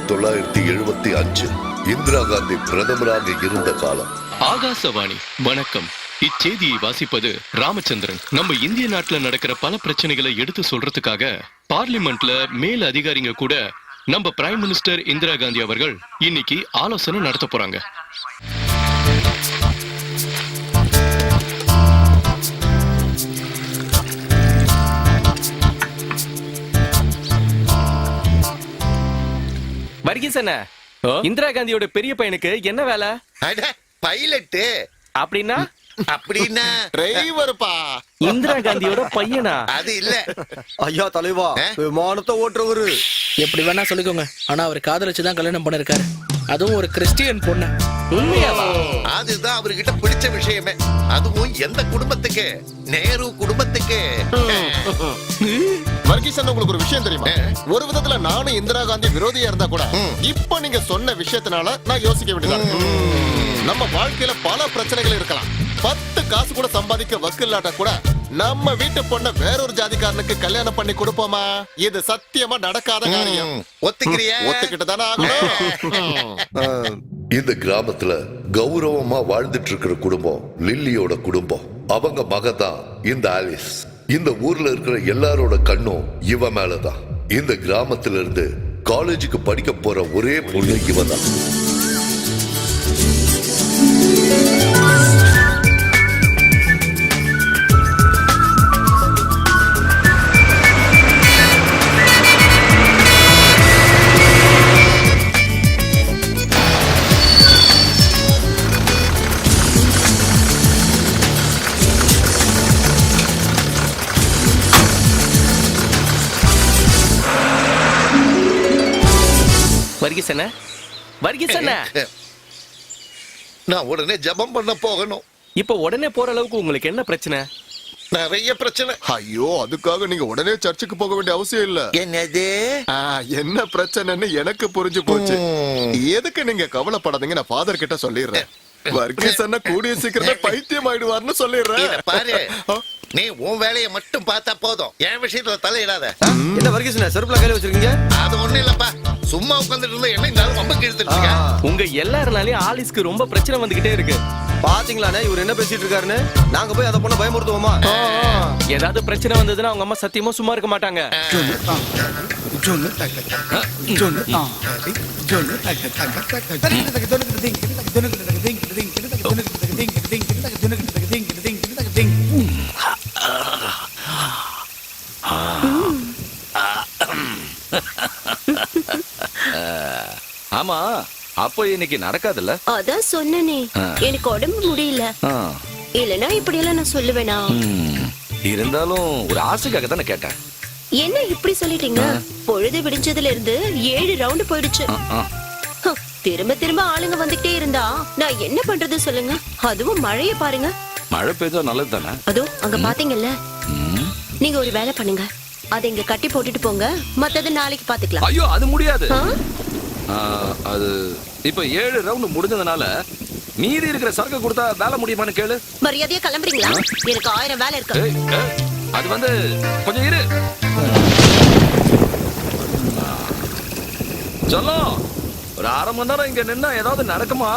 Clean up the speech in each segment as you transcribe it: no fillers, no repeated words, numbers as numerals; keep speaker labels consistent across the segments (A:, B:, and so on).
A: 1975 இந்திரா காந்தி பிரதமராக இருந்த காலம்.
B: ஆகாசவாணி வணக்கம். இச்செய்தியை வாசிப்பது ராமச்சந்திரன். நம்ம இந்திய நாட்டுல நடக்கிற பல பிரச்சனைகளை எடுத்து சொல்றதுக்காக பார்லிமெண்ட்ல மேல் அதிகாரிங்க கூட நம்ம பிரைம் மினிஸ்டர் இந்திரா காந்தி அவர்கள் இன்னைக்கு ஆலோசனை நடத்த போறாங்க.
C: வர்கீசண்ணா, இந்திரா காந்தியோட பெரிய பையனுக்கு என்ன வேலை?
D: பைலட்.
C: அப்படின்னா
D: அப்படின்னா டிரைவர்ப்பா.
C: இந்திரா காந்தியோட பையனா?
D: அது இல்ல
E: ஐயா தலைவா, விமானத்தை ஓட்டுறவரு.
F: எப்படி வேணா சொல்லிக்கோங்க, ஆனா அவர் காதலிச்சுதான் கல்யாணம் பண்ணிருக்காரு, அதுவும் ஒரு கிறிஸ்டியன் பொண்ணு.
C: உண்மையாவா?
D: அதுதான் அவர்கிட்ட பிடிச்ச விஷயமே. அதுவும் எந்த குடும்பத்துக்கு? நேரு குடும்பத்துக்கு.
G: வர்கீசன், உங்களுக்கு ஒரு விஷயம் தெரியுமா? ஒரு விதத்துல நானும் இந்திரா காந்தி விரோதியா இருந்தா கூட இப்ப நீங்க சொன்ன விஷயத்தினால நான் யோசிக்க வேண்டியதா. நம்ம வாழ்க்கையில பல பிரச்சனைகள் இருக்கலாம். 10 காசு கூட சம்பாதிக்க வக்கு இல்லாட்டா கூட நம்ம வீட்டு பொண்ண வேறொரு ஜாதிக்காரனுக்கு கல்யாணம் பண்ணி கொடுப்போமா? இது சத்தியமா நடக்காத காரியம்.
D: ஒத்துக்கிறியா?
G: ஒத்துக்கிட்டு தானே ஆகணும்.
A: இந்த கிராமத்துல கௌரவமா வாழ்ந்துட்டு இருக்கிற குடும்பம் லில்லியோட குடும்பம். அவங்க மகதான் இந்த ஆலிஸ். இந்த ஊர்ல இருக்கிற எல்லாரோட கண்ணும் இவ மேலதான். இந்த கிராமத்துல இருந்து காலேஜுக்கு படிக்க போற ஒரே பொண்ணு இவதான்.
C: வர்கீசண்ணா, வர்கீசண்ணா,
D: நான் உடனே ஜபம் பண்ண போகணும்.
C: இப்ப உடனே போற அளவுக்கு உங்களுக்கு என்ன பிரச்சனை?
D: நிறைய பிரச்சனை.
G: ஐயோ, அதுக்காக நீங்க உடனே சர்ச்சுக்கு போக வேண்டிய அவசியம் இல்ல.
D: என்னது?
G: என்ன பிரச்சனைன்னு எனக்கு புரிஞ்சு போச்சு. எதுக்கு நீங்க கவலைப்படாதீங்க, நான் ஃபாதர் கிட்ட சொல்லிடுறேன். வர்கீசன்னா கூடிய சீக்கிரம் பைத்தியம் ஆயிடுவார்னு சொல்லிடுறேன்.
D: பாரு, நீ உன் வேலையை மட்டும் பார்த்தா போதும், என் விஷயத்துல தலையிடாத.
E: என்ன வர்கீசனா செருப்புல கையில வச்சிருக்கீங்க?
D: அது ஒண்ணு இல்லப்பா, சும்மா உட்கார்ந்துட்டு இருந்தா என்ன இருந்தாலும் வம்புக்கு இழுத்துட்டு இருக்க.
C: உங்க எல்லாருனாலயும் ஆலிஸ்க்கு ரொம்ப பிரச்சனை வந்துகிட்டே இருக்கு.
E: பாத்தீங்களானே இவர் என்ன பேசிட்டு இருக்காருன்னு? நாங்க போய் அதை பொண்ண பயமுறுத்துவோமா?
C: ஏதாவது பிரச்சனை வந்ததுன்னா அவங்க அம்மா சத்தியமா சும்மா இருக்க மாட்டாங்க.
H: ஆமா, அப்போ இன்னைக்கு நடக்காதுல்ல?
I: அதான் சொன்னனே, எனக்கு உடம்பு முடியல. இல்லனா இப்படி எல்லாம் நான் சொல்லுவேனா?
H: இருந்தாலும் ஒரு ஆசைக்காக தானே கேட்டேன்.
I: என்ன இப்படி சொல்லிட்டீங்க? பொழுது விடிஞ்சதுல இருந்து 7 ரவுண்ட் போயிடுச்சு. திரும்ப திரும்ப ஆளுங்க வந்துட்டே இருந்தா நான் என்ன பண்றது சொல்லுங்க? அதுவும் மழைய பாருங்க.
H: மழை பெய்தா நல்லது தானே?
I: அதோ அங்க பாத்தீங்கல்ல, நீங்க ஒரு வேலை பண்ணுங்க, அதை இங்க கட்டி போட்டுட்டு போங்க, மத்தது நாளைக்கு பாத்துக்கலாம்.
H: ஐயோ, அது முடியாது. அது இப்ப 7 ரவுண்ட் முடிஞ்சதுனால மீதி இருக்கிற சரக்கு கொடுத்தா வேலை முடியுமான்னு கேளு.
I: மரியாதையா கிளம்புறீங்களா? எனக்கு 1000 வேலை இருக்கு.
H: அது வந்து கொஞ்சம் இரு. சொல்லும், ஒரு 1/2 மணி நேரம் இங்க நின்னா ஏதாவது நடக்குமா?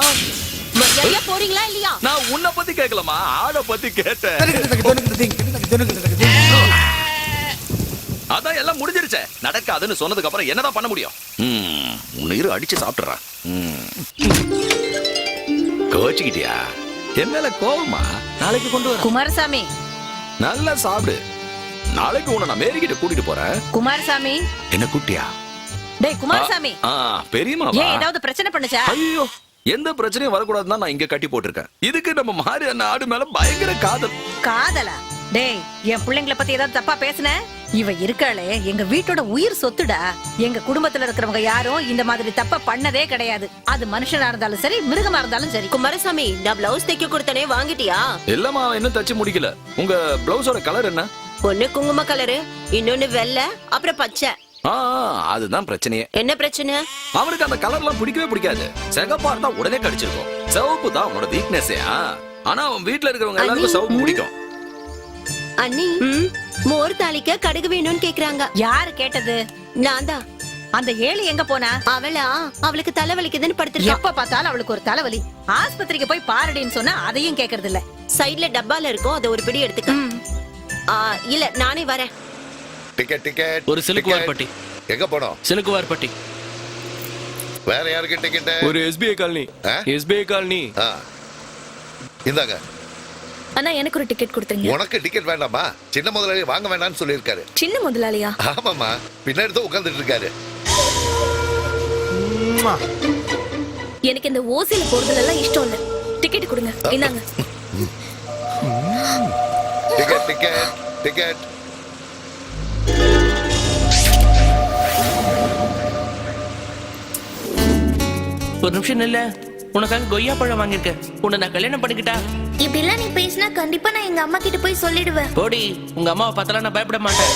I: மரியாதையா போறீங்களா இல்லையா?
H: நான் உன்னை பத்தி கேட்கலாமா, ஆளை பத்தி கேட்டேன். அதான் எல்லாம் முடிஞ்சிருச்சே. நடக்காதுன்னு சொன்னதுக்கு அப்புறம் என்னதான் பண்ண முடியும்? உன்னை அடிச்சு சாப்பிட்டுறேன். கோச்சுக்கிட்டியா? என் மேல கோவமா? நாளைக்கு கொண்டு வர.
J: குமாரசாமி,
H: நல்லா சாப்பிடு. நாளைக்கு உன்னை நான் மேரிக்கிட்ட கூட்டிட்டு போறேன்.
J: குமாரசாமி.
H: என்ன கூட்டியா?
J: டேய் குமாரசாமி,
H: பெரியமா
J: ஏன் ஏதாவது பிரச்சனை பண்ணுச்சா?
H: ஐயோ, எந்த பிரச்சனையும் வரக்கூடாதுன்னு நான் இங்க கட்டி போட்டிருக்கேன். இதுக்கு நம்ம மாறி அந்த ஆடு மேல பயங்கர காதல்.
J: காதலா? டேய், என் பிள்ளைங்களை பத்தி ஏதாவது தப்பா பேசுன? இவ இருக்காளே எங்க வீட்டோட உயிர் சொத்துடா. எங்க குடும்பத்துல இருக்கிறவங்க யாரும் இந்த மாதிரி தப்பா பண்ணதே கிடையாது. அது மனுஷனா இருந்தாலும் சரி, மிருகமா இருந்தாலும் சரி.
I: குமாரசாமி, நான் பிளவுஸ் தைக்க கொடுத்தனே, வாங்கிட்டியா?
H: இல்லம்மா, இன்னும் தச்சு முடிக்கல. உங்க பிளவுஸோட கலர் என்ன?
I: ஒண்ணு குங்கும கலரு, இன்னொன்னு வெள்ளை, அப்புறம் பச்சை.
H: அதுதான் பிரச்சனையே.
I: என்ன பிரச்சனை?
H: அவனுக்கு அந்த கலர்லாம் பிடிக்கவே பிடிக்காது. சிகப்பா இருந்தா உடனே கடிச்சிருக்கும். சிவப்பு தான் அவனோட வீக்னஸே. ஆனா அவன் வீட்டுல இருக்கிறவங்க எல்லாருக்கும் சிவப்பு பிடிக்கும்.
I: அண்ணி, மோர் தாளிக்க கடுகு வேணும்னு கேக்குறாங்க.
J: யாரு கேட்டது?
I: நான் தான்.
J: அந்த ஏழி எங்க போனா?
I: அவளுக்கு தலைவலிக்குதுன்னு படுத்துருக்கா.
J: எப்ப பார்த்தாலும் அவளுக்கு ஒரு தலைவலி. ஆஸ்பத்திரிக்கு போய் பாருடின்னு சொன்னா அதையும் கேக்குறது இல்ல.
I: சைடுல டப்பால இருக்கும், அத ஒரு பிடி எடுத்துக்க. இல்ல நானே வரேன்.
A: டிக்கெட்
C: ஒரு சிலுக்குவார்பட்டி.
A: எங்க போனோம்?
C: சிலுக்குவார்பட்டி.
A: வேற யாருக்கு டிக்கெட்?
C: ஒரு எஸ்பிஐ காலனி. SBI colony.
A: இந்தாங்க.
I: அண்ணா எனக்கு ஒரு டிக்கெட் கொடுத்துருங்க.
A: உனக்கு டிக்கெட் வேண்டாமா? சின்ன முதலாளி வாங்க வேண்டாம்னு சொல்லியிருக்காரு.
I: சின்ன முதலாளியா?
A: ஆமாமா, பின்னாடி தான் உட்கார்ந்துட்டு இருக்காரு.
I: எனக்கு இந்த ஓசில போறதுல எல்லாம் இஷ்டம் இல்ல. டிக்கெட் கொடுங்க. இந்தாங்க.
A: டிக்கெட்.
C: ஒரு நிமிஷம் இல்ல, உனக்காக கொய்யா பழம் வாங்கியிருக்கேன். உன்னை நான் கல்யாணம் பண்ணிக்கிட்டா?
I: இப்படி எல்லாம் நீ பேசினா கண்டிப்பா நான் எங்க அம்மா கிட்ட போய் சொல்லிடுவேன்.
C: போடி, உங்க அம்மாவை பார்த்தாலும் நான் பயப்பட மாட்டேன்.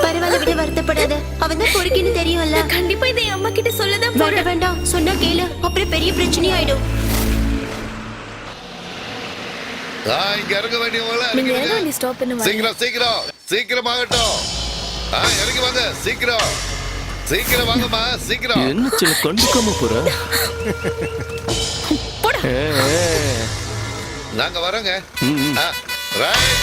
I: பரவாயில்ல, விட வருத்தப்படாத. அவன் தான் பொறுக்கின்னு தெரியும்ல. கண்டிப்பா இதை அம்மா கிட்ட சொல்லதான். வேண்டாம், சொன்னா கேளு, அப்புறம் பெரிய பிரச்சனை ஆயிடும்.
A: இங்க இறங்க வேண்டியவங்கள
I: ஸ்டாப் பண்ணுங்க.
A: சீக்கிரம் ஆகட்டும். இறங்கி வாங்க, சீக்கிரம் வாங்கம்மா, சீக்கிரம்.
C: என்ன சில கண்டுக்காம போற?
A: நாங்க வரோங்க. ரைட்.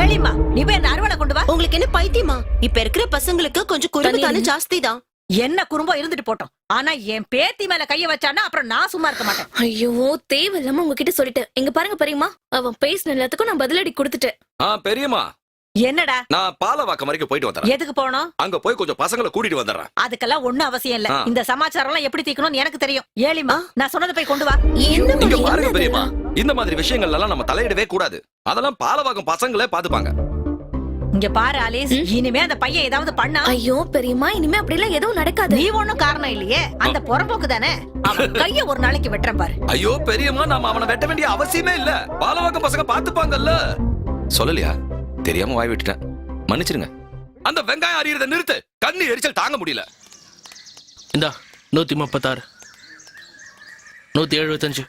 J: ஏழிமா, நீ போய் அந்த அறுவடை கொண்டு வா.
I: உங்களுக்கு என்ன பைத்தியமா? இப்ப இருக்கிற பசங்களுக்கு கொஞ்சம் குறும்புதானே ஜாஸ்தி தான்.
J: என்ன குறும்போ இருந்துட்டு போட்டோம். ஆனா என் பேத்தி மேல கைய வச்சானா அப்புறம் நான் சும்மா இருக்க மாட்டேன்.
I: ஐயோ, தேவையில்லாம உங்ககிட்ட சொல்லிட்டேன். எங்க பாருங்க பெரியம்மா, அவன் பேசின எல்லாத்துக்கும் நான் பதிலடி கொடுத்துட்டேன்.
H: பெரியம்மா,
J: என்னடா?
H: நான் பாலவாக்கம் வரைக்கும் போயிட்டு வந்துறேன்.
J: எதுக்கு போனோம்?
H: அங்க போய் கொஞ்சம் பசங்களை கூட்டிட்டு வந்துடுறேன்.
J: அதுக்கெல்லாம் ஒண்ணும் அவசியம் இல்ல. இந்த சமாச்சாரம் எல்லாம் எப்படி தீக்கணும்னு எனக்கு தெரியும். ஏழிமா, நான் சொன்னதை போய் கொண்டு வா.
H: இங்க பாருங்க பெரியம்மா, இந்த மாதிரி விஷயங்கள் எல்லாம் நம்ம தலையிடவே கூடாது. அதெல்லாம் பாலவாக்கம் பசங்களே பாத்துப்பாங்க.
J: இங்க பாரு ஆலிஸ், இனிமே அந்த பையன் ஏதாவது பண்ணா.
I: ஐயோ பெரியம்மா, இனிமே அப்படி எல்லாம் எதுவும் நடக்காது.
J: நீ ஒண்ணும் காரணம் இல்லையே, அந்த புறம்போக்கு தானே. அவன் கைய ஒரு நாளைக்கு வெட்டுறேன் பாரு.
H: ஐயோ பெரியம்மா, நாம அவனை வெட்ட வேண்டிய அவசியமே இல்ல. பாலவாக்கம் பசங்க பாத்துப்பாங்கல்ல. சொல்லலையா? தெரியாம வாய் விட்டுட்டேன், மன்னிச்சிருங்க. அந்த வெங்காயம் அறியறத நிறுத்து. கண்ணு எரிச்சல் தாங்க முடியல.
C: இந்தா 136, 175.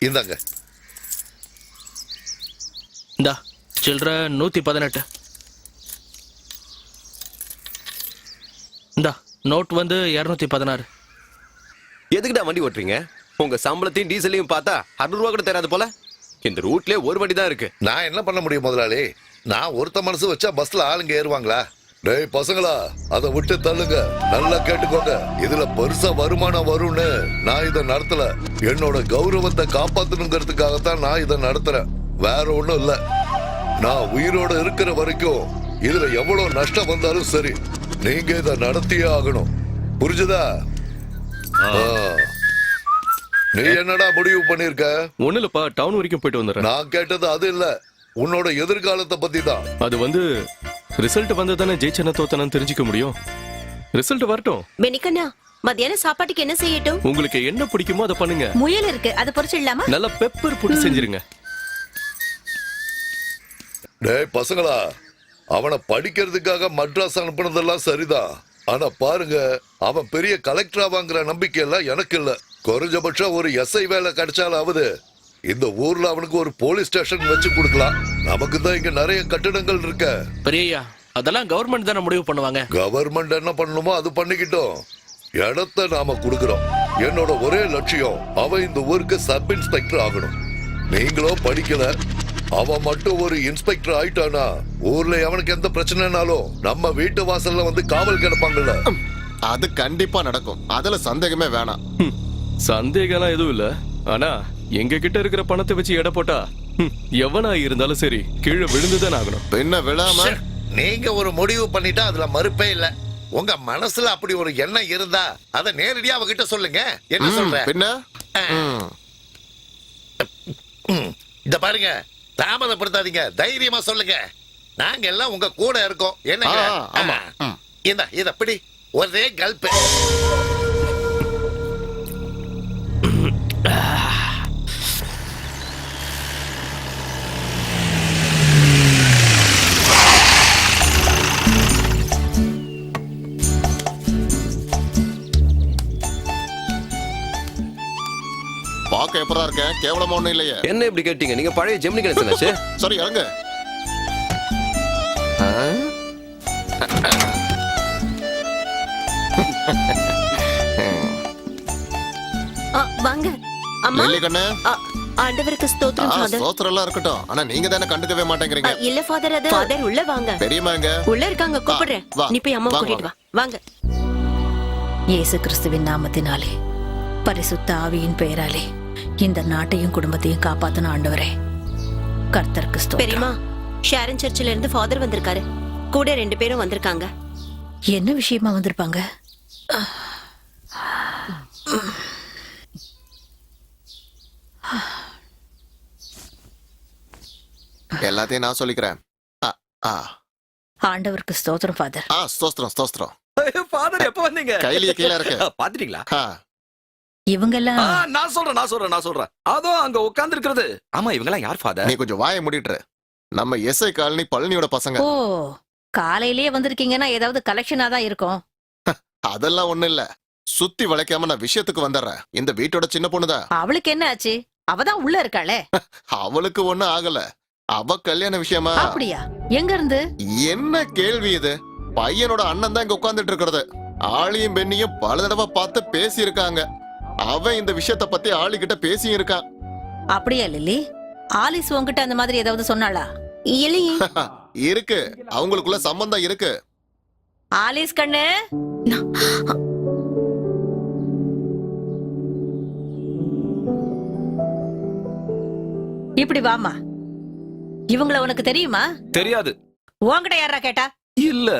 A: இந்தாங்க.
C: இந்தா சில்லற 118. இந்தா நோட் வந்து 216.
E: எதுக்குடா வண்டி ஓட்டுறீங்க? உங்க சம்பளத்தையும் டீசலையும் பார்த்தா 100 ரூபா கூட தராது போல. இந்த ரூட்லயே ஒரு வண்டி தான் இருக்கு.
A: நான் என்ன பண்ண முடியும் முதலாளி? நான் ஒருத்த மனசு வச்சா பஸ்ல ஆளுங்க ஏறுவாங்களா? டேய் பசங்களா, அதை விட்டு தள்ளுங்க. நல்லா கேட்டுக்கோங்க, இதுல பெருசா வருமானம் வரும்னு நான் இதை நடத்தல. என்னோட கௌரவத்தை காப்பாத்தணுங்கிறதுக்காகத்தான் நான் இதை நடத்துறேன். வேற ஒண்ணும் இல்ல. நான் உயிரோட இருக்கிற வரைக்கும் இதுல எவ்வளவு நஷ்டம் வந்தாலும் சரி, நீங்க இதை நடத்தியே ஆகணும். புரிஞ்சுதா? நீ என்னடா முடிவு பண்ணிருக்க?
B: ஒண்ணு இல்லப்பா, டவுன் வரைக்கும் போயிட்டு வந்துடுறேன்.
A: நான் கேட்டது அது இல்ல, உன்னோட எதிர்காலத்தை பத்தி தான்.
B: அது வந்து ரிசல்ட் வந்து தானே ஜெயிச்சன தோத்தனு தெரிஞ்சுக்க முடியும். ரிசல்ட் வரட்டும்.
I: மெனிக்கண்ணா, மத்தியான சாப்பாட்டுக்கு என்ன செய்யட்டும்?
B: உங்களுக்கு என்ன பிடிக்குமோ அதை பண்ணுங்க.
J: முயல் இருக்கு, அதை பொரிச்சிடலாமா?
B: நல்ல பெப்பர் போட்டு செஞ்சிருங்க.
A: டேய் பசங்களா, அவனை படிக்கிறதுக்காக மட்ராஸ் அனுப்புனதெல்லாம் சரிதான். ஆனா பாருங்க, அவன் பெரிய கலெக்டரா வாங்குற நம்பிக்கை எல்லாம் எனக்கு இல்ல. குறைஞ்சபட்சம் ஒரு எஸ்ஐ வேலை கிடைச்சாலாவது இந்த ஊர்ல அவனுக்கு ஒரு போலீஸ் ஸ்டேஷன் வச்சு கொடுக்கலாம். நமக்கு தான் இங்க நிறைய கட்டிடங்கள் இருக்க.
C: பெரியய்யா, அதெல்லாம் கவர்மெண்ட் தானே முடிவு பண்ணுவாங்க.
A: கவர்மெண்ட் என்ன பண்ணணுமோ அது பண்ணிக்கிட்டோம். இடத்தை நாம கொடுக்கிறோம். என்னோட ஒரே லட்சியம், அவன் இந்த ஊருக்கு சப் இன்ஸ்பெக்டர் ஆகணும். நீங்களும் படிக்கல, அவன் மட்டும் ஒரு இன்ஸ்பெக்டர் ஆயிட்டானா ஊர்ல அவனுக்கு எந்த பிரச்சனைனாலும் நம்ம வீட்டு வாசல்ல வந்து காவல் கிடப்பாங்கல்ல.
G: அது கண்டிப்பா நடக்கும், அதுல சந்தேகமே வேணாம்.
B: சந்தேகம்லாம் எதுவும் இல்ல. ஆனா எங்க கிட்ட இருக்கிற பணத்தை வச்சு எடை போட்டா எவனா இருந்தாலும் சரி கீழே விழுந்துதான் ஆகணும்.
G: பின்ன விழாம
D: நீங்க ஒரு முடிவு பண்ணிட்டா அதுல மறுப்பே இல்ல. உங்க மனசுல அப்படி ஒரு எண்ணம் இருந்தா அதை நேரடியா அவகிட்ட சொல்லுங்க. என்ன சொல்ற?
G: பின்ன
D: இத பாருங்க, தாமதப்படுத்தாதீங்க, தைரியமா சொல்லுங்க. நாங்க எல்லாம் உங்க கூட இருக்கோம். என்ன?
G: ஆமா.
D: இத பிடி, ஒரே கல்ப்.
G: பார்க்க எப்படா இருக்கேன்? கேவலமா ஒண்ணும் இல்லையே.
E: என்ன இப்படி கேட்டீங்க? நீங்க பழைய ஜெமினி கணேசனாச்சு.
G: சரி இறங்க.
I: வாங்க அம்மா.
G: லில்லி கண்ணு.
I: ஆண்டவருக்கு ஸ்தோத்திரம் ஃபாதர்.
G: ஸ்தோத்திரம் எல்லாம் இருக்கட்டும். ஆனா நீங்க தானே கண்டுக்கவே மாட்டேங்கிறீங்க.
I: இல்ல ஃபாதர், அது ஃபாதர் உள்ள வாங்க.
G: பெரியம்மா எங்க?
I: உள்ள இருக்காங்க, கூப்பிடுறேன்.
G: வா.
I: நீ போய் அம்மா
G: வாங்க,
I: கூட்டிட்டு வா. வாங்க.
J: இயேசு கிறிஸ்துவின் நாமத்தினாலே, பரிசுத்த ஆவியின் பெயராலே இந்த நாட்டையும் குடும்பத்தையும் காப்பாத்தன ஆண்டவரே, கர்த்தருக்கு ஸ்தோத்திரம்.
I: பெரியம்மா, ஷேரன் சர்ச்சில இருந்து ஃபாதர் வந்திருக்காரு. கூட 2 பேரும் வந்திருக்காங்க.
J: என்ன விஷயமா வந்திருப்பாங்க?
G: எல்லாத்தையும் நான் சொல்லிக்கிறேன்.
J: ஆண்டவருக்கு ஸ்தோத்திரம் ஃபாதர்.
G: ஸ்தோத்திரம் ஸ்தோத்திரம்.
H: ஃபாதர் எப்ப வந்தீங்க?
G: கையிலேயே கீழே இருக்கு.
H: பாத்துட்டீங்களா?
J: இவங்கெல்லாம்
H: நான் சொல்றேன். அதோ அங்க உட்கார்ந்து இருக்கிறது. ஆமா, இவங்கெல்லாம் யார் ஃபாதர்?
G: நீ கொஞ்சம் வாயை மூடிட்டு. நம்ம எஸ்ஐ காலனி பழனியோட பசங்க.
J: ஓ, காலையிலேயே வந்திருக்கீங்கன்னா ஏதாவது கலெக்ஷனா தான் இருக்கும்.
G: அதெல்லாம் ஒண்ணு இல்ல. சுத்தி வளைக்காம நான் விஷயத்துக்கு வந்துடுறேன். இந்த வீட்டோட சின்ன பொண்ணுதான்.
J: அவளுக்கு என்ன ஆச்சு? அவதான் உள்ள இருக்காளே.
G: அவளுக்கு ஒண்ணும் ஆகல. அவ கல்யாண விஷயமா.
J: அப்படியா? எங்க இருந்து?
G: என்ன கேள்வி இது? பையனோட அண்ணன் தான் இங்க உட்கார்ந்துட்டு இருக்கிறது. ஆளியும் பெண்ணியும் பல தடவை பார்த்து பேசி இருக்காங்க. அவன் இந்த விஷயத்த பத்தி ஆளிகிட்ட பேசியும் இருக்கான்.
J: அப்படியா லில்லி? ஆலிஸ் உன்கிட்ட அந்த மாதிரி ஏதாவது சொன்னாளா?
I: இல்லையே.
G: இருக்கு, அவங்களுக்குள்ள சம்பந்தம் இருக்கு.
J: ஆலிஸ் கண்ணு, இப்படி வாமா. இவங்கள உனக்கு தெரியுமா?
H: தெரியாது.
J: உன்கிட்ட யாரா கேட்டா?
H: இல்ல.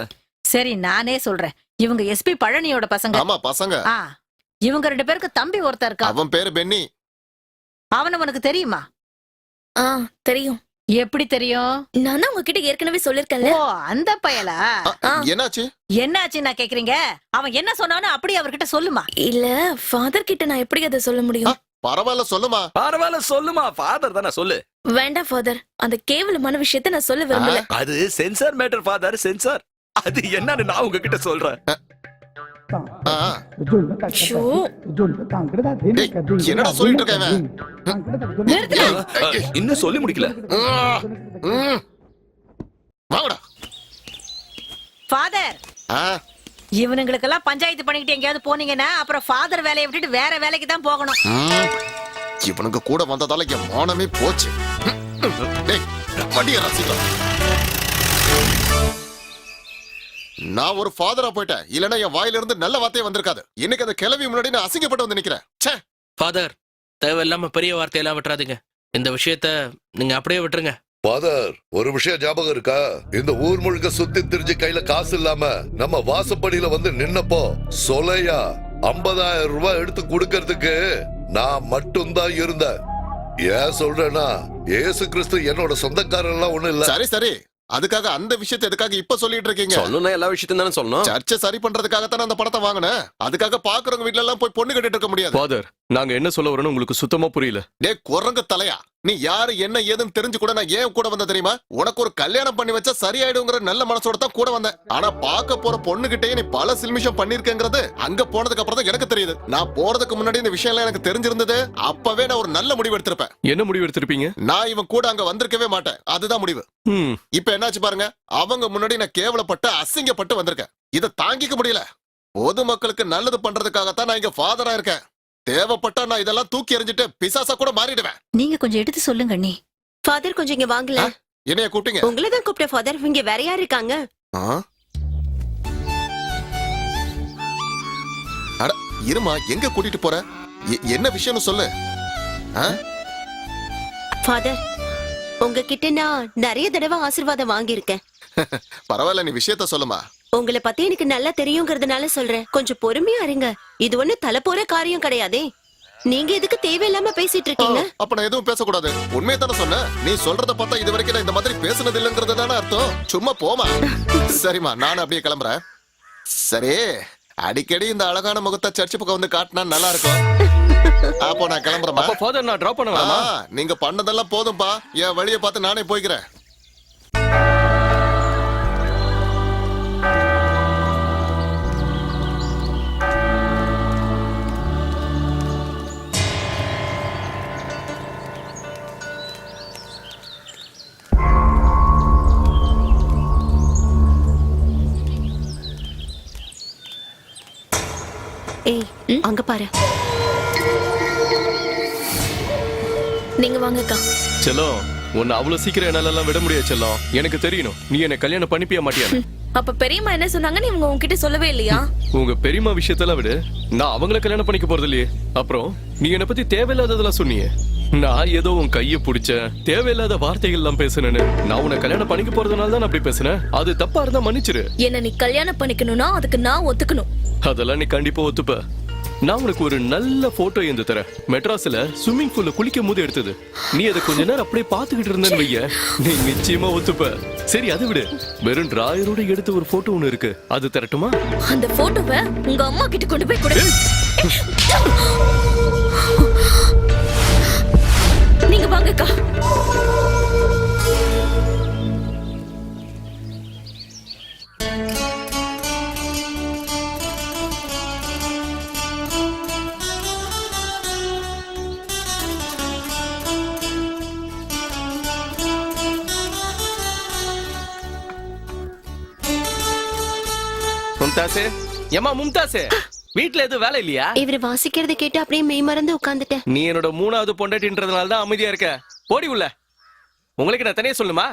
J: சரி, நானே சொல்றேன். இவங்க எஸ்பி பழனியோட பசங்க.
G: ஆமா பசங்க.
J: இவங்க 2 பேருக்கு தம்பி ஒருத்தர் இருக்கா.
G: அவன் பேரு பென்னி.
J: அவன உனக்கு தெரியுமா?
I: தெரியும்.
J: எப்படி தெரியும்?
I: நான் தான் உங்ககிட்ட ஏற்கனவே சொல்லிருக்கேன்ல.
J: ஓ, அந்த பயலா?
G: என்னாச்சு?
J: என்னாச்சு நான் கேக்குறீங்க? அவன் என்ன சொன்னானோ அப்படி அவர்கிட்ட சொல்லுமா.
I: இல்ல ஃபாதர் கிட்ட நான் எப்படி அதை சொல்ல முடியும்?
G: பரவாயில்ல சொல்லுமா.
H: ஃபாதர் தானே, சொல்லு.
I: வேண்டாம் ஃபாதர், அந்த கேவலமான விஷயத்த நான் சொல்ல விரும்பல.
H: அது சென்சார் மேட்டர் ஃபாதர், சென்சார். அது என்னன்னு நான் உங்ககிட்ட சொல்றேன்.
G: என்னடா சொல்லிட்டு இருக்கேன்?
H: இன்னும் சொல்லி முடிக்கல.
J: ஃபாதர், இவனுங்களுக்கெல்லாம் பஞ்சாயத்து பண்ணிக்கிட்டு எங்கேயாவது போனீங்கன்னா அப்புறம் ஃபாதர் வேலையை விட்டுட்டு வேற வேலைக்கு தான் போகணும்.
G: இவனுக்கு கூட வந்ததால என் மானமே போச்சு. வண்டிய ரசிக்கலாம். நான் ஒரு ஃபாதரா போயிட்டேன். இல்லன்னா என் வாயில இருந்து நல்ல வார்த்தையே வந்திருக்காது. இன்னைக்கு அந்த கிளவி முன்னாடி நான் அசிங்கப்பட்டு வந்து நிக்கிறேன்.
F: ஃபாதர், தேவையில்லாம பெரிய வார்த்தையெல்லாம் விட்டுறாதீங்க. இந்த விஷயத்த நீங்க அப்படியே விட்டுருங்க.
A: ஃபாதர், ஒரு விஷயம் ஞாபகம் இருக்கா? இந்த ஊர் முழுக்க சுத்தி திரிஞ்சு கையில காசு இல்லாம நம்ம வாசப்படியில வந்து நின்னப்போ சொலையா 50,000 ரூபாய் எடுத்து கொடுக்கறதுக்கு நான் மட்டும்தான் இருந்தேன். ஏன் சொல்றேன்னா, ஏசு கிறிஸ்து என்னோட சொந்தக்காரன் எல்லாம் ஒண்ணு இல்ல.
G: சரி, அதுக்காக அந்த விஷயத்தை எதுக்காக இப்ப சொல்லிட்டு இருக்கீங்க?
E: சொல்லணும், எல்லா விஷயத்தையும் தானே சொல்லணும்.
G: சர்ச்சை சரி பண்றதுக்காகத்தான் அந்த படத்தை வாங்கினேன். அதுக்காக பாக்குறவங்க வீட்ல எல்லாம் போய் பொண்ணு கட்டிட்டு இருக்க முடியாது.
B: ஃபாதர், நாங்க என்ன சொல்ல வரோன்னு உங்களுக்கு சுத்தமா புரியல.
G: குரங்கு தலையா, நீ யாரு என்ன ஏதுன்னு தெரிஞ்சு கூட நான் ஏன் கூட வந்த தெரியுமா? உனக்கு ஒரு கல்யாணம் பண்ணி வச்சா சரியாயிடுங்கிற நல்ல மனசோட தான் கூட வந்தேன். ஆனா பாக்க போற பொண்ணுகிட்டயே நீ பல சில்மிஷம் பண்ணிருக்கேங்கிறது அங்க போனதுக்கு அப்புறம் தான் எனக்கு தெரியுது. நான் போறதுக்கு முன்னாடி இந்த விஷயம் எல்லாம் எனக்கு தெரிஞ்சிருந்தது. அப்பவே நான் ஒரு நல்ல முடிவு எடுத்திருப்பேன்.
B: என்ன முடிவு எடுத்திருப்பீங்க?
G: நான் இவன் கூட அங்க வந்திருக்கவே மாட்டேன். அதுதான் முடிவு. இப்ப என்னாச்சு பாருங்க, அவங்க முன்னாடி நான் கேவலப்பட்டு அசிங்கப்பட்டு வந்திருக்கேன். இதை தாங்கிக்க முடியல. பொதுமக்களுக்கு நல்லது பண்றதுக்காகத்தான் நான் இங்க ஃபாதரா இருக்கேன். தேவைப்பட்டா நான் இதெல்லாம் தூக்கி எறிஞ்சிட்டு பிசாசா கூட மாறிடுவேன்.
J: நீங்க கொஞ்சம் எடுத்து சொல்லுங்க அண்ணி.
I: ஃபாதர், கொஞ்சம் இங்க வாங்கல.
G: என்னைய கூப்பிட்டீங்க?
I: உங்களை தான் கூப்பிட்ட ஃபாதர். இங்க வேற யார் இருக்காங்க?
G: அட இருமா, எங்க கூட்டிட்டு போற? என்ன விஷயம்னு சொல்லு.
I: ஃபாதர், உங்ககிட்ட நான் நிறைய தடவை ஆசீர்வாதம் வாங்கியிருக்கேன்.
G: பரவாயில்ல, நீ விஷயத்த சொல்லுமா.
I: உங்களை பத்தி எனக்கு நல்லா தெரியுங்கிறதுனால சொல்றேன். கொஞ்சம் பொறுமையா இருங்க. இது ஒண்ணு தலை போற காரியம் கிடையாதே. நீங்க எதுக்கு தேவையில்லாம பேசிட்டு இருக்கீங்க?
G: அப்ப நான் எதுவும் பேசக்கூடாது. உண்மையை தானே சொன்னேன். நீ சொல்றத பார்த்தா இது வரைக்கும் நான் இந்த மாதிரி பேசுனது இல்லைங்கிறது தானே அர்த்தம். சும்மா போமா. சரிம்மா, நானும் அப்படியே கிளம்புறேன். சரி, அடிக்கடி இந்த அழகான முகத்தை சர்ச்சு பக்கம் வந்து காட்டினா நல்லா இருக்கும். அப்போ நான் கிளம்புறேன்.
B: ஃபாதர், நான் டிராப் பண்ணுவேன்.
G: நீங்க பண்ணதெல்லாம் போதும்பா. என் வழியை பார்த்து நானே போய்க்கிறேன்.
I: அங்க பாரு. நீங்க வாங்கக்கா.
B: செல்லம் உன்னை அவ்வளவு சீக்கிரம் என்னால விட முடியாது செல்லம். எனக்கு தெரியணும் நீ என்ன கல்யாணம் பண்ணிப்பியா மாட்டியா.
I: அப்ப பெரியம்மா என்ன சொன்னாங்கன்னு இவங்க உங்ககிட்ட சொல்லவே இல்லையா?
B: உங்க பெரியம்மா விஷயத்தெல்லாம் விடு, நான் அவங்கள கல்யாணம் பண்ணிக்க போறது இல்லையே. அப்புறம் நீ என்ன பத்தி தேவையில்லாததெல்லாம் சொன்னீங்க. நான் ஏதோ உன் கைய பிடிச்சேன், தேவையில்லாத வார்த்தைகள் எல்லாம் பேசுனேன்னு. நான் உன்னை கல்யாணம் பண்ணிக்க போறதுனால தான் அப்படி பேசுனேன். அது தப்பா இருந்தா மன்னிச்சிரு.
I: என்ன நீ கல்யாணம் பண்ணிக்கணும்னா அதுக்கு நான் ஒத்துக்கணும்.
B: அதெல்லாம் நீ கண்டிப்பா ஒத்துப்ப. நான் உனக்கு ஒரு நல்ல போட்டோ எந்த தரேன். மெட்ராஸ்ல ஸ்விம்மிங் பூல்ல குளிக்கும் போது எடுத்தது. நீ அதை கொஞ்ச நேரம் அப்படியே பாத்துக்கிட்டு இருந்தேன்னு வைய, நீ நிச்சயமா ஒத்துப்ப. சரி அதை விடு, வெறும் டிராயரோட எடுத்த ஒரு போட்டோ ஒண்ணு இருக்கு, அது தரட்டுமா?
I: அந்த போட்டோவை உங்க அம்மா கிட்ட கொண்டு போய் கொடு. நீங்க வாங்கக்கா.
F: மும்தாசே, ஏமா மும்தாசே, வீட்ல எதுவும் வேலை இல்லையா?
I: இவரு வாசிக்கிறத கேட்டு அப்படியே மெய் மறந்து உட்கார்ந்துட்டேன்.
F: நீ என்னோட 3வது பொண்டாட்டின்றதுனால தான் அமைதியா இருக்க. போடி உள்ள. உங்களுக்கு நான் தனியா சொல்லுமா?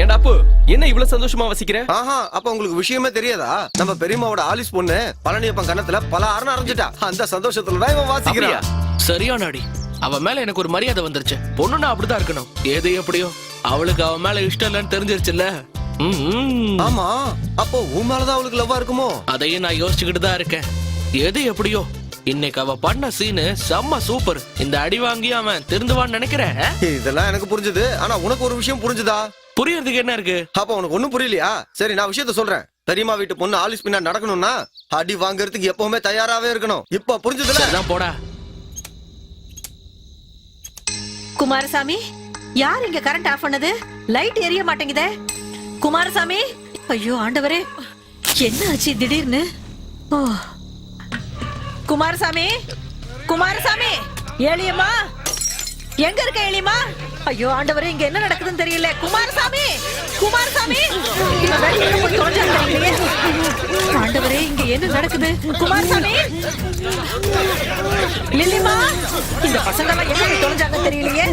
F: ஏண்டா அப்பு, என்ன இவ்வளவு சந்தோஷமா வசிக்கிற?
E: ஆஹா, அப்ப உங்களுக்கு விஷயமே தெரியாதா? நம்ம பெரியம்மாவோட ஆலிஸ் பொண்ணு பழனியப்பன் கண்ணத்துல பல அரண அரைஞ்சிட்டா. அந்த சந்தோஷத்துல தான் இவன் வாசிக்கிறான்.
F: சரியான அடி. அவ மேல எனக்கு ஒரு மரியாதை வந்துருச்சு. பொண்ணுன்னா அப்படிதான் இருக்கணும். எது எப்படியோ அவளுக்கு அவ மேல இஷ்டம் இல்லைன்னு தெரிஞ்சிருச்சுல்ல.
E: ஆமா, அப்போ உன் மேலதான் அவளுக்கு லவ்வா இருக்குமோ?
F: அதையும் நான் யோசிச்சுக்கிட்டு தான் இருக்கேன். எது எப்படியோ இன்னைக்கு அவ பண்ண சீனு செம்ம சூப்பர். இந்த அடி வாங்கி அவன் திருந்துவான்னு நினைக்கிறேன்.
E: இதெல்லாம் எனக்கு புரிஞ்சுது. ஆனா உனக்கு ஒரு விஷயம் புரிஞ்சுதா?
F: புரியறதுக்கு என்ன இருக்கு?
E: அப்ப உனக்கு ஒண்ணும் புரியலையா? சரி, நான் விஷயத்த சொல்றேன். பெரியம்மா வீட்டு பொண்ணு ஆலிஸ் பின்னா நடக்கணும்னா அடி வாங்கறதுக்கு எப்பவுமே தயாராவே இருக்கணும். இப்ப புரிஞ்சுதுல?
F: சரிதான் போடா.
J: குமாரசாமி, யார் இங்க கரண்ட் ஆஃப் பண்ணது? லைட் எரிய மாட்டேங்குதே. குமாரசாமி, ஐயோ ஆண்டவரே, என்ன ஆச்சு திடீர்னு? ஓ, குமாரசாமி, குமாரசாமி, ஏலியம்மா, எங்க இருக்க ஏலியம்மா? ஐயோ ஆண்டவரே, இங்க என்ன நடக்குதுன்னு தெரியல. குமாரசாமி, குமாரசாமி, இவன் வெளியில போய் தொலைஞ்சாங்க தெரியலையே. ஆண்டவரே, இங்க என்ன நடக்குது? குமாரசாமி, லில்லிமா, இந்த பசங்க எல்லாம் எங்க போய் தொலைஞ்சாங்க தெரியலையே.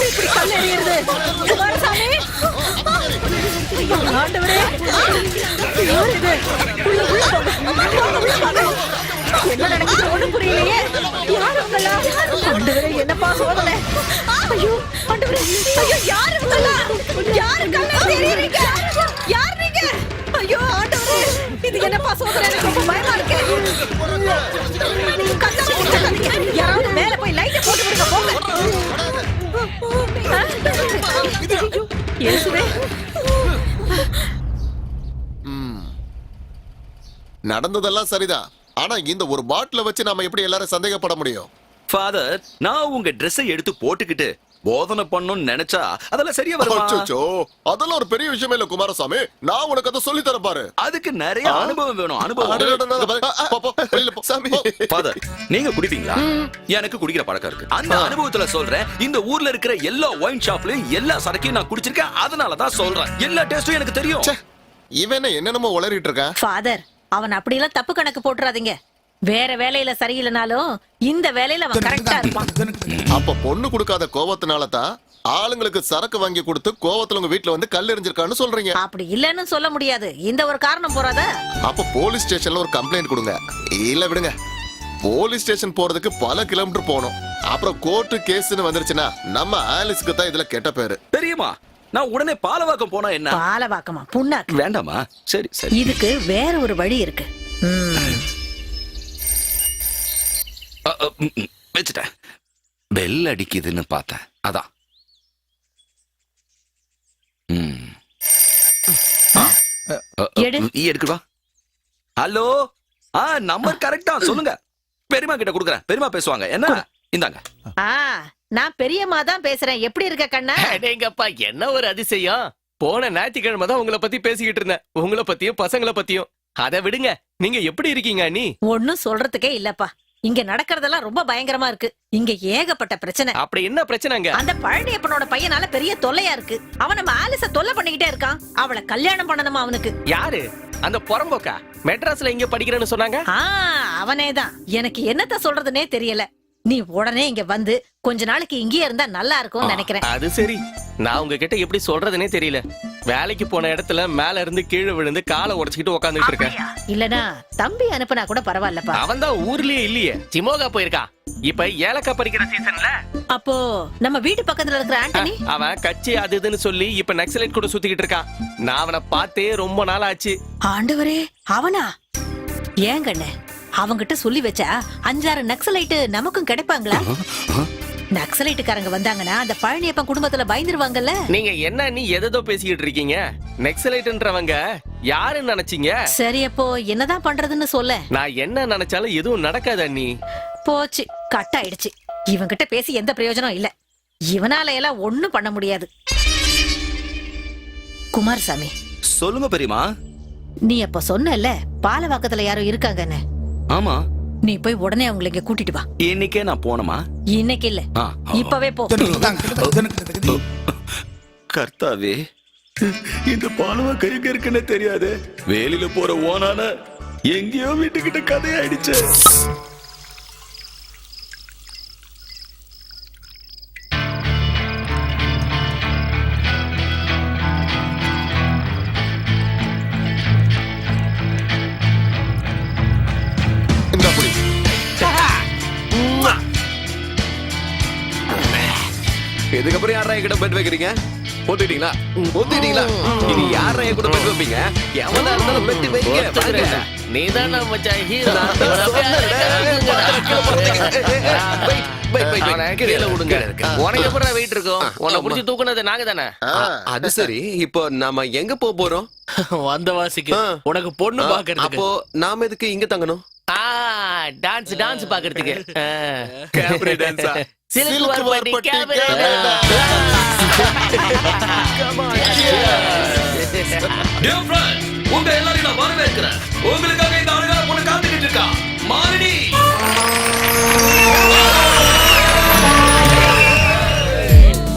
J: இப்படி கல் எறியறது? குமாரசாமி, ஆண்டவரே, யார் இது? உள்ள போங்க. என்ன நடக்குது ஒண்ணும் புரியலையே. யார் உங்களா? ஆண்டவரே, என்னப்பா சோதனை? ஐயோ ஆண்டவரே, ஐயோ யார் உங்களா? யாரு கல்ல எறியறீங்க? யார் நீங்க? ஐயோ ஆண்டவரே, இது என்னப்பா சோதனை? எனக்கு ரொம்ப பயமா இருக்கு. யாராவது மேல போய் லைட்டை போட்டு விடுங்க போங்க. இயேசுவே.
G: நடந்ததெல்லாம் சரிதான். ஆனா இந்த ஒரு பாட்டில வச்சு நாம எப்படி எல்லாரும் சந்தேகப்பட முடியும்?
H: ஃபாதர், நான் உங்க ட்ரெஸ்ஸை எடுத்து போட்டுக்கிட்டு போதனை பண்ணணும்னு நினைச்சா அதெல்லாம் சரியா வருமா?
G: அச்சச்சோ, அதெல்லாம் ஒரு பெரிய விஷயமே இல்ல குமாரசாமி. நான் உனக்கு அதை சொல்லி தரேன் பாரு.
H: அதுக்கு நிறைய அனுபவம் வேணும். அனுபவம். ஃபாதர், நீங்க குடிப்பீங்களா? எனக்கு குடிக்கிற பழக்கம் இருக்கு. அந்த அனுபவத்துல சொல்றேன். இந்த ஊர்ல இருக்கிற எல்லா ஒயின் ஷாப்லயும் எல்லா சரக்கையும் நான் குடிச்சிருக்கேன். அதனாலதான் சொல்றேன். எல்லா டேஸ்டும் எனக்கு தெரியும்.
G: இவன் என்னென்னமோ உளறிட்டு இருக்க.
J: ஃபாதர், அவன் அப்படியெல்லாம் தப்பு கணக்கு போட்டுறாதீங்க. வேற வேலையில சரியில்லைனாலும் இந்த வேலையில அவன் கரெக்டா இருப்பான்.
G: அப்ப பொண்ணு கொடுக்காத கோவத்தினால தான் ஆளுங்களுக்கு சரக்கு வாங்கி கொடுத்து கோவத்துல உங்க வீட்டுல வந்து கல் எறிஞ்சிருக்கான்னு சொல்றீங்க.
J: அப்படி இல்லன்னு சொல்ல முடியாது. இந்த ஒரு காரணம் போறாத.
G: அப்ப போலீஸ் ஸ்டேஷன்ல ஒரு கம்ப்ளைண்ட் கொடுங்க. இல்ல விடுங்க, போலீஸ் ஸ்டேஷன் போறதுக்கு பல கிலோமீட்டர் போகணும். அப்புறம் கோர்ட்டு கேஸ்னு வந்துருச்சுன்னா நம்ம ஆலிஸ்க்கு தான் இதுல கெட்ட பேரு.
H: தெரியுமா? நான் உடனே பாலவாக்கம் போனா என்ன?
J: பாலவாக்கமா? புண்ணாக்கு
H: வேண்டாமா? சரி சரி.
J: இதுக்கு வேற ஒரு வழி இருக்கு.
H: வச்சுட்டேன். பெல் அடிக்குதுன்னு பார்த்தேன். அதான். எடுக்குவா. ஹலோ, நம்பர் கரெக்டா சொல்லுங்க. பெரியமா கிட்ட குடுக்குறேன். பெரியமா பேசுவாங்க. என்ன? இந்தாங்க.
J: நான் பெரியம்மா தான் பேசுறேன். எப்படி இருக்க கண்ணா?
F: அடேங்கப்பா, என்ன ஒரு அதிசயம். போன ஞாயிற்றுக்கிழமை தான் உங்களை பத்தி பேசிக்கிட்டு இருந்தேன். உங்களை பத்தியும் பசங்களை பத்தியும். அதை விடுங்க. நீங்க எப்படி இருக்கீங்க? நீ
J: ஒன்னும் சொல்றதுக்கே இல்லப்பா. இங்க நடக்கிறதெல்லாம் ரொம்ப பயங்கரமா இருக்கு. இங்க ஏகப்பட்ட பிரச்சனை.
F: அப்படி என்ன பிரச்சனைங்க?
J: அந்த பழனியப்பனோட பையனால பெரிய தொல்லையா இருக்கு. அவன் நம்ம ஆலிஸ தொல்லை பண்ணிக்கிட்டே இருக்கான். அவளை கல்யாணம் பண்ணணுமா அவனுக்கு.
F: யாரு அந்த புறம்போக்கா? மெட்ராஸ்ல இங்க படிக்கிறேன்னு சொன்னாங்க.
J: அவனேதான். எனக்கு என்னத்த சொல்றதுனே தெரியல. நீ உடனே இங்க வந்து கொஞ்ச நாளைக்கு இங்கேயே இருந்தா நல்லா இருக்கும்னு நினைக்கிறேன்.
F: அது சரி, நான் உங்ககிட்ட எப்படி சொல்றதுனே தெரியல. வேலைக்கு போன இடத்துல மேல இருந்து கீழே விழுந்து காலை உடைச்சுக்கிட்டு உட்காந்துட்டு இருக்கேன்.
J: இல்லனா தம்பி அனுப்புனா கூட பரவாயில்லப்பா.
F: அவன் தான் ஊர்லயே இல்லையே, சிமோகா போயிருக்கான். இப்ப ஏலக்காய் பறிக்கிற சீசன்ல.
J: அப்போ நம்ம வீட்டு பக்கத்துல இருக்கிற ஆண்டனி
F: அவன் கட்சி அது இதுன்னு சொல்லி இப்ப நக்சலைட் கூட சுத்திக்கிட்டு இருக்கான். நான் அவனை பார்த்தே ரொம்ப நாள் ஆச்சு.
J: ஆண்டவரே, அவனா? ஏங்கண்ணே, அவங்கிட்ட சொல்லி வச்சா 5-6 நக்சலைட்டு நமக்கும் கிடைப்பாங்களா? நக்சலைட்டுக்காரங்க வந்தாங்கன்னா அந்த பழனியப்பன் குடும்பத்துல பயந்துருவாங்கல்ல.
F: நீங்க என்ன நீ எதோ பேசிக்கிட்டு இருக்கீங்க? நக்சலைட்ன்றவங்க யாருன்னு நினைச்சீங்க?
J: சரி, அப்போ என்னதான் பண்றதுன்னு சொல்ல.
F: நான் என்ன நினைச்சாலும் எதுவும் நடக்காத அண்ணி.
J: போச்சு, கட் ஆயிடுச்சு. இவங்கிட்ட பேசி எந்த பிரயோஜனம் இல்ல. இவனால எல்லாம் ஒண்ணும் பண்ண முடியாது. குமாரசாமி,
H: சொல்லுங்க பெரியமா.
J: நீ அப்ப சொன்னல பாலவாக்கத்துல யாரோ இருக்காங்கன்னு.
H: ஆமா,
J: நீ போய் உடனே அவங்களை இங்க கூட்டிட்டு வா.
H: இன்னைக்கே நான் போனமா?
J: இன்னைக்கு இல்ல, இப்பவே போ.
H: கர்த்தாவே, இந்த பாலவாக்க எங்க இருக்குன்னு தெரியாது. வேலில போற ஓனான எங்கேயோ வீட்டுக்கிட்ட கதையாயிடுச்சு.
K: இதுக்கப்புறம் யாரா கிட்ட பெட் வைக்கிறீங்க? ஒத்துக்கிட்டீங்களா? ஒத்துக்கிட்டீங்களா? இனி யாரா கூட பெட் வைப்பீங்க? எவனா இருந்தாலும் பெட் வைங்க.
C: நீதான் மச்சான் ஹீரோ. கீழே விடுங்க. உனக்கு எப்படி வெயிட் இருக்கும்? உன்னை புடிச்சு தூக்குனது நாங்க தானே.
K: அது சரி, இப்போ நாம எங்க போறோம்?
C: வந்த வாசிக்கு உனக்கு பொண்ணு பாக்குறதுக்கு.
K: அப்போ நாம எதுக்கு இங்க தங்கணும்?
C: டான்ஸ் பாக்குறதுக்கு.
K: கேபரே டான்ஸா?
C: சில்க் வார்பட்டி கேபரே.
H: உங்க எல்லாரையும் நான் வரவேற்கிறேன். உங்களுக்காக இந்த அழகான பொண்ணு காத்துக்கிட்டு இருக்கா. மாலினி.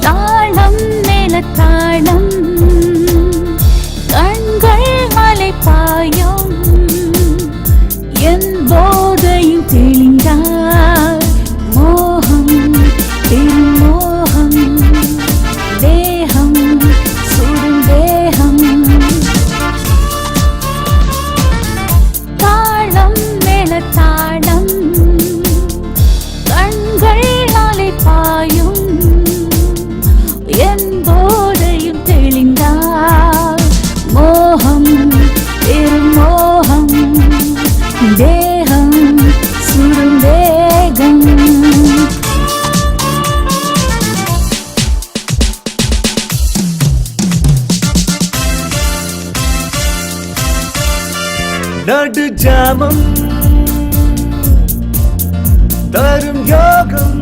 L: தாளம் மேல தாளம், கண்கள் மலை பாயும், என் போதையும் தெளிந்தார். மோகம் திருமோகம், தேகம் சுடும் தேகம். தாளம் மேல தாளம், கண்கள் மலை பாயும், என் போதையும் தெளிந்தார். மோகம் திருமோகம், தேகம் சுடும் தேகம்.
E: நடு ஜாமம் தரும் யோகம்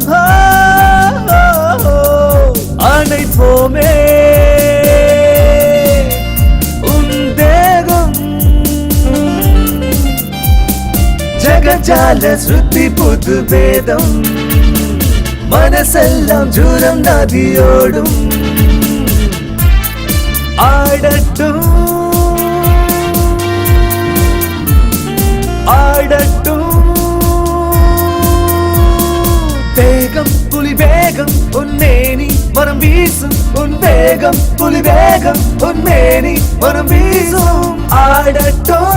E: அணைப்போமே உன் தேகம். ஜகஜால ஸ்ருதி புது வேதம், மனசெல்லாம் ஜூரம் நதியோடும். ஆடட்டும் ஆடட்டும் வேகம் புலி வேகம் உன்னேனி மனம் வீசும். உன் வேகம் புலி வேகம் உன்னேனி மனம் வீசும். ஆடட்டும்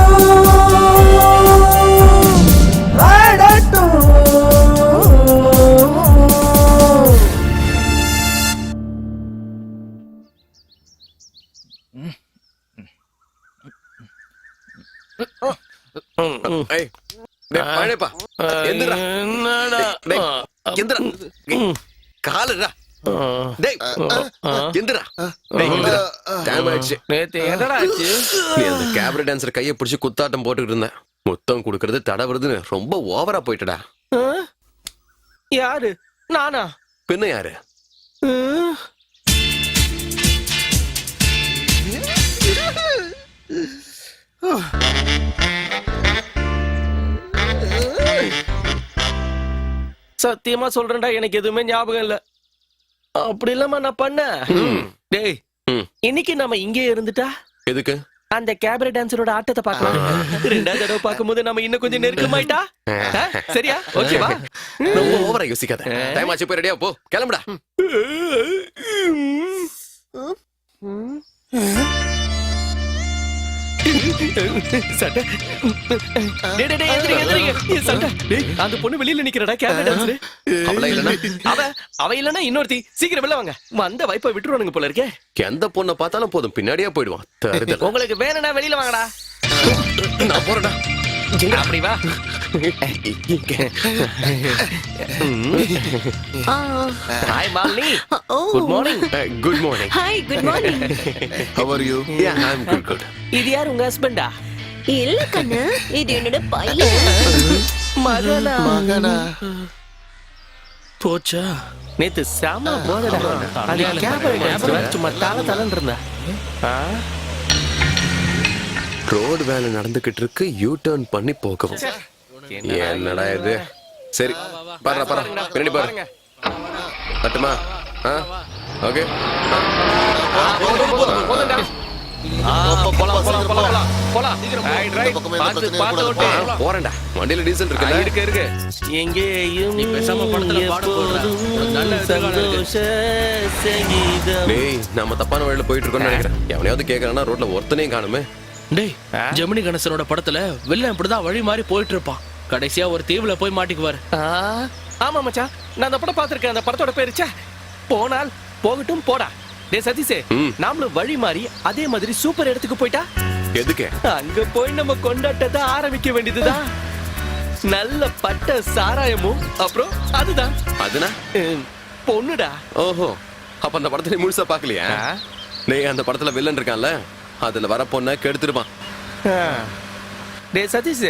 E: ஆடட்டும்.
K: கைய பிடிச்சு குத்தாட்டம் போட்டுக்கிட்டு இருந்தேன். முத்தம் குடுக்கறது தடை வருதுன்னு ரொம்ப ஓவரா போயிட்டடா.
F: யாரு? நானா?
K: பின்ன யாரு?
F: சத்தியமா சொல்றேன்டா, எனக்கு எதுவுமே ஞாபகம் இல்ல. அப்படி இல்லாம நான் பண்ண. டேய், இன்னைக்கு நம்ம இங்கே இருந்துட்டா
K: எதுக்கு?
F: அந்த கேபரே டான்சரோட ஆட்டத்தை பார்க்கலாம். ரெண்டாவது தடவை பார்க்கும்போது நம்ம இன்னும் கொஞ்சம் நெருக்கமாயிட்டா. சரியா? ஓகேவா?
K: ரொம்ப ஓவரா யோசிக்காத. டைம் ஆச்சு, போய் ரெடியா போ, கிளம்புடா.
F: சட்டை. டேய், டேய், டேய், எந்திரிங்க, எந்திரிங்க. ஏய், சட்டை. டேய், அந்த பொண்ணு வெளியில நிக்கிறடா, கேபரே டான்சர்.
K: அவள இல்லனா
F: அவ இல்லனா இன்னொருத்தி. சீக்கிரம் வெளில வாங்க. வந்த வைப்பை விட்டுருவானுங்க போல இருக்கே.
K: எந்த பொண்ணை பார்த்தாலும் போதும் பின்னாடியே போயிடுவான். தருதல்.
F: உங்களுக்கு வேணும்னா வெளியில வாங்கடா.
K: நான் போறேன்டா.
F: அப்படி வா. Hi Malini. Good morning.
K: Good morning.
I: Hi, good morning.
G: How are you?
K: Yeah, I am good good.
F: இது யார், உங்க ஹஸ்பண்டா?
I: இல்ல கண்ணு, இது என்னோட பையன்.
F: மகனா? போச்சா? நேத்து சாமா போதடா. அது கேபரே சும்மா தலன்னு இருந்தா.
K: ரோடு வேலை நடந்துகிட்டு இருக்கு, யூ டர்ன் பண்ணி போகவும். என்னடா இது? சரி, பாரு பின்னாடி பாரு. கட்டுமா? ஓகே. போறேன்டா. வண்டியில டீசல் இருக்கு.
F: எங்கேயும்
K: டேய், நம்ம தப்பான வழியில போயிட்டு இருக்கோம்னு நினைக்கிறேன். எவனையாவது கேக்குறானா ரோட்ல ஒருத்தனையும் காணுமே.
C: டேய், ஜெமினி கணேசனோட படத்துல வில்லன் இப்படிதான் வழி மாறி போயிட்டு இருப்பான். கடைசியா ஒரு தீவுல போய் மாட்டிக்குவாரு.
F: ஆமா மச்சான், நான் அந்த படம் பாத்திருக்கேன். அந்த படத்தோட பேரு போனால் போகட்டும் போடா. டேய் சதீஷே, நாமளும் வழி மாறி அதே மாதிரி சூப்பர் இடத்துக்கு போயிட்டா
K: எதுக்கு?
F: அங்க போய் நம்ம கொண்டாட்டத்தை ஆரம்பிக்க வேண்டியதுதான். நல்ல பட்ட சாராயமும் அப்புறம் அதுதான்.
K: அதுனா
F: பொண்ணுடா.
K: ஓஹோ, அப்ப அந்த படத்துல முழுசா பாக்கலையா? டேய், அந்த படத்துல வில்லன் இருக்கான்ல, அதுல வர பொண்ண கெடுத்துருப்பான்.
F: டேய் சதீஷ்,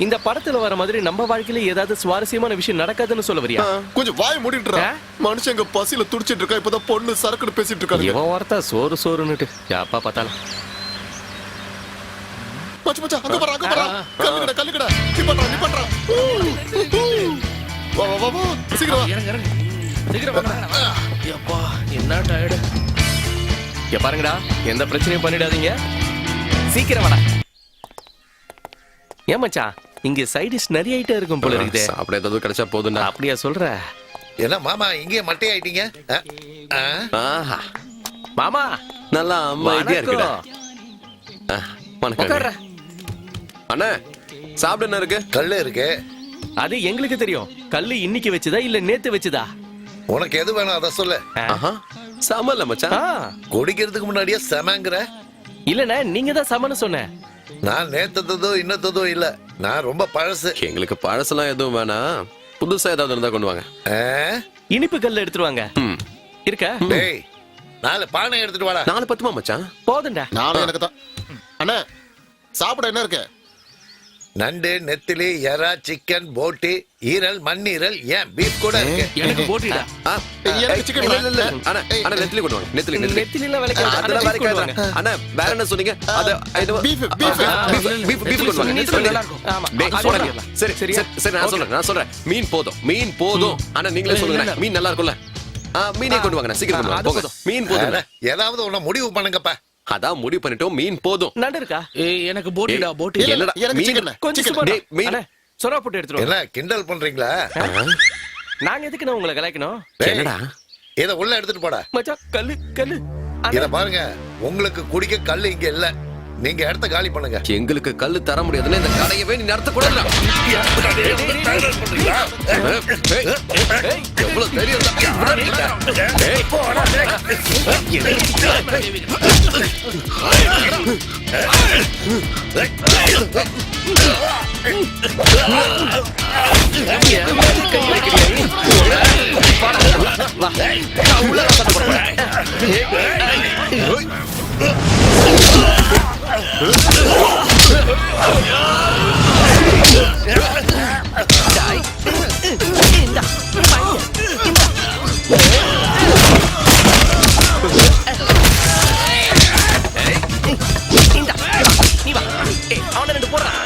F: இந்த படத்துல வர மாதிரி நம்ம வாழ்க்கையில ஏதாவது சுவாரஸ்யமான விஷயம் நடக்காதுன்னு சொல்ல வரியா?
G: கொஞ்சம் வாய் மூடிட்டு மனுஷங்க பசியில துடிச்சிட்டு இருக்கா. இப்பதான் பொண்ணு சரக்குன்னு பேசிட்டு இருக்காங்க.
F: இவன் வார்த்தை சோறுன்னுட்டு யாப்பா பார்த்தாலும்.
G: மச்சான் அங்க பாரு. கல்லுங்கடா. நீ பண்றா. வா. சீக்கிரம் வா.
C: இறங்கு. சீக்கிரம் வாங்க. அப்பா, என்ன டயர்டு.
F: இங்க பாருங்கடா, எந்த பிரச்சனையும் பண்ணிடாதீங்க. சீக்கிரம் வாடா. ஏன் மச்சான், இங்க சைட் டிஷ் நிறைய ஐட்டம் இருக்கும் போல இருக்குது.
K: சாப்பிட ஏதாவது கிடைச்சா போதும்டா.
F: அப்படியா சொல்ற?
D: என்ன மாமா இங்கே மட்டை ஆயிட்டீங்க?
K: ஆஹா,
F: மாமா
K: நல்லா அமைதியா இருக்குடா.
F: உட்கார்ற.
K: அண்ணா, சாப்பிட என்ன இருக்கு?
D: கல்லு இருக்கு.
F: அது எங்களுக்கு தெரியும். கல்லு இன்னைக்கு வச்சுதா இல்ல நேத்து வச்சுதா?
D: உனக்கு எது வேணும் அத சொல்லு.
K: சமல்ல மச்சான்.
D: குடிக்கிறதுக்கு முன்னாடியே சமங்கிற?
F: இல்லண்ணே, நீங்க தான் சமன்னு சொன்ன.
D: நான் நேத்ததோ இன்னத்ததோ இல்ல, நான் ரொம்ப பழசு.
K: எங்களுக்கு பழசெல்லாம் எதுவும் வேணாம், புதுசா ஏதாவது இருந்தா கொண்டு வாங்க.
F: இனிப்பு கல்ல எடுத்துருவாங்க. இருக்கா?
D: டேய், 4 பானை எடுத்துட்டு வாடா.
K: 4 பத்துமா மச்சான்?
F: போதும்டா.
G: நானும் எனக்கு தான். அண்ணா, சாப்பிட என்ன இருக்கு?
D: நண்டு, நெத்திலி, எறா, சிக்கன், போட்டி, ஈரல், மண்ணீரல், ஏன் பீஃப் கூட இருக்கு.
C: எனக்கு போட்டிடா.
G: எனக்கு சிக்கன்
K: இல்ல. அண்ணா நெத்திலி கொண்டு வாங்க. நெத்திலி
F: நெத்திலில
K: அதெல்லாம் வரைக்காத. அண்ணா வேற என்ன சொன்னீங்க? அது
G: பீஃப்
K: கொண்டு வாங்க.
F: நல்லா இருக்கும். ஆமா.
K: சரி நான் சொல்றேன். மீன் போதும். அண்ணா நீங்களே சொல்லுங்க. மீன் நல்லா இருக்கும்ல? மீனே கொண்டு வாங்க. சீக்கிரம் கொண்டு வாங்க. போங்க. மீன் போதும்.
D: ஏதாவது ஒண்ணு முடிவு பண்ணுங்கப்பா.
K: அதான் முடிவு பண்ணிட்டோம். மீன் போதும்.
F: நண்டு இருக்கா?
C: எனக்கு போட்டிடா. போட்டி
K: என்னடா?
G: மீன்
F: கொஞ்சம் மீன் சொரா போட்டு எடுத்துறோம்.
D: என்ன கிண்டல் பண்றீங்களா?
F: நாங்க எதுக்கு நான் உங்களை கலாய்க்கணும்?
K: என்னடா?
D: இத உள்ள எடுத்துட்டு போடா.
F: மச்சான், கல்லு.
D: இத பாருங்க, உங்களுக்கு குடிக்க கல்லு இங்க இல்ல. நீங்க இடத்த காலி பண்ணுங்க.
K: எங்களுக்கு கல்லு தர முடியாதுன்னு இந்த கடையவே நீ நடத்த கூடாது. எவ்வளவு தெரியும்?
F: அவனை 2 போடுறான்.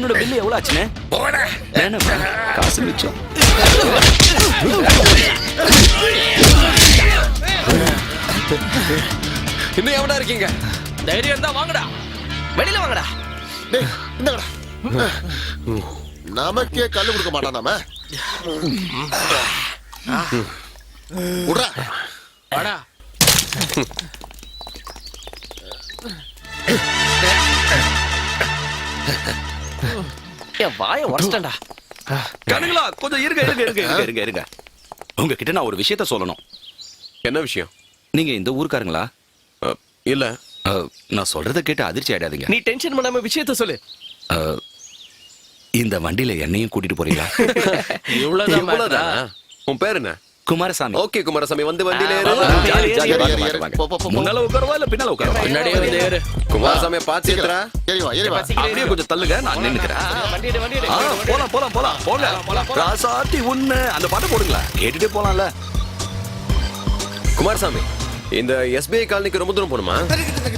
H: என்னோட பில்லு எவ்வளவு ஆச்சுனே?
D: போடா.
H: வேணாம், காசு மிச்சம்.
K: இன்னும் எவனா இருக்கீங்க?
F: தைரியம் தான் வாங்கடா, வெளியில வாங்கடா.
G: டேய், இந்தாங்கடா. நமக்கே கல்லு கொடுக்க மாட்டான் நாம. விட்றா.
C: வாடா.
F: என் வாயை உடச்சிட்டேன்டா.
H: கணுங்களா, கொஞ்சம் இருங்க. உங்ககிட்ட நான் ஒரு விஷயத்த சொல்லணும்.
K: என்ன விஷயம்?
H: நீங்க இந்த ஊர்க்காரங்களா?
K: இல்ல.
H: நான் சொல்றத கேட்டு அதிர்ச்சி ஆயிடாதீங்க.
F: நீ டென்ஷன் பண்ணாம விஷயத்த சொல்லு.
H: இந்த வண்டியில என்னையும் கூட்டிட்டு போறீங்களா?
K: இவ்வளவுதானா? உன் பேர் என்ன?
H: குமாரசாமி.
K: ஓகே குமாரசாமி, வந்து வண்டியில ஏறு.
H: ஜாலி, ஜாலி,
G: ஏறு,
H: வாங்க,
G: ஏறு.
H: வாங்க.
G: போ, போ, போ.
H: முன்னால உட்காரவா இல்ல பின்னால உட்காரவா?
C: முன்னாடியே வந்து ஏறு.
K: குமாரசாமியை பார்த்து ஏத்துறா.
G: ஏறி வா, ஏறி வா.
H: அப்படியே கொஞ்சம் தள்ளுங்க, நான் நின்னுக்கிறேன்.
F: வண்டி எடு, வண்டி எடு.
H: போலாம். ராசாத்தி உன்னை அந்த பாட்டை போடுங்களா, கேட்டுட்டே போலாம்ல.
K: குமாரசாமி, இந்த SBI காலனிக்கு ரொம்ப தூரம் போணுமா?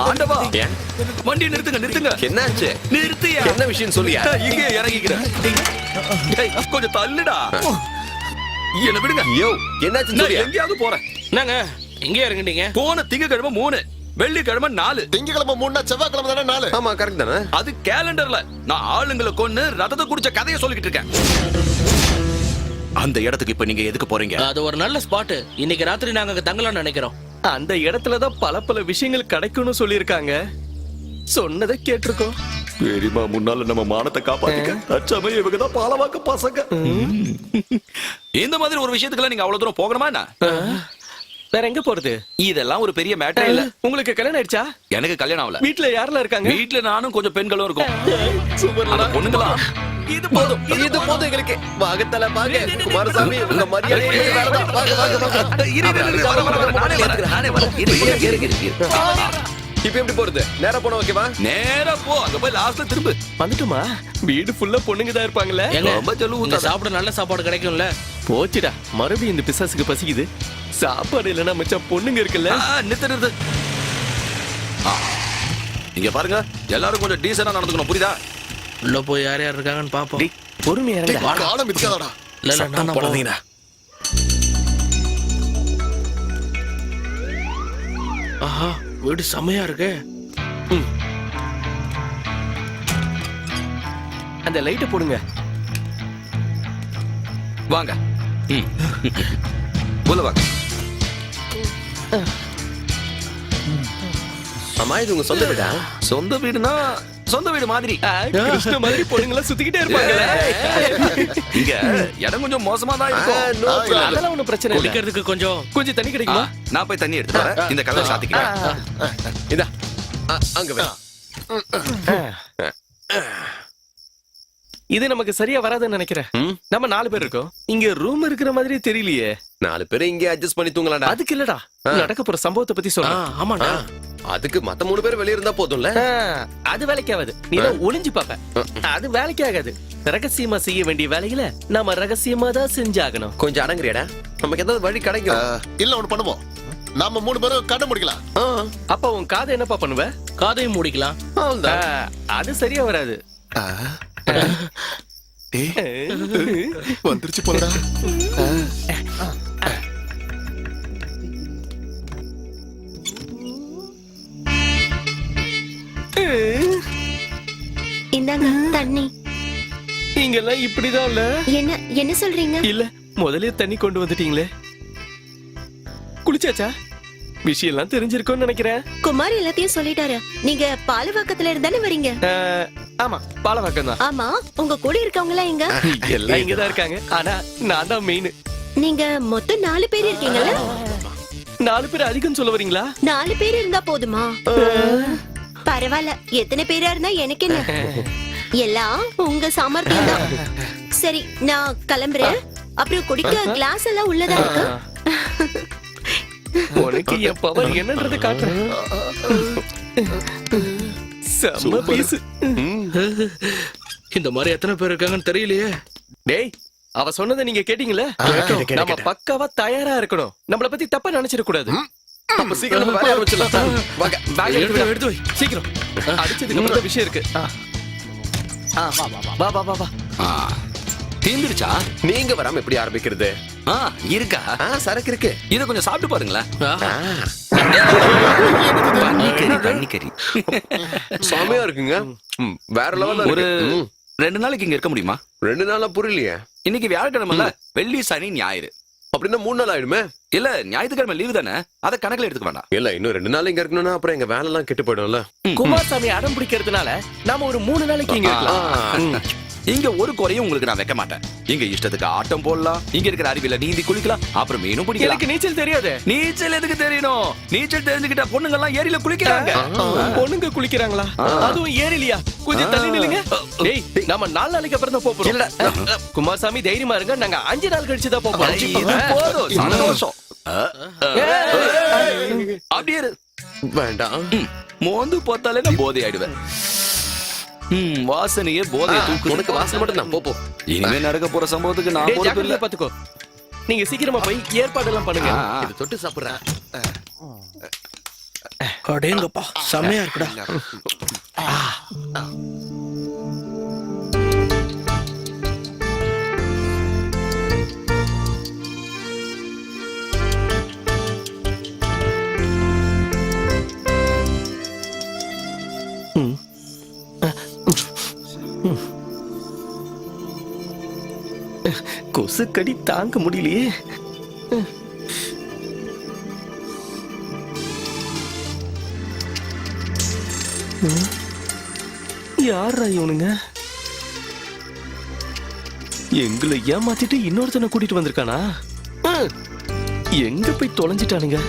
H: ஆண்டவா,
K: ஏன்?
H: வண்டியை நிறுத்துங்க.
K: என்னாச்சு?
H: நிறுத்தியா?
K: என்ன விஷயம் சொல்லியா?
H: இங்கே இறங்கிக்கிறேன். டேய், கொஞ்சம் தள்ளுடா. என்ன விடுங்க.
K: யோ, என்னாச்சு
H: நான்
K: சொல்லியா?
H: எங்கேயாவது போறேன்.
C: என்னங்க இங்கே இறங்கிட்டீங்க?
H: போன திங்கக்கிழமை 3, வெள்ளிக்கிழமை 4.
G: திங்கக்கிழமை 3, செவ்வாய்க்கிழமை தானே 4.
K: ஆமா, கரெக்ட் தானே?
H: அது கேலண்டர்ல. நான் ஆளுங்களை கொன்னு ரத்தத்தை குடிச்ச கதையை சொல்லிக்கிட்டு இருக்கேன். அந்த இடத்துக்கு இப்ப நீங்க எதுக்கு போறீங்க?
C: அது ஒரு நல்ல ஸ்பாட். இன்னைக்கு ராத்திரி நாங்க அங்க தங்கலாம்னு நினைக்கிறோம்.
F: அந்த இடத்துலதான் பல விஷயங்கள் கிடைக்கும்னு சொல்லியிருக்காங்க. சொன்னதை கேட்டிருக்கோம்.
H: பெரியமா, முன்னால நம்ம மானத்தை காப்பாத்திக்க. அச்சமே, இவங்க தான் பாலவாக்க பசங்க. இந்த மாதிரி ஒரு விஷயத்துக்குலாம் நீங்க அவ்வளவு தூரம் போகணுமா என்ன?
F: வேற எங்க போறது?
H: இதெல்லாம் ஒரு பெரிய மேட்டர் இல்ல.
F: உங்களுக்கு கல்யாணம் ஆயிடுச்சா?
H: எனக்கு கல்யாணம் ஆகல.
F: வீட்டுல யாரெல்லாம் இருக்காங்க?
H: வீட்டுல நானும் கொஞ்சம் பெண்களும் இருக்கும். ஆனா பொண்ணுங்களா?
K: இது போதும் எங்களுக்கு. வாகத்தல வாங்க. குமாரசாமி, உங்க மரியாதை வேறதான். இப்ப எப்படி போறது? நேரா போன ஓகேவா?
H: நேரா போ, அங்க போய் லாஸ்ட்ல திரும்ப
F: வந்துட்டுமா? வீடு ஃபுல்லா பொண்ணுங்க தான் இருப்பாங்கல்ல.
H: ரொம்ப ஜல்லு
C: இங்க சாப்பிட நல்ல சாப்பாடு கிடைக்கும்ல.
F: போச்சுடா, மறுபடியும் இந்த பிசாசுக்கு பசிக்குது. சாப்பாடு இல்லைன்னா மச்சான் பொண்ணுங்க இருக்குல்ல.
H: நிறுத்து. இங்க பாருங்க, எல்லாரும் கொஞ்சம் டீசெண்டா நடந்துக்கணும், புரியுதா?
C: உள்ள போய் யார் யார் இருக்காங்கன்னு பாப்போம்.
F: பொறுமையா
G: டேய்,
F: இருடா.
G: காலம் மிதிக்காதடா.
C: இல்ல நான் போறேன். ஆஹா, வீடு செமையா இருக்கு.
F: அந்த லைட்டை போடுங்க.
H: வாங்க. உள்ள வாங்க.
K: அம்மா, இது உங்க சொந்த வீடா?
H: சொந்த வீடுனா சொந்த வீடு மாதிரி.
F: கிருஷ்ண மாதிரி பொண்ணுங்களா சுத்திக்கிட்டே இருப்பாங்கல்ல.
H: இங்க இடம் கொஞ்சம் மோசமா தான் இருக்கும்.
F: அதெல்லாம் ஒண்ணும் பிரச்சனை இல்ல.
C: குளிக்கிறதுக்கு கொஞ்சம்
F: தண்ணி கிடைக்குமா?
H: நான் போய் தண்ணி எடுத்து வரேன். இந்த கதவை சாத்திக்கிறேன்.
K: இதா, அங்க வை.
F: இது நமக்கு சரியா வராதுன்னு நினைக்கிறேன். நம்ம 4 பேர் இருக்கோம். இங்க ரூம் இருக்கிற மாதிரி தெரியலையே.
K: 4 பேரும் இங்கே அட்ஜஸ்ட் பண்ணி தூங்கலாம்டா.
F: அதுக்கு இல்லடா, நடக்க போற சம்பவத்தை பத்தி சொல்றேன்.
C: ஆமாடா.
K: அதுக்கு மத்த 3 பேர் வெளிய இருந்தா போதும்ல.
F: அது வேலைக்கு ஆகாது. நீ தான் ஒளிஞ்சு பாப்ப. அது வேலைக்கு ஆகாது. ரகசியமா செய்ய வேண்டிய வேலைகளை நாம ரகசியமா தான் செஞ்சாகணும்.
K: கொஞ்சம் அடங்குறியடா. நமக்கு ஏதாவது வழி கிடைக்கும்.
G: இல்ல, ஒண்ணு பண்ணுவோம். நாம 3 பேரும் கண்ண முடிக்கலாம்.
F: அப்ப உன் காதை என்னப்பா பண்ணுவ?
C: காதையும் மூடிக்கலாம்.
F: அது சரியா வராது.
G: வந்துருச்சு போலடா.
I: இந்தாங்க தண்ணி.
F: இங்கெல்லாம் இப்படிதான் இல்ல.
I: என்ன சொல்றீங்க?
F: இல்ல, முதல்ல தண்ணி கொண்டு வந்துட்டீங்களே. குளிச்சாச்சா? விஷயம் எல்லாம் தெரிஞ்சிருக்கும்னு நினைக்கிறேன்.
I: குமார் எல்லாத்தையும் சொல்லிட்டாரு. நீங்க பாலவாக்கத்துல இருந்தானே வரீங்க?
F: ஆமா, பாலவாக்கம் தான்.
I: ஆமா, உங்க கூட இருக்கவங்க எல்லாம் எங்க?
F: எல்லாம் இங்கதான் இருக்காங்க. ஆனா நான் தான் மெயின்.
I: நீங்க மொத்தம் 4 பேர் இருக்கீங்கல்ல?
F: 4 பேர் அதிகம் சொல்ல வரீங்களா?
I: 4 பேர் இருந்தா போதுமா? பரவாயில்ல, எத்தனை பேரா இருந்தா எனக்கு என்ன. எல்லாம் உங்க சாமர்த்தியம் தான். சரி, நான் கிளம்புறேன். அப்புறம் குடிக்க கிளாஸ் எல்லாம் உள்ளதா இருக்கு.
F: உனக்கு என் பவர் என்னன்றதை காட்டுறேன். செம்ம பீஸ்.
C: இந்த மாதிரி எத்தனை பேர் இருக்காங்கன்னு தெரியலையே.
F: டேய், அவ சொன்னதை நீங்க கேட்டீங்களா? நம்ம பக்காவா தயாரா இருக்கணும். நம்மள பத்தி தப்பா நினைச்சிட கூடாது. அப்ப சீக்கிரம் வேலைய ஆரம்பிச்சிடலாம். வாங்க, பேக் எடுத்து வை. சீக்கிரம். அடிச்சதுக்கு அப்புறம் விஷயம் இருக்கு. வா வா வா வா.
H: தீந்துருச்சா?
K: நீங்க வராம எப்படி ஆரம்பிக்கிறது?
H: இருக்கா?
K: சரக்கு இருக்கு.
H: இத கொஞ்சம் சாப்பிட்டு பாருங்களேன். கன்னிக்கறி
K: செமையா இருக்குங்க. வேற லெவல்ல
H: ஒரு
K: இருக்கு.
H: 2 நாளைக்கு இங்க இருக்க முடியுமா?
K: 2 நாளா புரியலையே.
H: இன்னைக்கு வியாழக்கிழமைல, வெள்ளி சனி ஞாயிறு.
K: அப்படின்னா 3 நாள் ஆயிடுமே.
H: இல்ல ஞாயிற்றுக்கிழமை லீவு தானே, அத கணக்குல எடுத்துக்க வேண்டாம்.
K: இல்ல இன்னும் 2 நாள் இங்க இருக்கணும்னா அப்புறம் எங்க வேலை எல்லாம் கெட்டு போயிடும்ல.
F: குமாரசாமி அடம் பிடிக்கிறதுனால நாம ஒரு 3 நாளைக்கு இங்க இருக்கலாம்.
H: இங்க ஒரு குறையும் உங்களுக்கு நான் வைக்க மாட்டேன். இங்க இஷ்டத்துக்கு ஆட்டம் போடலாம், இங்க இருக்கிற அருவியில நீந்தி குளிக்கலாம், அப்புறம் மீனும் பிடிக்கலாம்.
F: எனக்கு நீச்சல் தெரியாது.
H: நீச்சல் எதுக்கு தெரியணும்? நீச்சல் தெரிஞ்சுக்கிட்ட பொண்ணுங்க எல்லாம் ஏரியில குளிக்கிறாங்க.
F: பொண்ணுங்க குளிக்கிறாங்களா? அதுவும் ஏரிலியா? கொஞ்சம் தள்ளி நில்லுங்க. டேய், நாம 4 நாளைக்கு அப்புறம் தான் போறோம். இல்ல குமாரசாமி தைரியமா இருங்க, நாங்க 5 நாள் கழிச்சு தான் போறோம்.
H: இது போதும், சந்தோஷம். அப்படியே
K: வேண்டாம்.
H: மோந்து பார்த்தாலே நான் போதை ஆயிடுவேன். வாசனையே போதையை தூக்கு.
K: உனக்கு வாசனை மட்டும் தான். போ.
H: இனிமே நடக்க போற சம்பவத்துக்கு நான்
F: டேய்,
H: பொறுப்பு
F: ஜாக்கிரதையா
H: இல்ல.
F: பாத்துக்கோ. நீங்க சீக்கிரமா போய் ஏற்பாடு எல்லாம் பண்ணுங்க.
K: இது தொட்டு சாப்பிடுறேன்.
C: அடேங்கப்பா செமையா இருக்குடா.
F: கொசு கடி தாங்க முடியலையே. யாரா இவனுங்க? எங்களை ஏமாத்திட்டு இன்னொருத்தனை கூட்டிட்டு வந்திருக்கானா? எங்க போய் தொலைஞ்சிட்டானுங்க?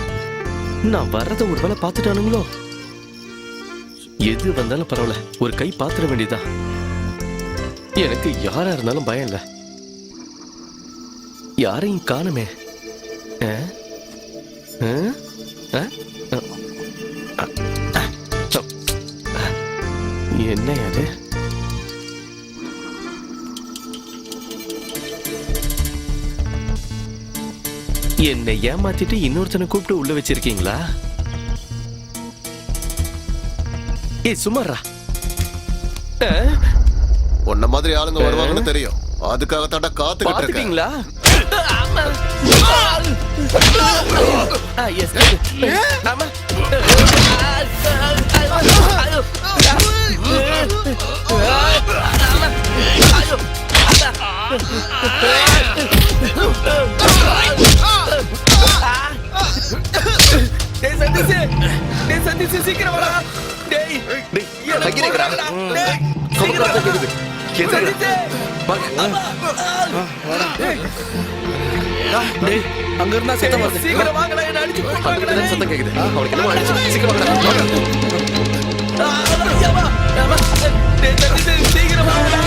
F: நான் வர்றத ஒரு வேளை பாத்துட்டானுங்களோ? எது வந்தாலும் பரவாயில்ல, ஒரு கை பாத்துற வேண்டியதுதான். எனக்கு யாரா இருந்தாலும் பயம் இல்ல. யாரையும் காணுமே. என்ன அது? என்னை ஏமாத்திட்டு இன்னொருத்தனை கூப்பிட்டு உள்ள வச்சிருக்கீங்களா? ஏய் சுமாரா,
G: உன்ன மாதிரி ஆளுங்க வருவாங்கன்னு தெரியும். அதுக்காக தாண்டா காத்துக்கிட்டு இருக்கேன்.
F: பாத்துட்டீங்களா? ஆமா. சீக்கிரம் வரா. டேய்
C: அங்க இருந்தா சத்தம் வருது.
F: சீக்கிரம் வாங்கடா, என்ன அடிச்சு போடுறாங்கடா.
K: சத்தம் கேக்குது. அவனுக்கு என்ன ஆயிடுச்சு? சீக்கிரம்
F: சீக்கிரம் வாங்கடா.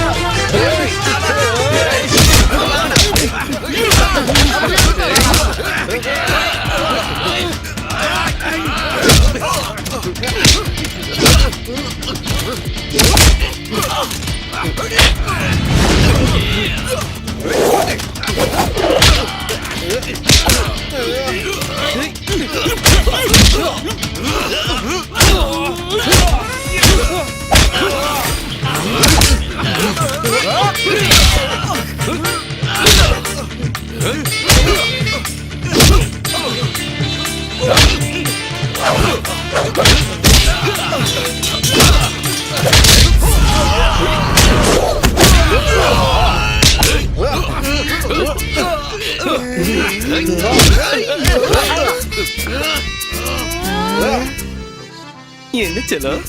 F: என்ன செல்லம்?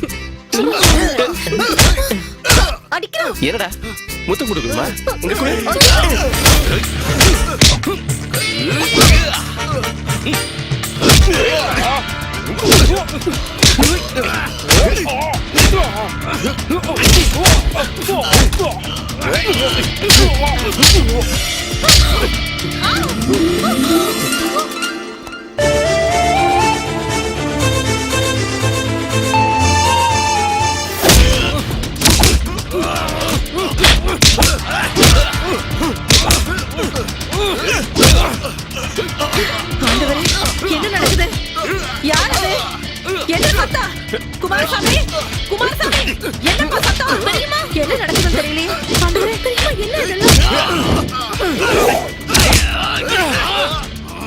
F: என்னடா முத்தம் கொடுக்கணுமா? இங்க கொடு.
J: என்ன நடக்குது? யார் அது? என்ன சத்தம்? குமாரசாமி, குமாரசாமி, என்ன சத்தம்? தெரியுமா? என்ன நடக்குதுன்னு தெரியுமா?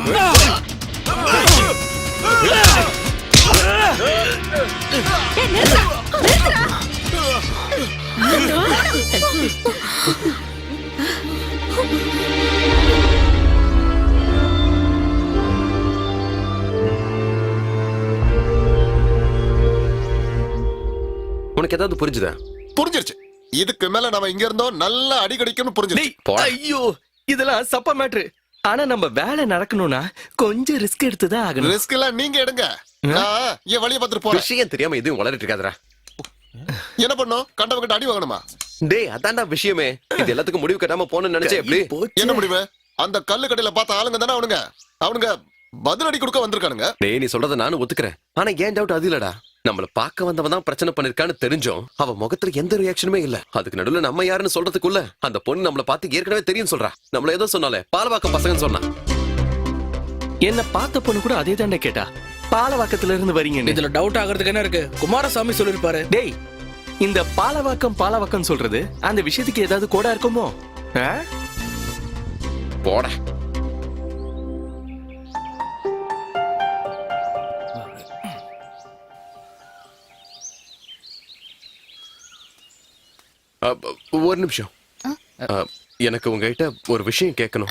K: உனக்கு ஏதாவது புரிஞ்சுதா?
G: புரிஞ்சிருச்சு. இதுக்கு மேல நம்ம இங்க இருந்தோம் நல்லா அடிக்கடிக்கும்னு புரிஞ்சிருச்சு.
K: போடா.
F: ஐயோ இதெல்லாம் சப்ப மேட்ரு. ஆனா நம்ம வேலை நடக்கணும்னா கொஞ்சம் ரிஸ்க் எடுத்துதான் ஆகணும்.
G: ரிஸ்க் எல்லாம் நீங்க எடுங்க. நான் என் வழியை பார்த்துட்டு போறேன்.
K: விஷயம் தெரியாம எதுவும் வளரிட்டு இருக்காதடா.
G: என்ன பண்ணும்? கண்டவங்கிட்ட அடி வாங்கணுமா?
K: டேய் அதான்டா விஷயமே. இது எல்லாத்துக்கும் முடிவு கட்டாம போகணும்னு நினைச்சே எப்படி?
G: என்ன முடிவு? அந்த கல்லு கடையில பார்த்த ஆளுங்க தானே அவனுங்க பதில் அடி கொடுக்க வந்திருக்கானுங்க.
K: டேய் நீ சொல்றத நானும் ஒத்துக்கிறேன். ஆனா ஏன் டவுட் அது இல்லடா. நம்மள பார்க்க வந்தவன் தான் பிரச்சனை பண்ணிருக்கான்னு தெரிஞ்சோம் அவ முகத்துல எந்த ரியாக்ஷனுமே இல்ல. அதுக்கு நடுவுல நம்ம யாருன்னு சொல்றதுக்குள்ள அந்த பொண்ணு நம்மள பார்த்து ஏற்கனவே தெரியும் சொல்றா. நம்மள ஏதோ சொன்னாலே பாலவாக்கம் பசங்கன்னு சொன்னா.
F: என்ன பார்த்த பொண்ணு கூட அதே தானே கேட்டா. பாலவாக்கத்துல இருந்து வரீங்க.
C: இதுல டவுட் ஆகிறதுக்கு என்ன இருக்கு? குமாரசாமி சொல்லிருப்பாரு.
F: டேய் இந்த பாலவாக்கம் சொல்றது அந்த விஷயத்துக்கு ஏதாவது கோடா இருக்குமோ?
K: போட ஒரு நிமிஷம். எனக்கு உங்ககிட்ட ஒரு விஷயம் கேட்கணும்.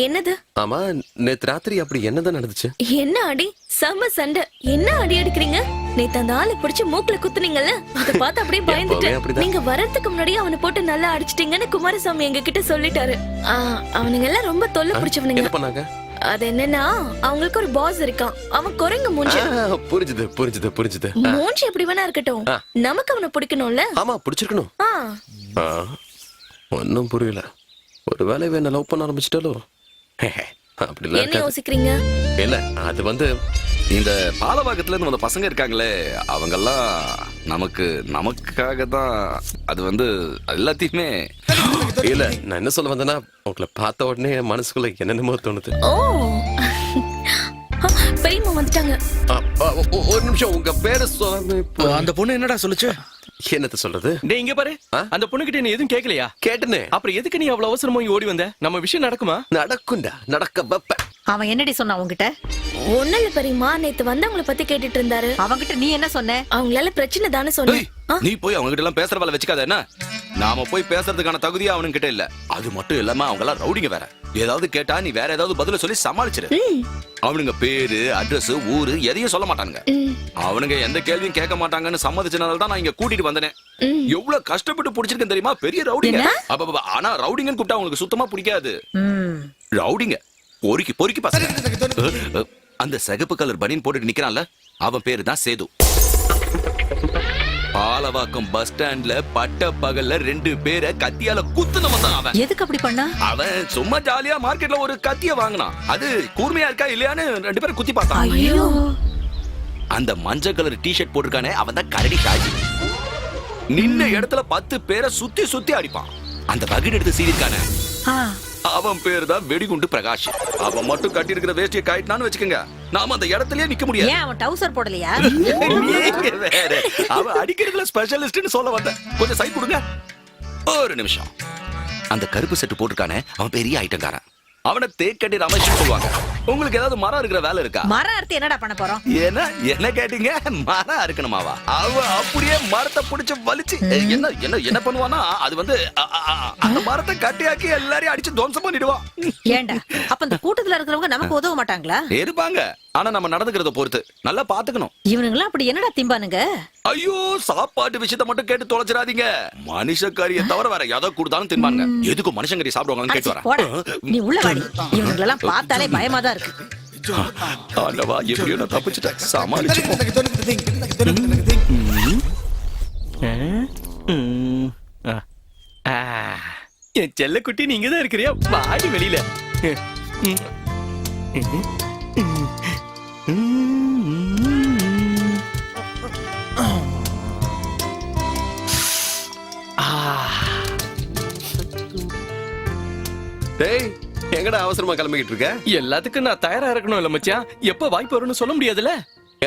I: என்னது?
K: ஆமா நேத்து ராத்திரி அப்படி என்னதான் நடந்துச்சு?
I: என்ன அடி? செம சண்டை. என்ன அடி அடிக்கிறீங்க? நேத்து அந்த ஆளை பிடிச்சு மூக்குல குத்துனீங்கல்ல, அத பார்த்து அப்படியே பயந்துட்டேன். நீங்க வரதுக்கு முன்னாடியே அவனை போட்டு நல்லா அடிச்சிட்டீங்கன்னு குமாரசாமி எங்க கிட்ட சொல்லிட்டாரு. அவனுங்க எல்லாம் ரொம்ப தொல்லை பிடிச்சவனுங்க.
K: என்ன பண்ணாங்க?
I: அது என்னன்னா அவங்களுக்கு ஒரு பாஸ் இருக்கான். அவன் குரங்கு மூஞ்சி.
K: புரிஞ்சுது.
I: மூஞ்சி எப்படி வேணா இருக்கட்டும், நமக்கு அவனை பிடிக்கணும்ல.
K: ஆமா பிடிச்சிருக்கணும். ஒன்னும் புரியல. ஒரு வேலை வேணா லவ் பண்ண ஆரம்பிச்சிட்டாலோ?
I: என்ன யோசிக்கிறீங்க?
K: இல்ல அது வந்து
H: இந்த பாலவாக்கத்துல இருந்து வந்த பசங்க இருக்காங்களே அவங்கெல்லாம் நமக்காக தான். அது வந்து எல்லாத்தையுமே
K: இல்ல நான் என்ன சொல்ல வந்தேன்னா உங்களை பார்த்த உடனே மனசுக்குள்ள என்னென்னமோ தோணுது.
I: ஓ பெரியம்மா வந்துட்டாங்க.
K: ஒரு நிமிஷம் உங்க பேரு சொல்ல.
C: அந்த பொண்ணு என்னடா சொல்லுச்சு?
K: என்னத்த சொல்றது?
F: டேய் இங்க பாரு. அந்த பொண்ணு கிட்ட நீ எதுவும் கேட்கலையா?
K: கேட்டனே.
F: அப்புறம் எதுக்கு நீ அவ்வளவு அவசரமா இங்க ஓடி வந்த? நம்ம விஷயம் நடக்குமா?
K: நடக்கும்டா, நடக்க வைப்ப.
J: அவன் என்னடி சொன்னா உன்கிட்ட?
I: ஒண்ணு இல்ல பெரியம்மா, நேத்து வந்தவங்கள பத்தி கேட்டுட்டு இருந்தாரு.
J: அவன்கிட்ட நீ என்ன சொன்ன?
I: அவங்களால பிரச்சனை தானே சொன்னேன்.
H: நீ போய் அவங்க கிட்ட எல்லாம் பேசுற வேலை வச்சுக்காத. என்ன நாம போய் பேசுறதுக்கான தகுதியா அவனுக்கு கிட்ட இல்ல. அது மட்டும் இல்லாம அவங்க எல்லாம் ரவுடிங்க வேற. ஏதாவது கேட்டா நீ வேற ஏதாவது பதில சொல்லி சமாளிச்சிரு. அவனுங்க பேரு அட்ரஸ் ஊரு எதையும் சொல்ல மாட்டானுங்க. அவனுங்க எந்த கேள்வியும் கேட்க மாட்டாங்கன்னு சம்மதிச்சனால தான் நான் இங்க கூட்டிட்டு வந்தேன். எவ்வளவு கஷ்டப்பட்டு புடிச்சிருக்கேன் தெரியுமா? பெரிய ரவுடிங்க. ஆனா ரவுடிங்கன்னு கூப்பிட்டா அவங்களுக்கு சுத்தமா பிடிக்காது. ரவுடிங்க பொறுக்கி பசங்க. அந்த சிகப்பு கலர் பனியன் போட்டுட்டு நிக்கிறான்ல, அவன் பேரு தான் சேது. பாலவாக்கம் பஸ் ஸ்டாண்ட்ல பட்ட பகல்ல 2 பேரை கத்தியால குத்துனவன் தான் அவன்.
J: எதுக்கு அப்படி பண்ணா?
H: அவன் சும்மா ஜாலியா மார்க்கெட்ல ஒரு கத்திய வாங்கினான். அது கூர்மையா இருக்கா இல்லையான்னு 2 பேரும் குத்தி பார்த்தான்.
J: ஐயோ!
H: அந்த மஞ்சள் கலர் டிஷர்ட் போட்டிருக்கானே அவன் தான் கரடி ஷாஜி. நின்ன இடத்துல 10 பேரை சுத்தி அடிப்பான். அந்த பகீட் எடுத்து சீரிருக்கானே அவன் பேரு தான் வெடிகுண்டு பிரகாஷ். அவன் மட்டும் கட்டி இருக்கிற வேஷ்டியை காயிட்டான்னு வச்சுக்கோங்க, நாம அந்த இடத்துலயே நிக்க முடியாது.
J: ஏன் அவன் டவுசர் போடலையா?
H: நீங்க வேற. அவன் அடிக்கிறதுல ஸ்பெஷலிஸ்ட்னு சொல்ல வந்த. கொஞ்சம் சைட் கொடுங்க. ஒரு நிமிஷம். அந்த கருப்பு செட்டு போட்டுருக்கானே அவன் பெரிய ஐட்டங்காரன். அவனை தேக்கடி ரமேஷ் சொல்லுவாங்க. உங்களுக்கு ஏதாவது மரம் இருக்கிற வேலை இருக்கா?
J: மரம் அறுத்து என்னடா பண்ண போறோம்?
H: என்ன கேட்டீங்க? மரம் அறுக்கணுமாவா? அவன் அப்படியே மரத்தை புடிச்சு வலிச்சு என்ன பண்ணுவானா, அது வந்து அந்த மரத்தை கட்டியாக்கி எல்லாரையும் அடிச்சு துவம்சம் பண்ணிடுவான்.
J: ஏண்டா அப்ப இந்த கூட்டத்துல இருக்கிறவங்க நமக்கு உதவ மாட்டாங்களா?
H: இருப்பாங்க, ஆனா நம்ம நடந்துக்கிறத பொறுத்து நல்லா பாத்துக்கணும்.
J: இவனுங்களாம் அப்படி என்னடா திம்பானுங்க?
H: ஐயோ சாப்பாட்டு விஷயத்தை மட்டும் கேட்டு தொலைச்சிடாதீங்க. மனுஷக்கறியை தவிர வேற எதை கொடுத்தாலும் தின்பாங்க. எதுக்கு மனுஷங்கறி சாப்பிடுவாங்கன்னு கேட்டு வரேன்.
J: நீ உள்ள வாடி. இவனுங்களெல்லாம் பார்த்தாலே பயமா தான் இருக்கு.
H: ஆண்டவா எப்படியோ நான் தப்பிச்சிட்டேன். சமாளிச்சுப்போம்.
F: என் செல்ல குட்டி நீங்க தான் இருக்கிறியா? வாடி வெளியில.
K: டேய் எங்கடா அவசரமா கிளம்பிக்கிட்டு இருக்க?
F: எல்லாத்துக்கும் நான் தயாரா இருக்கணும் இல்ல மச்சான். எப்ப வாய்ப்பு வரும்னு சொல்ல முடியாதுல்ல.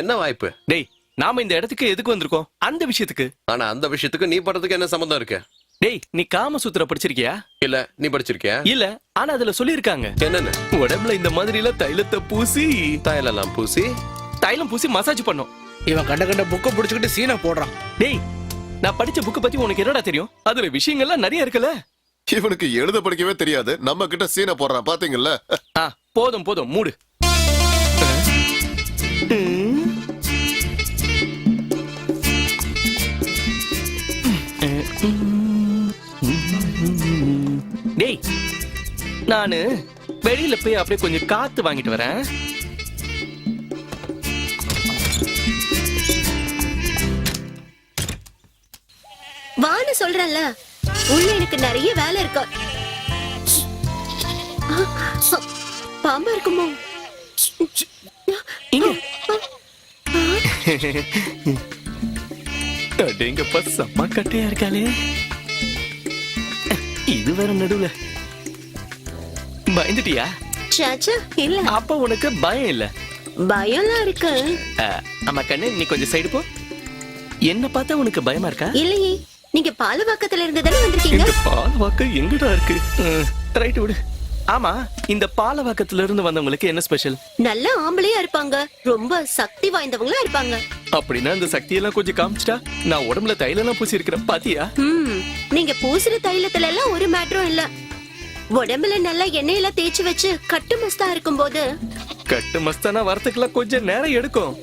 K: என்ன வாய்ப்பு?
F: டேய் நாம இந்த இடத்துக்கு எதுக்கு வந்திருக்கோம்? அந்த விஷயத்துக்கு.
K: ஆனா அந்த விஷயத்துக்கு நீ பண்றதுக்கு என்ன சம்பந்தம் இருக்கு?
F: டேய் நீ காமசூத்திர படிச்சிருக்கியா?
K: இல்ல நீ படிச்சிருக்கியா?
F: இல்ல, ஆனா அதுல சொல்லிருக்காங்க
K: என்னன்னு?
F: உடம்புல இந்த மாதிரி எல்லாம் தைலத்தை பூசி
K: தைலம் பூசி
F: தைலம் பூசி மசாஜ் பண்ணும்.
C: இவன் கண்ட கண்ட புக்க புடிச்சுக்கிட்டு சீனை போடுறான்.
F: டேய் நான் படிச்ச புக்க பத்தி உனக்கு என்னடா தெரியும்? அதுல விஷயங்கள்லாம் நிறைய இருக்குல்ல.
G: இவனுக்கு எழுத படிக்கவே தெரியாது, நம்ம கிட்ட சீனை போடுறான் பாத்தீங்கல்ல.
F: போதும் போதும் மூடு. டேய் நானு வெளியில போய் அப்படியே கொஞ்சம் காத்து வாங்கிட்டு வரேன்.
I: வான்னு சொல்றேன்ல, உள்ள எனக்கு நிறைய வேலை இருக்கு. பாம்பா இருக்குமோ?
F: இங்க அடேங்கப்பா செம்ம கட்டையா இருக்காளே. இது வேற நடுவுல. பயந்துட்டியா?
I: சாச்சா இல்ல.
F: அப்ப உனக்கு பயம் இல்ல?
I: பயம்லாம் இருக்கு.
F: ஆமா கண்ணு, நீ கொஞ்சம் சைடு போ. என்ன பார்த்தா உனக்கு பயமா இருக்கா?
I: இல்லையே, நீங்க பாலவாக்கத்துல இருந்து தானே வந்திருக்கீங்க?
F: இந்த பாலவாக்கம் எங்கடா இருக்கு? ரைட் விடு. ஆமா, இந்த பாலவாக்கத்துல இருந்து வந்தவங்களுக்கு என்ன ஸ்பெஷல்?
I: நல்ல ஆம்பளையா இருப்பாங்க, ரொம்ப சக்தி வாய்ந்தவங்களா இருப்பாங்க.
F: அப்படின்னா இந்த சக்தியெல்லாம் கொஞ்சம் காமிச்சிட்டா. நான் உடம்புல தைலம் பூசி இருக்கிறேன் பாத்தியா?
I: நீங்க பூசுற தைலத்துல எல்லாம் ஒரு மேட்டரும் இல்ல. உடம்புல நல்லா எண்ணெயெல்லாம் தேய்ச்சி வச்சு கட்டு மஸ்தா இருக்கும் போது.
F: கட்டு மஸ்தானா வரத்துக்குலாம் கொஞ்சம் நேரம் எடுக்கும்.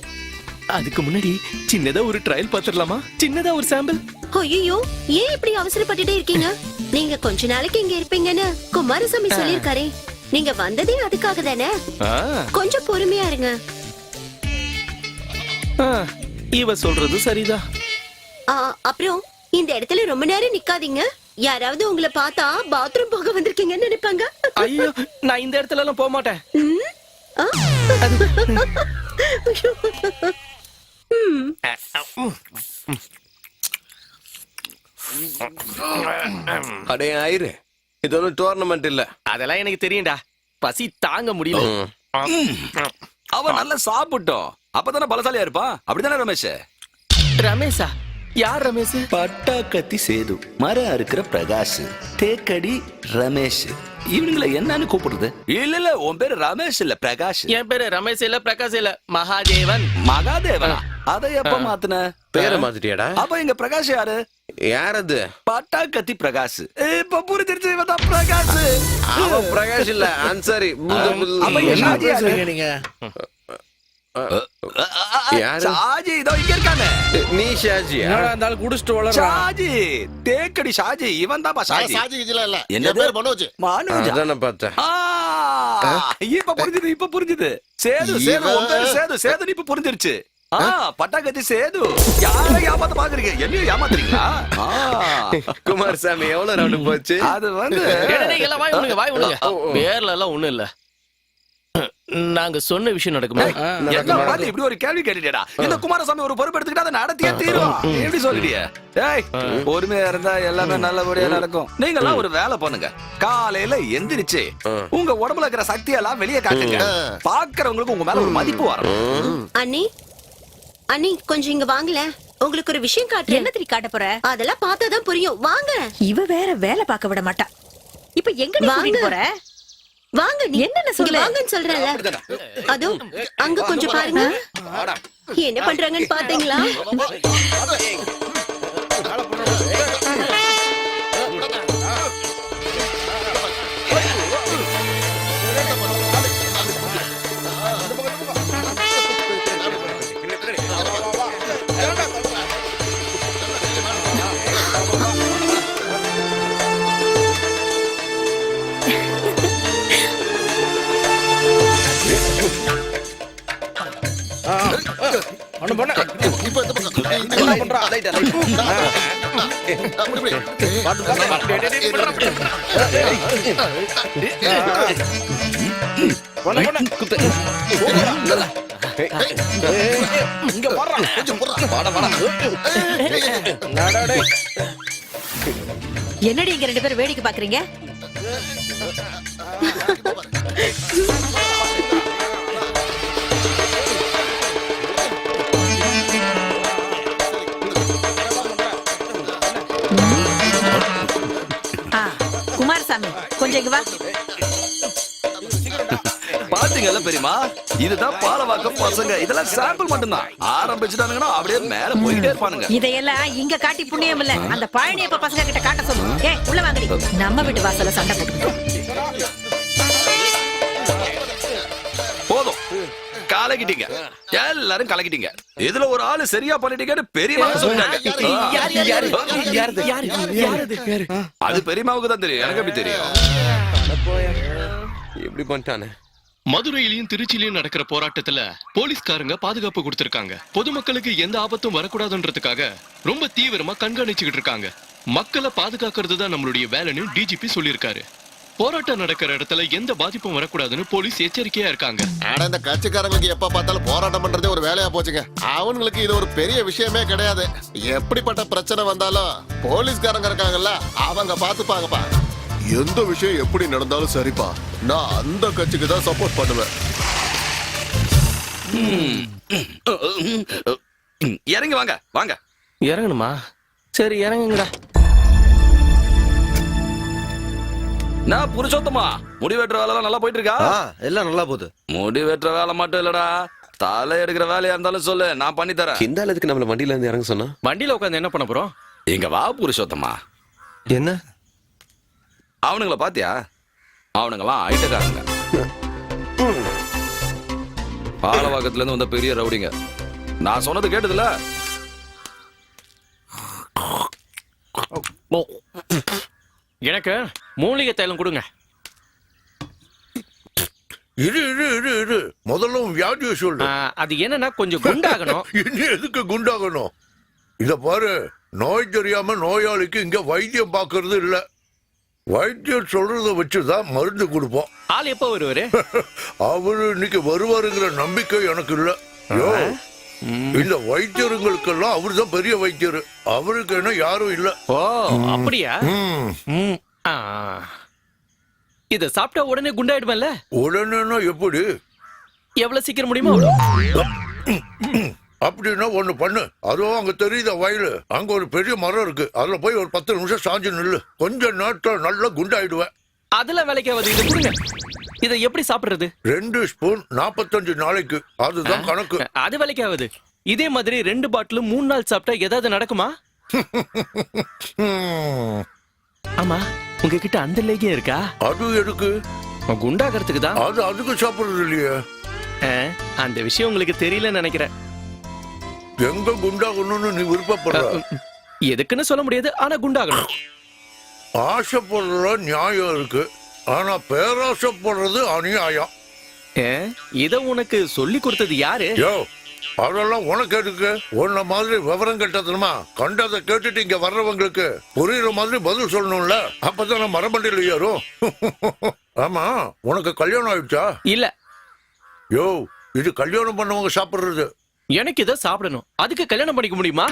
F: அதுக்கு முன்னாடி சின்னதா ஒரு ட்ரையல் பாத்துடலாமா? சின்னதா ஒரு சாம்பிள்.
I: ஐயோ, ஏன் இப்படி அவசரப்பட்டுட்டே இருக்கீங்க? நீங்க கொஞ்ச நாளைக்கு இங்க இருப்பீங்கன்னு குமாரசாமி சொல்லிருக்காரே. நீங்க வந்ததே அதுக்காக தானே. கொஞ்சம் பொறுமையா இருங்க.
F: இவ சொல்றது சரிதான்.
I: அப்புறம் இந்த இடத்துல ரொம்ப நேரம் நிக்காதீங்க. யாராவது உங்களை பார்த்தா பாத்ரூம் போக வந்திருக்கீங்கன்னு நினைப்பாங்க.
F: ஐயோ, நான் இந்த இடத்துல எல்லாம் போக மாட்டேன்.
K: அடே ஆயிரு, இது ஒன்றும் டோர்னமெண்ட் இல்ல.
F: அதெல்லாம் எனக்கு தெரியும்டா. பசி தாங்க முடியல.
H: அவன் நல்லா சாப்பிட்டோம், அப்பதானே பலசாலியா இருப்பான். அப்படித்தானே ரமேஷ்?
F: ரமேஷா? யார் ரமேஷ்?
H: பட்டாக்கத்தி சேது, மர அறுக்கிற பிரகாஷ், தேக்கடி ரமேஷ். இவனுங்களை என்னன்னு கூப்பிடுறது? இல்ல உன் பேரு ரமேஷ் இல்ல பிரகாஷ்.
F: என் பேரு ரமேஷ் இல்ல பிரகாஷ் இல்ல, மகாதேவன்.
H: மகாதேவனா? அதை எப்ப மாத்துன?
K: பேரை மாத்திட்டியாடா?
H: அப்ப எங்க பிரகாஷ் யாரு?
K: யாரது?
H: பட்டாக்கத்தி பிரகாஷ். இப்ப புரிஞ்சிருச்சு, இவன் தான் பிரகாஷ்.
K: அவன் பிரகாஷ் இல்ல, அன்சாரி.
C: நீங்க
H: ஷாஜி இதோ இங்க இருக்கானே.
K: நீ ஷாஜியா?
C: இருந்தாலும் குடிச்சிட்டு வளர்றான்.
H: ஷாஜி, தேக்கடி ஷாஜி. இவன் தான் ஷாஜி.
G: சாஜி இல்ல,
H: என்ன
G: பேர் மனோஜ்.
H: மனோஜ்
K: அதானே பார்த்தேன்.
H: இப்ப புரிஞ்சுது, இப்ப புரிஞ்சுது. சேது, சேது உன் பேரு சேது. சேது இப்ப புரிஞ்சிருச்சு. பட்டாக்கத்தி சேது. யாரை ஏமாத்த பாக்குறீங்க? என்னையும் ஏமாத்துறீங்களா?
K: குமாரசாமி எவ்வளவு ரவுண்டு போச்சு?
H: அது வந்து
F: வாய் விடுங்க, வாய் விடுங்க. பேர்ல எல்லாம் ஒண்ணும் இல்ல. நாங்க சொன்ன விஷயம் நடக்குமா?
H: இப்படி ஒரு கேள்வி கேட்டுட்டா. இந்த குமாரசாமி ஒரு பொறுப்பு எடுத்துக்கிட்டா அதை நடத்தியே தீருவான். எப்படி சொல்லிட்டிய? பொறுமையா இருந்தா எல்லாமே நல்லபடியா நடக்கும். நீங்க எல்லாம் ஒரு வேலை பண்ணுங்க. காலையில எந்திரிச்சு உங்க உடம்புல இருக்கிற சக்தி எல்லாம் வெளியே காட்டுங்க. பாக்குறவங்களுக்கு உங்க மேல ஒரு மதிப்பு வரும்.
I: அண்ணி, அண்ணி கொஞ்சம் இங்க வாங்கல. உங்களுக்கு ஒரு விஷயம் காட்டுறேன்.
J: என்ன திரி காட்ட போற?
I: அதெல்லாம் பார்த்தாதான் புரியும். வாங்க.
J: இவ வேற வேலை பார்க்க விட மாட்டா. இப்ப எங்க நீ கூட்டிட்டு போற?
I: வாங்க. நீ
J: என்னன்னு சொல்லு.
I: வாங்கன்னு சொல்றேன்ல. அதோ அங்க கொஞ்சம் பாருங்க. என்ன பண்றாங்கன்னு பாத்தீங்களா?
J: என்னடி இங்க ரெண்டு பேரும் வேடிக்கை பாக்குறீங்க? வா.
H: பாத்தீங்கல்ல பெரியமா, இதுதான் பாலவாக்கம் பசங்க. இதெல்லாம் சாம்பிள் மட்டும்தான். ஆரம்பிச்சுட்டானுங்கன்னா அப்படியே மேல போயிட்டே இருப்பானுங்க.
J: இதையெல்லாம் இங்க காட்டி புண்ணியம் இல்ல, அந்த பழனியப்ப பசங்க கிட்ட காட்ட சொல்லு. ஏய் உள்ள வாங்கடி. நம்ம வீட்டு வாசல்ல சண்டை போட்டுக்கிட்டோம்.
H: போதும், கலக்கிட்டீங்க, எல்லாரும் கலக்கிட்டீங்க. இதுல ஒரு ஆளு சரியா பண்ணிட்டீங்கன்னு பெரியமா சொல்றாங்க. அது பெரியமாவுக்கு தான் தெரியும், எனக்கு எப்படி தெரியும்?
K: இப்படி பண்ணிட்டானே.
B: மதுரையிலயும் திருச்சியிலயும் நடக்கிற போராட்டத்துல போலீஸ்காரங்க பாதுகாப்பு கொடுத்திருக்காங்க. பொதுமக்களுக்கு எந்த ஆபத்தும் வரக்கூடாதுன்றதுக்காக ரொம்ப தீவிரமா கண்காணிச்சுக்கிட்டு இருக்காங்க. மக்களை பாதுகாக்கிறது தான் நம்மளுடைய வேலைன்னு டிஜிபி சொல்லியிருக்காரு. போராட்டம் நடக்கிற இடத்துல எந்த பாதிப்பும் வரக்கூடாதுன்னு போலீஸ் எச்சரிக்கையா இருக்காங்க.
G: ஆனா இந்த கட்சிக்காரங்களுக்கு எப்ப பார்த்தாலும் போராட்டம் பண்றதே ஒரு வேலையா போச்சுங்க. அவங்களுக்கு இது ஒரு பெரிய விஷயமே கிடையாது. எப்படிப்பட்ட பிரச்சனை வந்தாலும் போலீஸ்காரங்க இருக்காங்கல்ல, அவங்க பாத்துப்பாங்கப்பா. எந்த விஷயம் எப்படி நடந்தாலும் சரிப்பா, நான் அந்த கட்சிக்கு தான் சப்போர்ட் பண்ணுவேன்.
H: இறங்கி வாங்க வாங்க.
F: இறங்கணுமா? சரி இறங்குங்கடா.
H: நான் புருஷோத்தமா, முடி வெட்டுற வேலை நல்லா போயிட்டு இருக்கா?
E: எல்லாம் நல்லா போகுது.
H: முடி வெட்டுற வேலை மட்டும் இல்லடா, தலை எடுக்கிற வேலையா இருந்தாலும் சொல்லு, நான் பண்ணி தரேன்.
K: இந்த ஆளுக்கு நம்மள வண்டியில இருந்து இறங்க சொன்னா?
F: வண்டியில உட்காந்து என்ன பண்ண போறோம்?
H: இங்க வா புருஷோத்தமா.
E: என்ன
H: அவனுங்கள பாத்தியா? அவனுங்கெல்லாம் ஐட்டக்காரங்க. பாலவாக்கத்துல இருந்து வந்த பெரிய ரவுடிங்க. நான் சொன்னது கேட்டதுல?
F: எனக்கு மூலிகை தைலம் கொடுங்க.
D: இரு முதல்ல உன் வியாதியை சொல்லு.
F: அது என்னன்னா கொஞ்சம் குண்டாகணும்.
D: இன்னும் எதுக்கு குண்டாகணும்? இத பாரு, நோய் தெரியாம நோயாளிக்கு இங்க வைத்தியம் பார்க்கறது இல்ல. வைத்தியம் சொல்றத வச்சுதான் மருந்து கொடுப்போம்.
F: ஆள் எப்ப வருவாரு?
D: அவரு இன்னைக்கு வருவாருங்கிற நம்பிக்கை எனக்கு இல்ல. யோ, இந்த வைத்தியருங்களுக்கெல்லாம் அவருதான் பெரிய வைத்தியர். அவருக்கு என்ன யாரும் இல்ல.
F: ஓ அப்படியா? இத சாப்பிட்டா உடனே குண்டாயிடுவேன்ல?
D: உடனேனா எப்படி?
F: எவ்வளவு சீக்கிரம் முடியுமோ அவ்வளவு.
D: அப்படின்னா ஒண்ணு பண்ணு. அதுவும் அங்க தெரியுத வயலு, அங்க ஒரு பெரிய மரம் இருக்கு. அதுல போய் ஒரு 10 நிமிஷம் சாஞ்சு நில்லு. கொஞ்ச நேரத்துல நல்லா குண்டாயிடுவேன்.
F: அதெல்லாம் வேலைக்காவது. இதை கொடுங்க. இதை எப்படி சாப்பிடுறது?
D: 2 ஸ்பூன் 45 நாளைக்கு, அதுதான் கணக்கு.
F: அது வேலைக்காவது. இதே மாதிரி 2 பாட்டில் 3 நாள் சாப்பிட்டா ஏதாவது நடக்குமா? ஆமா, உங்ககிட்ட அந்த லேகியம் இருக்கா?
D: அது எதுக்கு?
F: குண்டாகிறதுக்கு தான்.
D: அது அதுக்கு சாப்பிடுறது இல்லையே.
F: அந்த விஷயம் உங்களுக்கு தெரியலன்னு நினைக்கிறேன்.
D: எங்க குண்டாகணும்னு நீ விருப்பப்படுற?
F: எதுக்குன்னு சொல்ல முடியாது, ஆனா குண்டாகணும்.
D: ஆசைப்படுற நியாயம் இருக்கு, ஆனா பேராசைப்படுறது அநியாயம்.
F: இத உனக்கு சொல்லி கொடுத்தது யாரு?
D: யோ, அதெல்லாம் உனக்கு எதுக்கு? உன்ன மாதிரி விவரம் கட்டதுமா கண்டதை கேட்டுட்டு இங்க வர்றவங்களுக்கு புரியுற மாதிரி பதில் சொல்லணும்ல. அப்பதான் நான் மரமண்டியில் ஏறும். ஆமா, உனக்கு கல்யாணம் ஆயிடுச்சா?
F: இல்ல.
D: யோ, இது கல்யாணம் பண்ணவங்க சாப்பிடுறது.
F: எனக்கு இதை சாப்பிடணும், அதுக்கு கல்யாணம் பண்ணிக்க முடியுமா?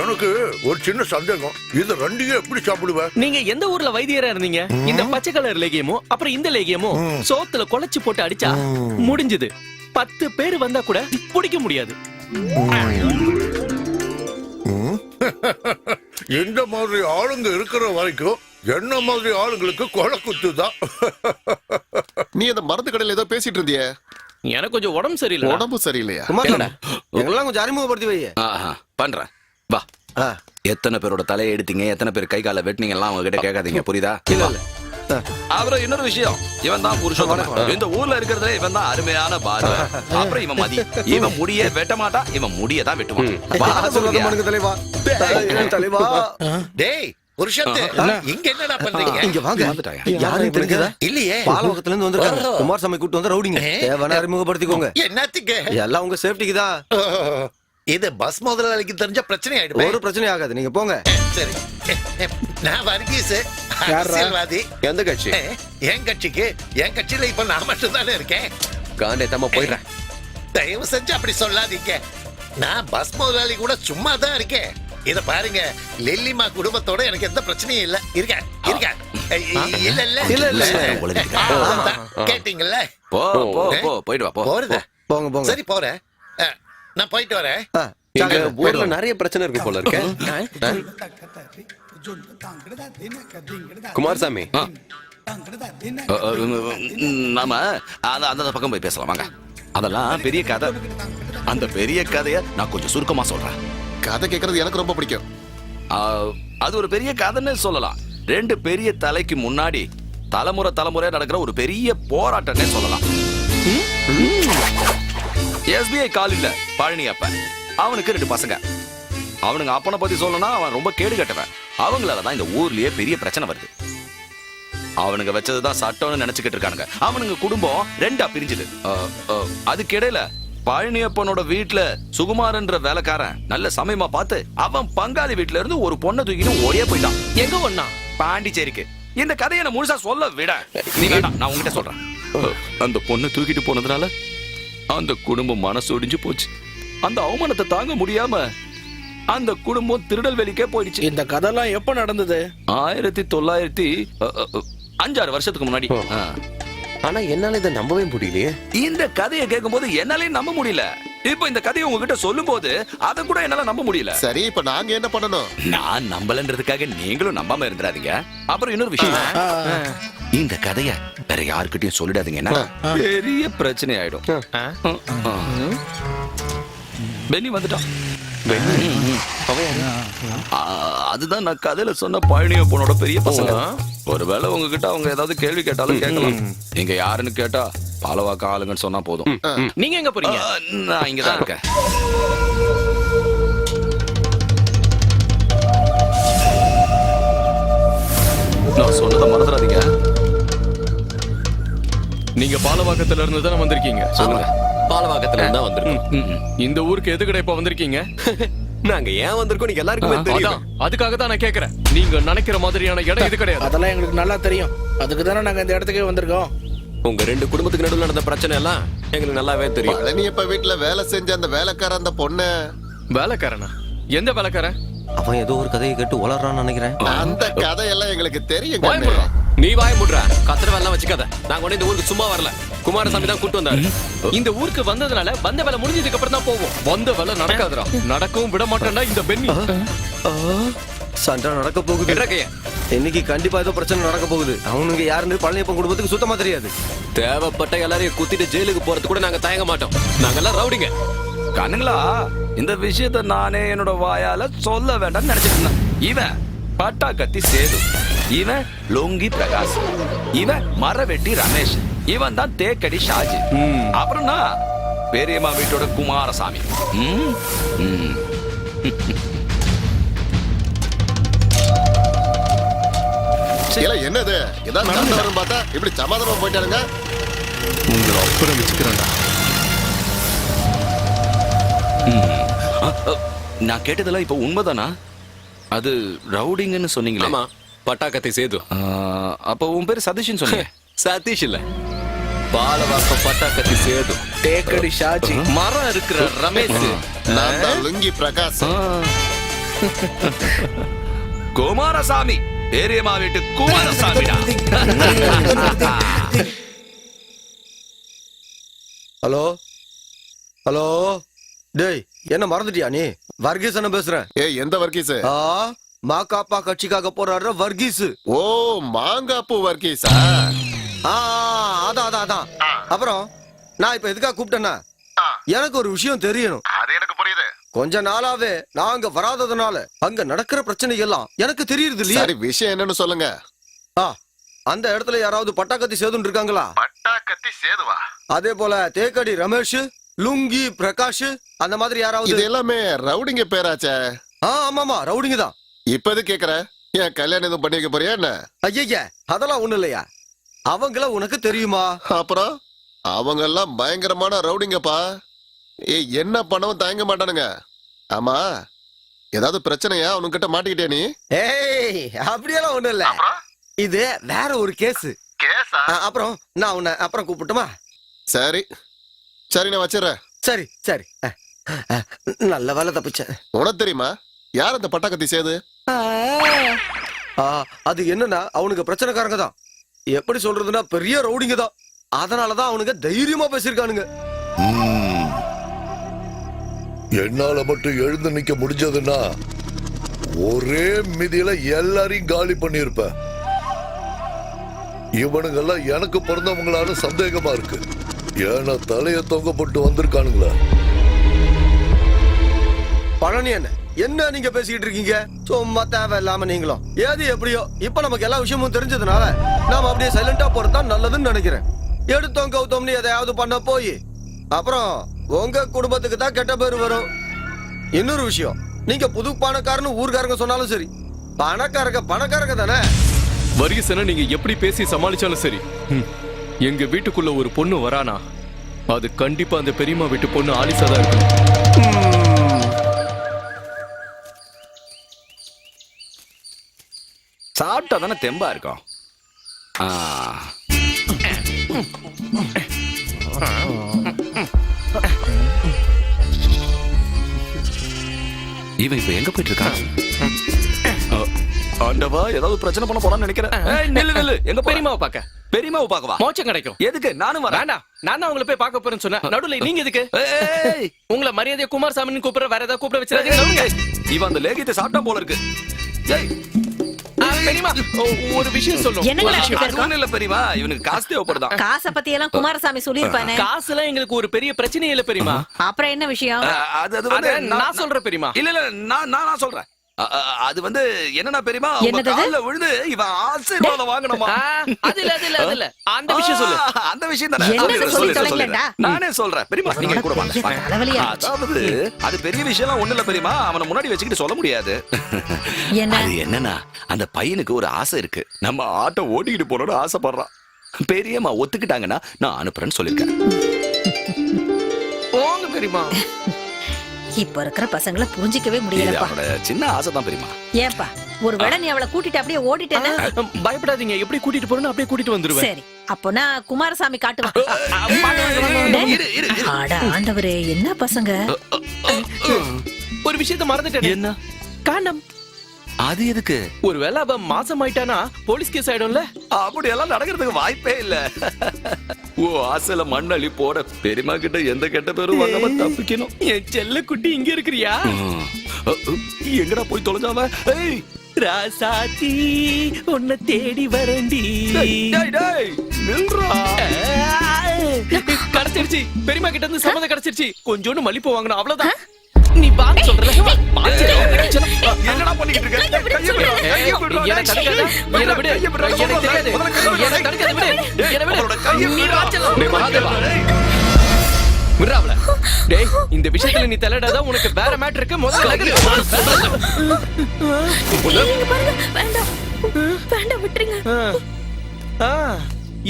D: எனக்கு ஒரு சின்ன சந்தேகம், இது ரெண்டையும் எப்படி சாப்பிடுவேன்?
F: நீங்க எந்த ஊர்ல வைத்தியரா இருந்தீங்க? இந்த பச்சை கலர் லேகியமும் அப்புறம் இந்த லேகியமும் சோத்துல குழச்சு போட்டு அடிச்சா முடிஞ்சது. 10 பேர் வந்தா கூட பிடிக்க முடியாது.
D: இந்த மாதிரி ஆளுங்க இருக்கிற வரைக்கும் என்ன மாதிரி ஆளுங்களுக்கு கொலை குத்துதான்.
G: நீ அந்த மருந்து கடையில ஏதோ பேசிட்டு இருந்திய?
F: எனக்கு கொஞ்சம் உடம்பு சரியில்லை.
G: உடம்பு சரியில்லையா?
E: எங்கெல்லாம் கொஞ்சம் அறிமுகப்படுத்தி வை.
H: பண்றேன் வா. எத்தனை பேரோட தலையை எடுத்தீங்க, எத்தனை பேர் கை கால வெட்டினீங்க எல்லாம் அவங்க கிட்ட கேட்காதீங்க, புரியுதா? அப்புறம் இன்னொரு விஷயம், இவன் தான் புருஷோத்தமன். இந்த ஊர்ல இருக்கிறதுல இவன் தான் அருமையான பாரு. அப்புறம் இவன் மதி, இவன் முடிய வெட்ட மாட்டான், இவன் முடியதான் வெட்டுவான்.
D: டேய் புருஷத்து, இங்க என்னடா பண்றீங்க?
E: இங்க வாங்க. யாரும் தெரிஞ்சதா?
D: இல்லையே.
E: பாலவகத்துல இருந்து வந்திருக்காங்க. குமாரசாமி கூட்டு வந்து ரவுடிங்க. தேவனா அறிமுகப்படுத்திக்கோங்க.
D: என்னத்துக்கு?
E: எல்லாம் உங்க சேஃப்டிக்கு தான்.
D: இது பஸ் முதலாளிக்கு தெரிஞ்ச பிரச்சனை ஆயிடுமே.
E: ஒரு பிரச்சனை ஆகாது, நீங்க போங்க.
D: சரி, நான் வர்கீஸ், அரசியல்வாதி.
K: எந்த கட்சி?
D: என் கட்சிக்கு. என் கட்சியில இப்ப நான் மட்டும் தானே இருக்கேன்.
K: காண்டே தம்மா போயிடுறேன்.
D: தயவு செஞ்சு அப்படி சொல்லாதீங்க. நான் பஸ் முதலாளி கூட சும்மா தான் இருக்கேன். இத பாருங்க, லெல்லிமா குடும்பத்தோட எனக்கு எந்த பிரச்சனையும் இல்ல. இருக்க இல்ல இல்ல இல்ல கேட்டீங்கல்ல?
H: போ போ போ, போயிட்டு வா. போ
D: போறதா?
E: போங்க போங்க.
D: சரி போறேன். நான் போயிட்டு வரேன்.
K: எங்க ஊர்ல நிறைய பிரச்சனை இருக்கு போல இருக்க. குமாரசாமி,
H: நாம அந்த பக்கம் போய் பேசலாம் வாங்க. அதெல்லாம் பெரிய கதை. அந்த பெரிய கதைய நான் கொஞ்சம் சுருக்கமா சொல்றேன்.
G: கதை கேட்கறது எனக்கு ரொம்ப பிடிக்கும்.
H: அது ஒரு பெரிய கதைன்னு சொல்லலாம். ரெண்டு பெரிய தலைக்கு முன்னாடி தலைமுறை நடக்கிற ஒரு பெரிய போராட்டம்னே சொல்லலாம். SBI காலில்ல பழனி அப்ப அவனுக்கு 2 பசங்க. அவனுங்க அப்பனை பத்தி சொல்லணும்னா அவன் ரொம்ப கேடு கட்டவன். அவங்களாலதான் இந்த ஊர்லயே பெரிய பிரச்சனை வருது. அவனுங்க வச்சதுதான் சட்டம்னு நினைச்சுக்கிட்டு இருக்கானுங்க. அவனுங்க குடும்பம் 2ஆ பிரிஞ்சுது. அதுக்கிடையில பழனியப்பனோட வீட்டுல சுகுமாரன்ற வேலைக்காரன் நல்ல சமயமா பார்த்து அவன் பங்காளி வீட்டுல இருந்து ஒரு பொண்ணை தூக்கின்னு ஓடியே போயிட்டான்.
F: எங்க ஒண்ணா?
H: பாண்டிச்சேரிக்கு. இந்த கதையை நான் முழுசா சொல்ல விட நீ வேண்டாம், நான் உங்ககிட்ட சொல்றேன். அந்த பொண்ணை தூக்கிட்டு போனதுனால அந்த குடும்பம் மனசு ஒடிஞ்சு போச்சு. அந்த அவமானத்தை தாங்க முடியாம அந்த குடும்பம் திருநெல்வேலிக்கே போயிடுச்சு.
C: இந்த கதைலாம் எப்ப நடந்தது?
H: 1905-6 வருஷத்துக்கு முன்னாடி.
K: ஆனா என்னால இதை நம்பவே முடியலையே.
H: இந்த கதையை கேட்கும் போது என்னாலே நம்ப முடியல. இப்ப இந்த கதையை உங்ககிட்ட சொல்லும் போது அதை கூட என்னால நம்ப முடியல.
G: சரி, இப்ப நாங்க என்ன பண்ணணும்?
H: நான் நம்பலன்றதுக்காக நீங்களும் நம்பாம இருந்துடாதீங்க. அப்புறம் இன்னொரு விஷயம், இந்த கதைய வேற யாருக்கிட்டையும் சொல்லிடாதீங்கன்னா பெரிய பிரச்சனை ஆயிடும். பென்னி வந்துட்டான். அதுதான் நான் கதையில சொன்ன பழனியப்பனோட பெரிய பசங்க. ஒருவேளை உங்ககிட்ட அவங்க ஏதாவது கேள்வி கேட்டாலும் கேட்கலாம். நீங்க யாருன்னு கேட்டா பாலவாக்க ஆளுங்கன்னு சொன்னா போதும்.
F: நீங்க எங்க போறீங்க?
H: நான் இங்கதான் இருக்கேன். நான் சொன்னதை மறந்துடாதீங்க.
B: நீங்க பாலவாக்கத்துல இருந்து தான் வந்திருக்கீங்க. சொல்லுங்க.
K: பாலவாக்கத்துல இருந்தா வந்திருக்கோம்.
B: இந்த ஊருக்கு எதுக்கடா இப்ப வந்திருக்கீங்க?
K: நாங்க ஏன் வந்திருக்கோம் நீங்க எல்லாருக்குமே தெரியும்.
B: அதுக்காக தான் நான் கேக்குறேன். நீங்க நினைக்கிற மாதிரியான இடம் இது கிடையாது.
C: அதெல்லாம் எங்களுக்கு நல்லா தெரியும். அதுக்கு தானே நாங்க இந்த இடத்துக்கே வந்திருக்கோம்.
K: உங்க 2 குடும்பத்துக்கு நடுவில் நடந்த பிரச்சனை எல்லாம் எங்களுக்கு நல்லாவே தெரியும்.
G: பழனியப்ப வீட்டுல வேலை செஞ்ச அந்த வேலைக்காரன் அந்த பொண்ணு.
B: வேலைக்காரனா? எந்த வேலைக்காரன்?
E: அவன் ஏதோ ஒரு கதையை கேட்டு உளறான்னு நினைக்கிறேன்.
G: அந்த கதையெல்லாம் எங்களுக்கு தெரியும்.
K: நீ வாய முடுற. கத்திர வேலை வச்சுக்காத. நாங்க ஒண்ணு இந்த ஊருக்கு சும்மா வரல. குமாரசாமி தான் கூட்டு வந்தாரு.
F: இந்த ஊருக்கு வந்ததுனால வந்த வேலை முடிஞ்சதுக்கு அப்புறம் தான் போவோம்.
B: வந்த வேலை நடக்காதுடா. நடக்கவும் விட மாட்டேன்னா இந்த பென்னி.
E: சண்டை நடக்க போகுது. இன்னைக்கு கண்டிப்பா ஏதோ பிரச்சனை நடக்க போகுது. அவனுங்க யாருன்னு பழனியப்பன் குடும்பத்துக்கு சுத்தமா தெரியாது.
K: தேவைப்பட்ட எல்லாரையும் குத்திட்டு ஜெயிலுக்கு போறது கூட நாங்க தயங்க மாட்டோம். நாங்க எல்லாம் ரவுடிங்க.
H: கண்ணுங்களா, இந்த விஷயத்த நானே என்னோட வாயால சொல்ல வேண்டாம்னு நினைச்சிட்டு இருந்தேன். இவன் பட்டா கத்தி சேது, இவன் லொங்கி பிரகாஷ், இவன் மரவெட்டி ரமேஷ், இவன் தான் தேக்கடி ஷாஜி, அப்புறம் நான் பெரியம்மா வீட்டோட குமாரசாமி.
G: என்னது இதான் நடந்து வரும் பார்த்தா இப்படி சமாதானமா போயிட்டாருங்க.
B: உங்களை அப்புறம் வச்சுக்கிறேன்டா.
H: நான் கேட்டதெல்லாம் இப்ப உண்மைதானா? அது ரவுடிங்கன்னு சொன்னீங்களா?
K: ஆமா, பட்டாக்கத்தை சேது.
H: அப்ப உன் பேரு சதீஷ்னு சொன்னீங்க.
K: சதீஷ் இல்ல, பாலவாக்கம் பட்டாக்கத்தி சேது.
C: தேக்கடி ஷாஜி,
F: மரம் இருக்கிற ரமேஷ்,
G: நான் தான் லுங்கி பிரகாஷ்.
H: குமாரசாமி, பெரியம்மா வீட்டு குமாரசாமிடா.
E: ஹலோ ஹலோ, டேய் என்ன மறந்துட்டியா நீ? வர்கீஸ் அண்ணன் பேசுறேன்.
G: ஏய், எந்த வர்கீஸ்?
E: மாக்காப்பா கட்சிக்காக போறாரு வர்கீஸ்.
G: ஓ, மாங்காப்பூ வர்கீஸா?
E: அதான். அப்புறம் நான் இப்ப எதுக்காக கூப்பிட்டேன்னா, எனக்கு ஒரு விஷயம் தெரியணும்.
G: அது எனக்கு புரியுது.
E: கொஞ்ச நாளாவே நான் அங்க வராததுனால அங்க நடக்கிற பிரச்சனை எல்லாம் எனக்கு தெரியுது இல்லையா?
G: சரி, விஷயம் என்னன்னு சொல்லுங்க.
E: அந்த இடத்துல யாராவது பட்டாக்கத்தி சேதுன்னு இருக்காங்களா?
G: பட்டாக்கத்தி சேதுவா?
E: அதே போல தேக்கடி ரமேஷ், லுங்கி பிரகாஷ், அந்த மாதிரி யாராவது?
G: இது எல்லாமே ரவுடிங்க பேராச்சே.
E: ஆமாமா, ரவுடிங்க தான்.
G: இப்ப எது கேக்குற? ஏன் கல்யாணம் எதுவும் பண்ணி வைக்க போறியா என்ன?
E: ஐயா, அதெல்லாம் ஒண்ணு இல்லையா. அவங்கள உனக்கு தெரியுமா?
G: அப்புறம் அவங்க எல்லாம் பயங்கரமான ரவுடிங்கப்பா. என்ன பண்ணவும் தயங்க மாட்டானுங்க. ஆமா, ஏதாவது பிரச்சனையா? அவனுக்கிட்ட மாட்டிக்கிட்டே நீ?
E: ஏய், அப்படியெல்லாம் ஒண்ணு இல்ல. இது வேற ஒரு கேஸ். அப்புறம் நான் உன்னை அப்புறம் கூப்பிட்டுமா?
G: சரி, நான் வச்சிடறேன்.
E: சரி, நல்ல வேலை தப்பிச்ச.
G: உனக்கு தெரியுமா யார் அந்த பட்டாக்கத்தி சேது?
E: அது என்னன்னா, அவனுக்கு பிரச்சனைக்காரங்க தான். எப்படி சொல்றதுன்னா, பெரிய ரவுடிங்க தான். அதனாலதான் அவனுங்க தைரியமா பேசிருக்கானுங்க.
A: என்னால மட்டும் எழுந்து நிக்க முடிஞ்சதுன்னா ஒரே மிதியில எல்லாரையும் காலி பண்ணிருப்பேன். இவனுங்கெல்லாம் எனக்கு பிறந்தவங்களான சந்தேகமா இருக்கு. ஏன்னா தலைய தொங்கப்பட்டு வந்திருக்கானுங்களா?
E: பழனி என்ன நீங்க பேசிக்கிட்டு இருக்கீங்க? சும்மா தேவையில்லாம நீங்களும். ஏது எப்படியோ இப்ப நமக்கு எல்லா விஷயமும் தெரிஞ்சதுனால நாம அப்படியே சைலண்டா போறதுதான் நல்லதுன்னு நினைக்கிறேன். எடுத்தோம் கவுத்தோம்னு எதையாவது பண்ண போய் அப்புறம் உங்க குடும்பத்துக்கு தான் கெட்ட பேர் வரும். இன்னொரு விஷயம், நீங்க புது பணக்காரன்னு ஊர்காரங்க சொன்னாலும் சரி, பணக்காரங்க தானே.
B: வரிசனை நீங்க எப்படி பேசி சமாளிச்சாலும் சரி, எங்க வீட்டுக்குள்ள ஒரு பொண்ணு வரானா அது கண்டிப்பா அந்த பெரியம்மா வீட்டு பொண்ணு ஆலிசா தான் இருக்கும்.
H: சாப்பிட்டா தானே தெம்பா இருக்கும். இவன் இப்ப எங்க போயிட்டு இருக்கான்? ஆண்டவா, ஏதாவது பிரச்சனை பண்ண போறான்னு நினைக்கிறேன். நெல்லு எங்க பெரியமாவை பாக்க? பெரியமாவை பாக்கவா?
F: மோச்சம் கிடைக்கும்.
H: எதுக்கு? நானும் வரேன்.
F: வேண்டாம், நான் தான் உங்களை போய் பார்க்க போறேன்னு சொன்னேன். நடுவுல நீங்க எதுக்கு? உங்களை மரியாதையை குமாரசாமின்னு கூப்பிடுற, வேற ஏதாவது கூப்பிட வச்சிருக்காங்க.
H: இவன் அந்த லேகியத்தை சாப்பிட்டா போல இருக்கு.
F: பெரியமா ஒரு விஷயம் சொல்லும்.
H: இல்ல பெரியமா, இவனுக்கு காசு தேவைப்படுதா?
J: காசை பத்தி எல்லாம் குமாரசாமி சொல்லிருப்பானே.
F: காசு எல்லாம் எங்களுக்கு ஒரு பெரிய பிரச்சனை இல்ல பெரியமா.
J: அப்புறம் என்ன விஷயம்?
F: நான் சொல்றேன் பெரியமா.
H: இல்ல நான் சொல்றேன். அது வந்து என்னன்னா பெரியமா, உங்க கால்ல விழுந்து இவன் ஆசீர்வாதம் வாங்கணுமா?
F: அது இல்ல அந்த விஷயம் சொல்லு.
H: அந்த விஷயம் தானே நானே சொல்றேன் பெரியமா, நீங்க கூட வாங்க. அதாவது அது பெரிய விஷயம்லாம் ஒண்ணு இல்ல பெரியமா, அவனை முன்னாடி வச்சுக்கிட்டு சொல்ல முடியாது. அது என்னன்னா, அந்த பையனுக்கு ஒரு ஆசை இருக்கு. நம்ம ஆட்டோ ஓட்டிக்கிட்டு போறோம்னு ஆசைப்படுறான். பெரியம்மா ஒத்துக்கிட்டாங்கன்னா நான் அனுப்புறேன்னு சொல்லிருக்கேன்.
F: போங்க பெரியமா.
J: இப்ப இருக்கிற பசங்களை புரிஞ்சிக்கவே முடியலப்பா.
H: சின்ன ஆசை தான் பெரியமா.
J: ஏன்பா, ஒருவேளை நீ அவளை கூட்டிட்டு அப்படியே ஓடிட்டேன்னா?
F: பயப்படாதீங்க, எப்படி கூட்டிட்டு போறேன்னு அப்படியே கூட்டிட்டு வந்துருவேன்.
J: சரி, அப்போனா குமாரசாமி காட்டுவான். அட ஆண்டவரே, என்ன பசங்க!
F: ஒரு விஷயத்தை மறந்துட்டேன். என்ன? காண்டம்.
H: அது எதுக்கு?
F: ஒருவேளை அவ மாசம் ஆயிட்டானா போலீஸ் கேஸ் ஆயிடும்ல.
H: அப்படி எல்லாம் நடக்கிறதுக்கு வாய்ப்பே இல்ல. ஓ ஆசையில மண்ணள்ளி போட பெரியமா கிட்ட எந்த கெட்ட பேரும் வாங்காம தப்பிக்கணும்.
F: என் செல்ல குட்டி இங்க இருக்கிறியா?
H: எங்கடா போய் தொலைஞ்சாவ?
F: ராசாத்தி உன்னை தேடி வரண்டி. கிடைச்சிருச்சு, பெரியமா கிட்ட இருந்து சம்மதம் கிடைச்சிருச்சு. கொஞ்சோண்டு மல்லிப்பூ வாங்கணும், அவ்வளவுதான். நீ பாத்து சொல்ற.
H: என்னடா பண்ணிக்கிட்டு இருக்க? கையை விடு.
F: இந்த விஷயத்துல நீ தலையிடாத, உனக்கு வேற மேட்டர் இருக்கு. முதல்ல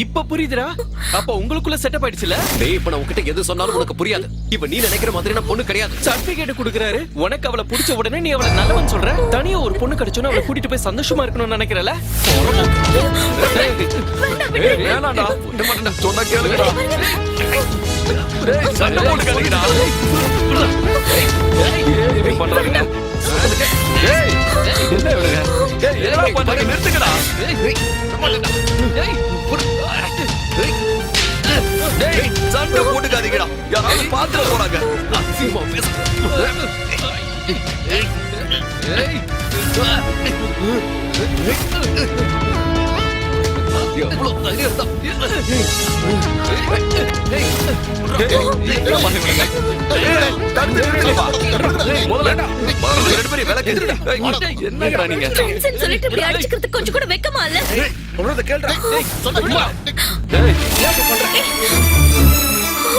F: இப்ப புரியுதுடா? அப்ப உங்களுக்குள்ள செட்டப் ஆயிடுச்சுல.
K: டேய், இப்ப நான் உன்கிட்ட எது சொன்னாலும் உனக்கு புரியாது. இப்ப நீ நினைக்கிற மாதிரி நான் பொண்ணு கிடையாது.
F: சர்டிபிகேட் கொடுக்கறாரு, உனக்கு அவளை பிடிச்ச உடனே நீ அவளை நல்லவன் சொல்ற. தனியா ஒரு பொண்ணு கிடைச்சோன்னா அவளை கூட்டிட்டு போய் சந்தோஷமா இருக்கணும்னு நினைக்கிறல.
H: வேணாடா, சொன்னா கேளுடா. சண்டை போட்டுக்காதீங்கடா. என்ன பண்றாங்க? என்ன இவனுங்க? என்ன பண்றாங்க? நிறுத்துக்கடா. சண்டை போட்டுக்காதீங்கடா, யாராவது பாத்துட போறாங்க. எவ்வளவு தைரியம் தான்.
J: கொஞ்சம் கூட வெக்கமா இல்ல?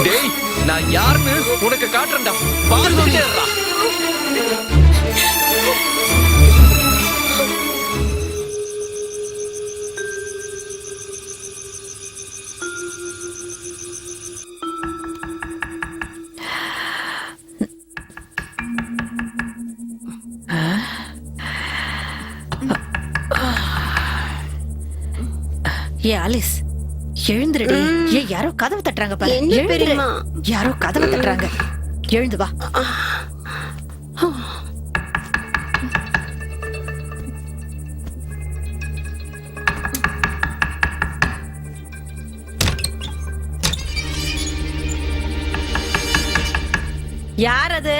F: டேய், நான் யாருன்னு உனக்கு காட்டுறேன்டா. பாருடா.
J: ஏ ஆலிஸ், எழுந்துருடி. ஏ யாரோ கதவு தட்டுறாங்க பாரு.
I: என்ன பெரியம்மா?
J: யாரோ கதவு தட்டுறாங்க, எழுந்து வா. யார் அது?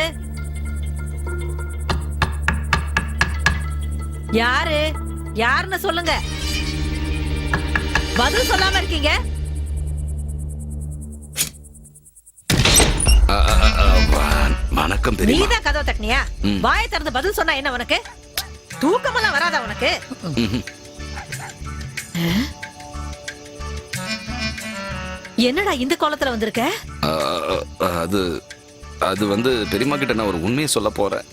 J: யாரு யாருன்னு சொல்லுங்க. பதில் சொல்லாம இருக்கீங்க.
H: வணக்கம் தெரியுமா?
J: நீதான் கதவை தட்டினியா? வாயை திறந்து பதில் சொன்னா என்ன உனக்கு? தூக்கமெல்லாம் வராதா உனக்கு? என்னடா இந்த கோலத்துல வந்திருக்க?
H: அது அது வந்து பெரியம்மா கிட்ட நான் ஒரு உண்மையை சொல்ல போறேன்.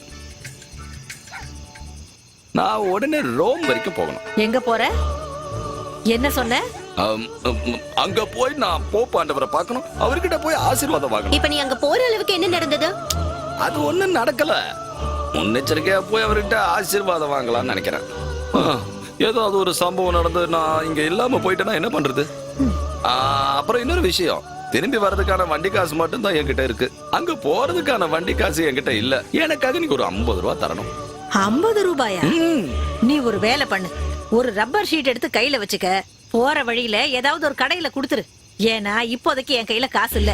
H: நான் உடனே ரோம் வரைக்கும் போகணும்.
J: எங்க போற? என்ன சொன்ன?
H: அங்க போய் நான் போப் ஆண்டவரை பார்க்கணும், அவர்கிட்ட போய் ஆசீர்வாதம் வாங்கணும்.
I: இப்ப நீ அங்க போற அளவுக்கு என்ன நடந்தது?
H: அது ஒண்ணும் நடக்கல. முன்னெச்சரிக்கையா போய் அவர்கிட்ட ஆசீர்வாதம் வாங்கலாம்னு நினைக்கிறேன். ஏதோ அது ஒரு சம்பவம் நடந்து நான் இங்க இல்லாம போயிட்டேன்னா என்ன பண்றது? அப்புறம் இன்னொரு விஷயம், திரும்பி வர்றதுக்கான வண்டி காசு மட்டும் தான் என்கிட்ட இருக்கு. அங்க போறதுக்கான வண்டி காசு என்கிட்ட இல்ல. எனக்காக நீங்க ஒரு 50 ரூபா தரணும்.
J: 50 ரூபாயா? நீ ஒரு வேலை பண்ணு, ஒரு ரப்பர் ஷீட் எடுத்து கையில வச்சுக்க. போற வழியில ஏதாவது ஒரு கடையில குடுத்துரு. ஏன்னா இப்போதைக்கு என் கையில காசு இல்ல.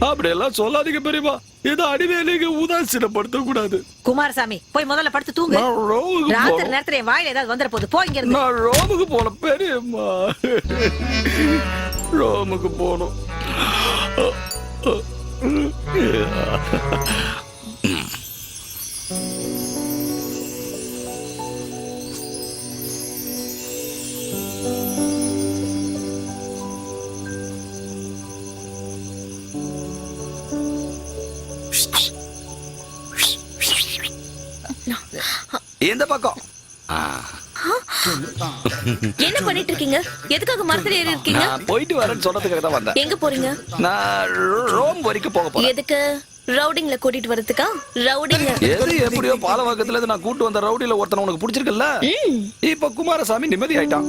H: அப்படியெல்லாம் சொல்லாதீங்க பெரியமா. இதை அடிவேலைக்கு உதாசீனப்படுத்த கூடாது.
J: குமாரசாமி, போய் முதல்ல படுத்து தூங்கு. ராத்திரி நேரத்துல என் வாயில ஏதாவது வந்துற போது. போ இங்க இருந்து.
H: நான் ரோமுக்கு போன பெரியம்மா, ரோமுக்கு போகணும். இந்த பக்கம்
I: என்ன பண்ணிட்டு இருக்கீங்க? எதுக்காக மரத்துல ஏறி இருக்கீங்க?
H: நான் போயிட்டு வரேன்னு சொல்றதுக்காக தான் வந்தேன்.
I: எங்க போறீங்க?
H: நான் ரோம் வரைக்கும் போக போறேன்.
I: எதுக்கு? ரவுடிங்ல கூட்டிட்டு வரதுக்கா? ரவுடிங்க
H: எது எப்படியோ பாலவாக்கத்துல இருந்து நான் கூட்டு வந்த ரவுடில ஒருத்தன் உனக்கு பிடிச்சிருக்கல. இப்ப குமாரசாமி நிம்மதி ஆயிட்டான்.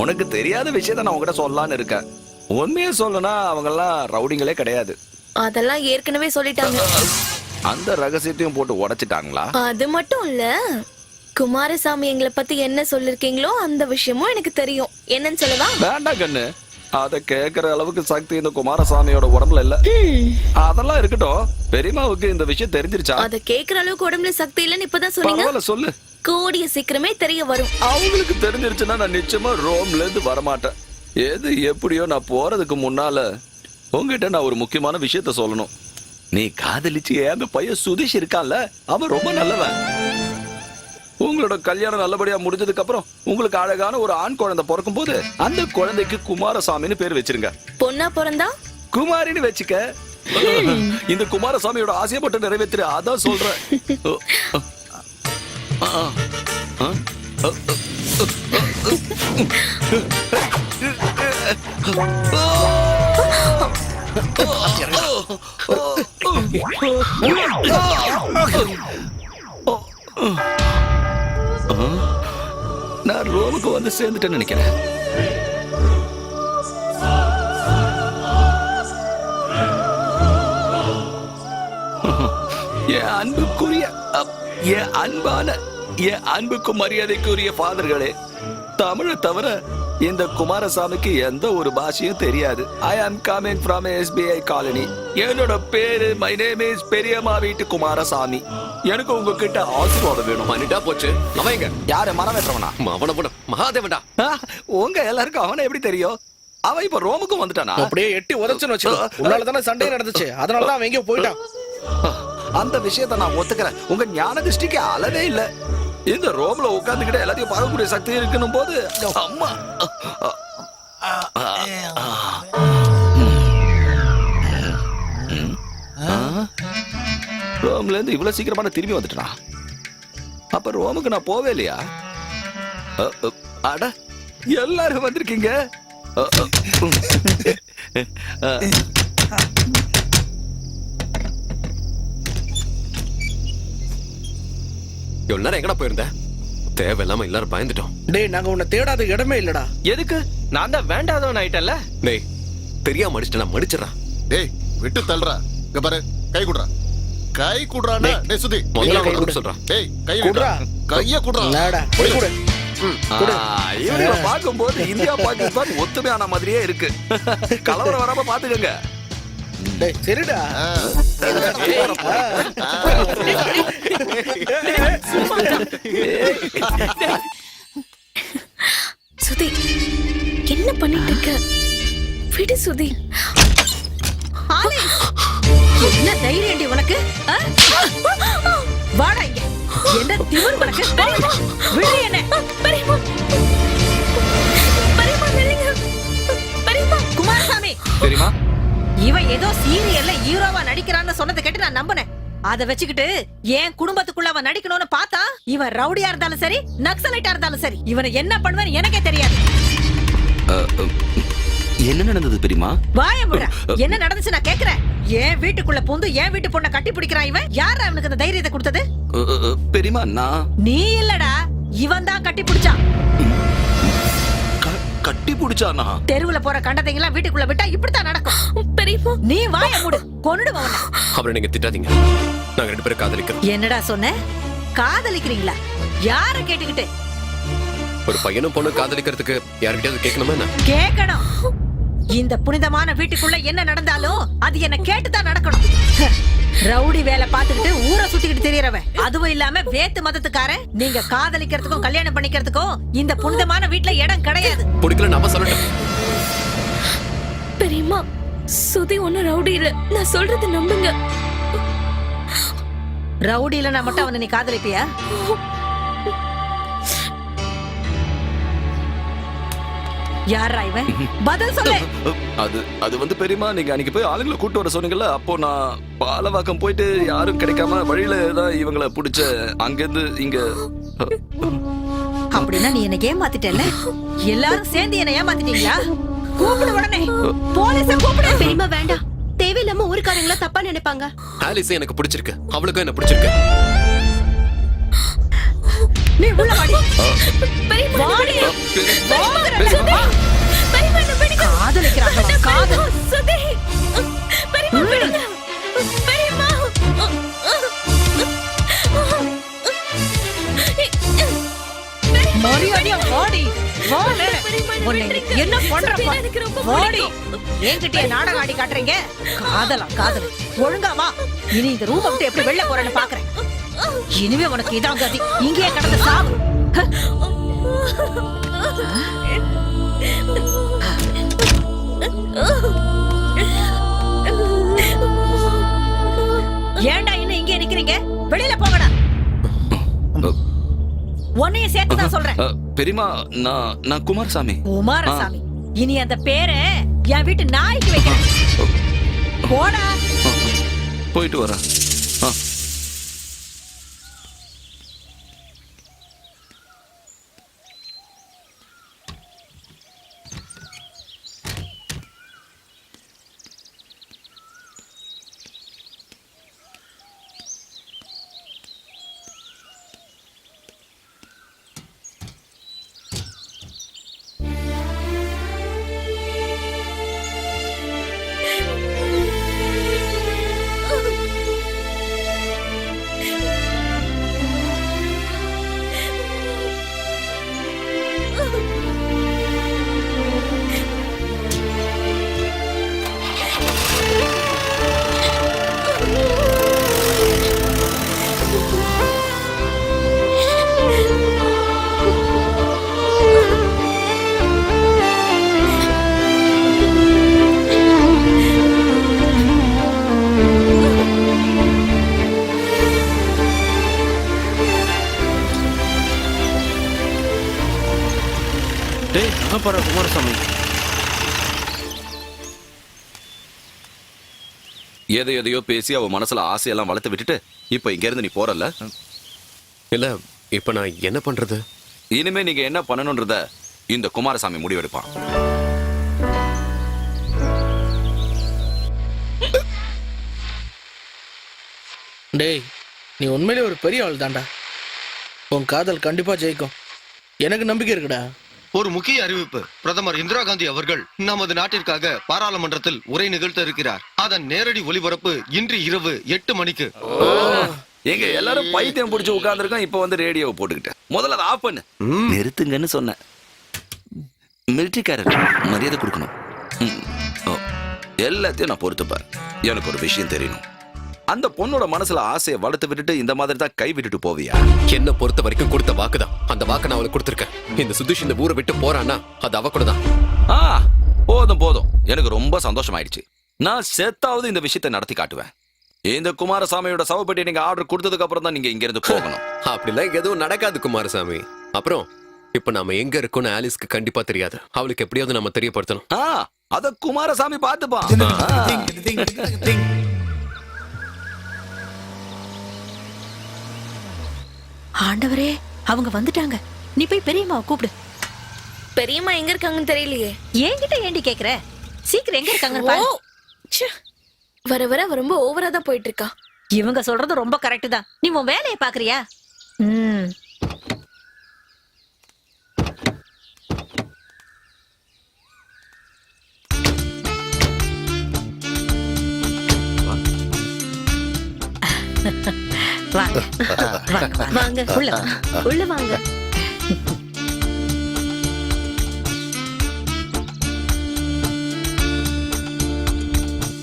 H: உனக்கு தெரியாத விஷயத்த நான் உங்ககிட்ட சொல்லலான்னு இருக்கேன். உண்மையை சொல்லனா அவங்க எல்லாம் ரவுடிங்களே கிடையாது.
I: அதெல்லாம் ஏற்கனவே சொல்லிட்டாங்க.
H: அந்த ரகசியத்தையும் போட்டு உடைச்சிட்டாங்களா?
I: அது மட்டும் இல்ல, குமாரசாமி எங்களை பத்தி என்ன சொல்லிருக்கீங்களோ அந்த விஷயமும் எனக்கு தெரியும். என்னன்னு சொல்லவா?
H: வேண்டாம் கண்ணு, அத கேக்குற அளவுக்கு சக்தி இந்த குமாரசாமியோட உடம்புல இல்ல. அதெல்லாம் இருக்கட்டும், பெரியம்மாவுக்கு இந்த விஷயம் தெரிஞ்சிருச்சா?
I: அத கேக்குற அளவுக்கு உடம்புல சக்தி இல்லன்னு இப்பதான் சொன்னீங்க.
H: சொல்லு.
I: கூடிய சீக்கிரமே தெரிய வரும்.
H: அவங்களுக்கு தெரிஞ்சிருச்சுன்னா நான் நிச்சயமா ரோம்ல இருந்து வரமாட்டேன். எது எப்படியோ நான் போறதுக்கு முன்னால உங்ககிட்ட நான் ஒரு முக்கியமான விஷயத்த சொல்லணும். நீ காதலிச்சு அந்த பையன் சுதீஷ் இருக்கான்ல, அவன் ரொம்ப நல்லவன். உங்களோட கல்யாணம் நல்லபடியா முடிஞ்சதுக்கு அப்புறம் உங்களுக்கு அழகான ஒரு ஆண் குழந்தை பிறக்கும் போது அந்த குழந்தைக்கு குமாரசாமின்னு பேர் வச்சிருங்க.
I: பொண்ணா பிறந்தா
H: குமாரின்னு வச்சுக்க. இந்த குமாரசாமியோட ஆசையை மட்டும் நிறைவேற்று, அதான் சொல்றேன். நான் ரோமுக்கு வந்து சேர்ந்துட்டேன்னு நினைக்கிறேன். என் அன்புக்குரிய, என் அன்பான, என் அன்புக்கு மரியாதைக்குரிய ஃபாதர்களே, தமிழை தவிர இந்த குமாரசாமிக்கு எந்த ஒரு பாஷையும் தெரியாது. ஐ ஆம் கமிங் ஃப்ரம் SBI காலனி. என்னோட பேரு மை நேம் இஸ் பெரியம்மா வீட்டு குமாரசாமி. எனக்கு உங்ககிட்ட ஆசீர்வாதம் வேணும்.
K: பண்ணிட்டா போச்சு. அவன் எங்க?
H: யாரு? மரம் வெட்டுறவனா?
K: அவனை போட மகாதேவன்டா.
H: உங்க எல்லாருக்கும் அவனை எப்படி தெரியும்? அவன் இப்ப ரோமுக்கும் வந்துட்டானா?
C: அப்படியே எட்டி உதச்சுன்னு வச்சுக்கோ. உன்னால தானே சண்டை நடந்துச்சு, அதனாலதான் அவன் எங்கேயோ போயிட்டான்.
H: அந்த விஷயத்த நான் ஒத்துக்கிறேன். உங்க ஞான திருஷ்டிக்கு அளவே இல்ல. இந்த ரோம்ல உட்கார்ந்துகிட்ட எல்லாத்தையும் பார்க்கக்கூடிய சக்தி இருக்கணும் போது அம்மா ரோம்ல இருந்து இவ்வளவு சீக்கிரமான திரும்பி வந்துட்டா. அப்ப ரோமுக்கு நான் போவே இல்லையா? அட, எல்லாரும் வந்திருக்கீங்க.
K: எவ்வளவு நேரம் எங்கடா போயிருந்த? தேவையில்லாம எல்லாரும் பயந்துட்டோம்.
C: டேய், நாங்க உன்னை தேடாத இடமே இல்லடா.
F: எதுக்கு? நான் தான் வேண்டாதவன் ஆயிட்டல்ல.
K: டேய், தெரியாம அடிச்சிட்டா மடிச்சிடறான்.
G: டேய், விட்டு தள்ளுறா. இங்க பாரு, கை குடுறா. கை குடுறானே. டேய் சுதி,
K: முதல்ல அவனை கொடுக்க சொல்றான்.
G: டேய், கை
C: குடுறா.
G: கைய குடுறா.
C: நாடா, போய் குடு.
H: இவங்களை பார்க்கும்போது இந்தியா பாகிஸ்தான் ஒத்துமையான மாதிரியே இருக்கு. கலவரம் வராம பாத்துக்கங்க.
C: டேய் சரிடா.
I: சுதி என்ன பண்ணிட்டு இருக்க? விடு சுதி.
J: என்ன தைரியம்டி உனக்கு? வாடா இங்க. என்ன திமிர் உனக்கு? விடு என்ன? குமாரசாமி
H: பெரியமா
J: இவன் ஏதோ சீரியல்ல ஹீரோவா நடிக்கிறான்னு சொன்னதை கேட்டு நான் நம்பினேன். அத வச்சுக்கிட்டு என் குடும்பத்துக்குள்ள அவன் நடிக்கணும்னு பார்த்தா இவன் ரவுடியா இருந்தாலும் சரி நக்சலைட்டா இருந்தாலும் சரி இவனை என்ன பண்ணுவேன்னு எனக்கே தெரியாது.
H: என்ன நடந்தது பெரியமா?
J: வாய முடுற. என்ன நடந்துச்சு நான் கேக்குறேன். என் வீட்டுக்குள்ள பூந்து என் வீட்டு பொண்ணை கட்டி பிடிக்கிறான் இவன். யார் அவனுக்கு அந்த தைரியத்தை கொடுத்தது?
H: பெரியமா நான்
J: நீ இல்லடா, இவன் தான் கட்டி பிடிச்சான்.
H: கட்டி பிடிச்சானா?
J: தெருவுல போற கண்டதைங்கெல்லாம் வீட்டுக்குள்ள விட்டா இப்படித்தான் நடக்கும். பெரியப்பா நீ வாய மூடு, கொன்னுடுவ உன்னை.
K: அவரை நீங்க திட்டாதீங்க. நாங்க 2 பேரும் காதலிக்கிறோம்.
J: என்னடா சொன்ன? காதலிக்கிறீங்களா? யார கேட்டுக்கிட்டு?
K: ஒரு பையனும் பொண்ணு காதலிக்கிறதுக்கு யார்கிட்டயாவது கேட்கணுமா என்ன?
J: கேட்கணும். இந்த புனிதமான வீட்டுக்குள்ள என்ன நடந்தாலும் அது என்ன கேட்டுதான் நடக்கணும். ரவுடி வேலை பார்த்துக்கிட்டு ஊரை சுத்திக்கிட்டு தெரியறவன், அதுவும் இல்லாம வேத்து மதத்துக்காரன். நீங்க காதலிக்கிறதுக்கும் கல்யாணம் பண்ணிக்கிறதுக்கும் இந்த புனிதமான வீட்டுல இடம் கிடையாது.
K: பிடிக்கல நம்ம சொல்லட்டும்.
I: பெரியம்மா, சுதி ஒண்ணு ரவுடி இல்ல, நான் சொல்றது நம்புங்க.
J: ரவுடி இல்லனா மட்டும் அவனை நீ காதலிப்பியா? யாரா இவன்? பதில் சொல்லு.
H: அது வந்து பெரியமா நீங்க அன்னைக்கு போய் ஆளுங்களை கூட்டு வர சொன்னீங்கல்ல, அப்போ நான் பாலவாக்கம் போயிட்டு யாரும் கிடைக்காம வழியில தான் இவங்களை பிடிச்ச அங்கிருந்து இங்க.
J: அப்படின்னா நீ என்ன ஏமாத்திட்டல? எல்லாரும் சேர்ந்து என்ன ஏமாத்திட்டீங்களா? கூப்பிடு உடனே போலீஸ கூப்பிடு.
I: பெரியம்மா வேண்டாம், தேவையில்லாம ஊருக்காரங்கள தப்பா நினைப்பாங்க.
K: ஆலிஸ் எனக்கு பிடிச்சிருக்கு, அவளுக்கும் என்ன பிடிச்சிருக்கு.
J: நீ உள்ள வாடி.
I: பெரியம்மா,
J: வாடி.
I: பெரியம்மா என்ன பிடிக்க.
J: காதலிக்கிறாங்களா? காதல்.
I: சுதி பெரியம்மா பிடிங்க. பெரியம்மா
J: மரியாதையா வாடி. வாடி. உன்னை என்ன பண்றப்பா? வாடி. என்கிட்ட நாடகம் ஆடி காட்டுறீங்க? காதலா காதல். ஒழுங்கா வா. இனி இந்த ரூம் விட்டு எப்படி வெளில போறேன்னு பாக்குறேன். இனிமே உனக்கு இதான் கதி. இங்கேயே கடந்து சாவு. ஏன்டா இன்னும் இங்கே நிக்கிறீங்க? வெளியில போங்கடா. உன்னையும் சேர்த்து தான் சொல்றேன்.
H: பெரியமா நான் குமாரசாமி.
J: குமாரசாமி, இனி அந்த பேரை என் வீட்டு நாய்க்கு வைக்கிறேன். போடா.
H: போயிட்டு வரேன்.
C: குமாரசாமி
H: எதையோ பேசி அவ மனசுல ஆசையெல்லாம் வளர்த்து விட்டுட்டு இப்ப இங்க இருந்து நீ போறல.
K: இல்ல இப்ப நான் என்ன பண்றது?
H: இனிமே நீங்க என்ன பண்ணணும்ன்றத இந்த குமாரசாமி முடிவெடுப்பான்.
C: டேய், நீ உண்மையிலே ஒரு பெரிய ஆள் தான்டா. உன் காதல் கண்டிப்பா ஜெயிக்கும், எனக்கு நம்பிக்கை இருக்குடா.
M: ஒரு முக்கிய அறிவிப்பு. பிரதமர் இந்திரா காந்தி அவர்கள் நமது நாட்டிற்காக பாராளுமன்றத்தில் உரை நிகழ்த்த இருக்கிறார். அதன் நேரடி ஒளிபரப்பு இன்று இரவு 8 மணிக்கு.
H: எங்க எல்லாரும் பைத்தியம் பிடிச்சு உட்கார்ந்துருக்கோம். இப்ப வந்து ரேடியோவை போட்டுக்கிட்டேன். முதல்ல அதை ஆஃப் பண்ணு. நிறுத்துங்கன்னு சொன்னேன். மிலிட்டரிக்காரர் மரியாதை கொடுக்கணும். எல்லாத்தையும் நான் பொறுத்துப்பேன். எனக்கு ஒரு விஷயம் தெரியணும். அந்த பொண்ணோட மனசுல ஆசையை வளர்த்து விட்டுட்டு இந்த மாதிரி தான் கை விட்டுட்டு போவியா?
K: என்ன பொறுத்த வரைக்கும் கொடுத்த வாக்குதான். அந்த வாக்கை நான் அவளுக்கு கொடுத்துருக்கேன். இந்த சுதீஷ் இந்த ஊரை விட்டு போறான்னா அது அவ கூட தான்.
H: போதும் போதும், எனக்கு ரொம்ப சந்தோஷமாயிடுச்சு. நான் செத்தாவது இந்த விஷயத்தை நடத்தி காட்டுவேன். இந்த குமாரசாமியோட சவப்பெட்டி நீங்க ஆர்டர் கொடுத்ததுக்கு அப்புறம் தான் நீங்க இங்க இருந்து போகணும்.
K: அப்படிலாம் எதுவும் நடக்காது குமாரசாமி. அப்புறம் இப்ப நாம எங்க இருக்கோம்னு ஆலிஸ்க்கு கண்டிப்பா தெரியாது. அவளுக்கு எப்படியாவது நம்ம தெரியப்படுத்தணும்.
H: அத குமாரசாமி பாத்துப்பான்.
J: ஆண்டவரே, அவங்க வந்துட்டாங்க. நீ போய் பெரியம்மாவை கூப்பிடு.
I: பெரியம்மா எங்க இருக்காங்கன்னு தெரியலையே.
J: என்கிட்ட ஏண்டி கேக்குற? சீக்கிரம் எங்க இருக்காங்கன்னு பாரு.
I: வர வர ரொம்ப ஓவரா தான் போயிட்டு இருக்கா.
J: இவங்க சொல்றது ரொம்ப கரெக்ட் தான். நீ உன் வேலையை பாக்குறியா? வாங்க வாங்க
I: வாங்க
J: உள்ள வாங்க.
I: உள்ள வாங்க.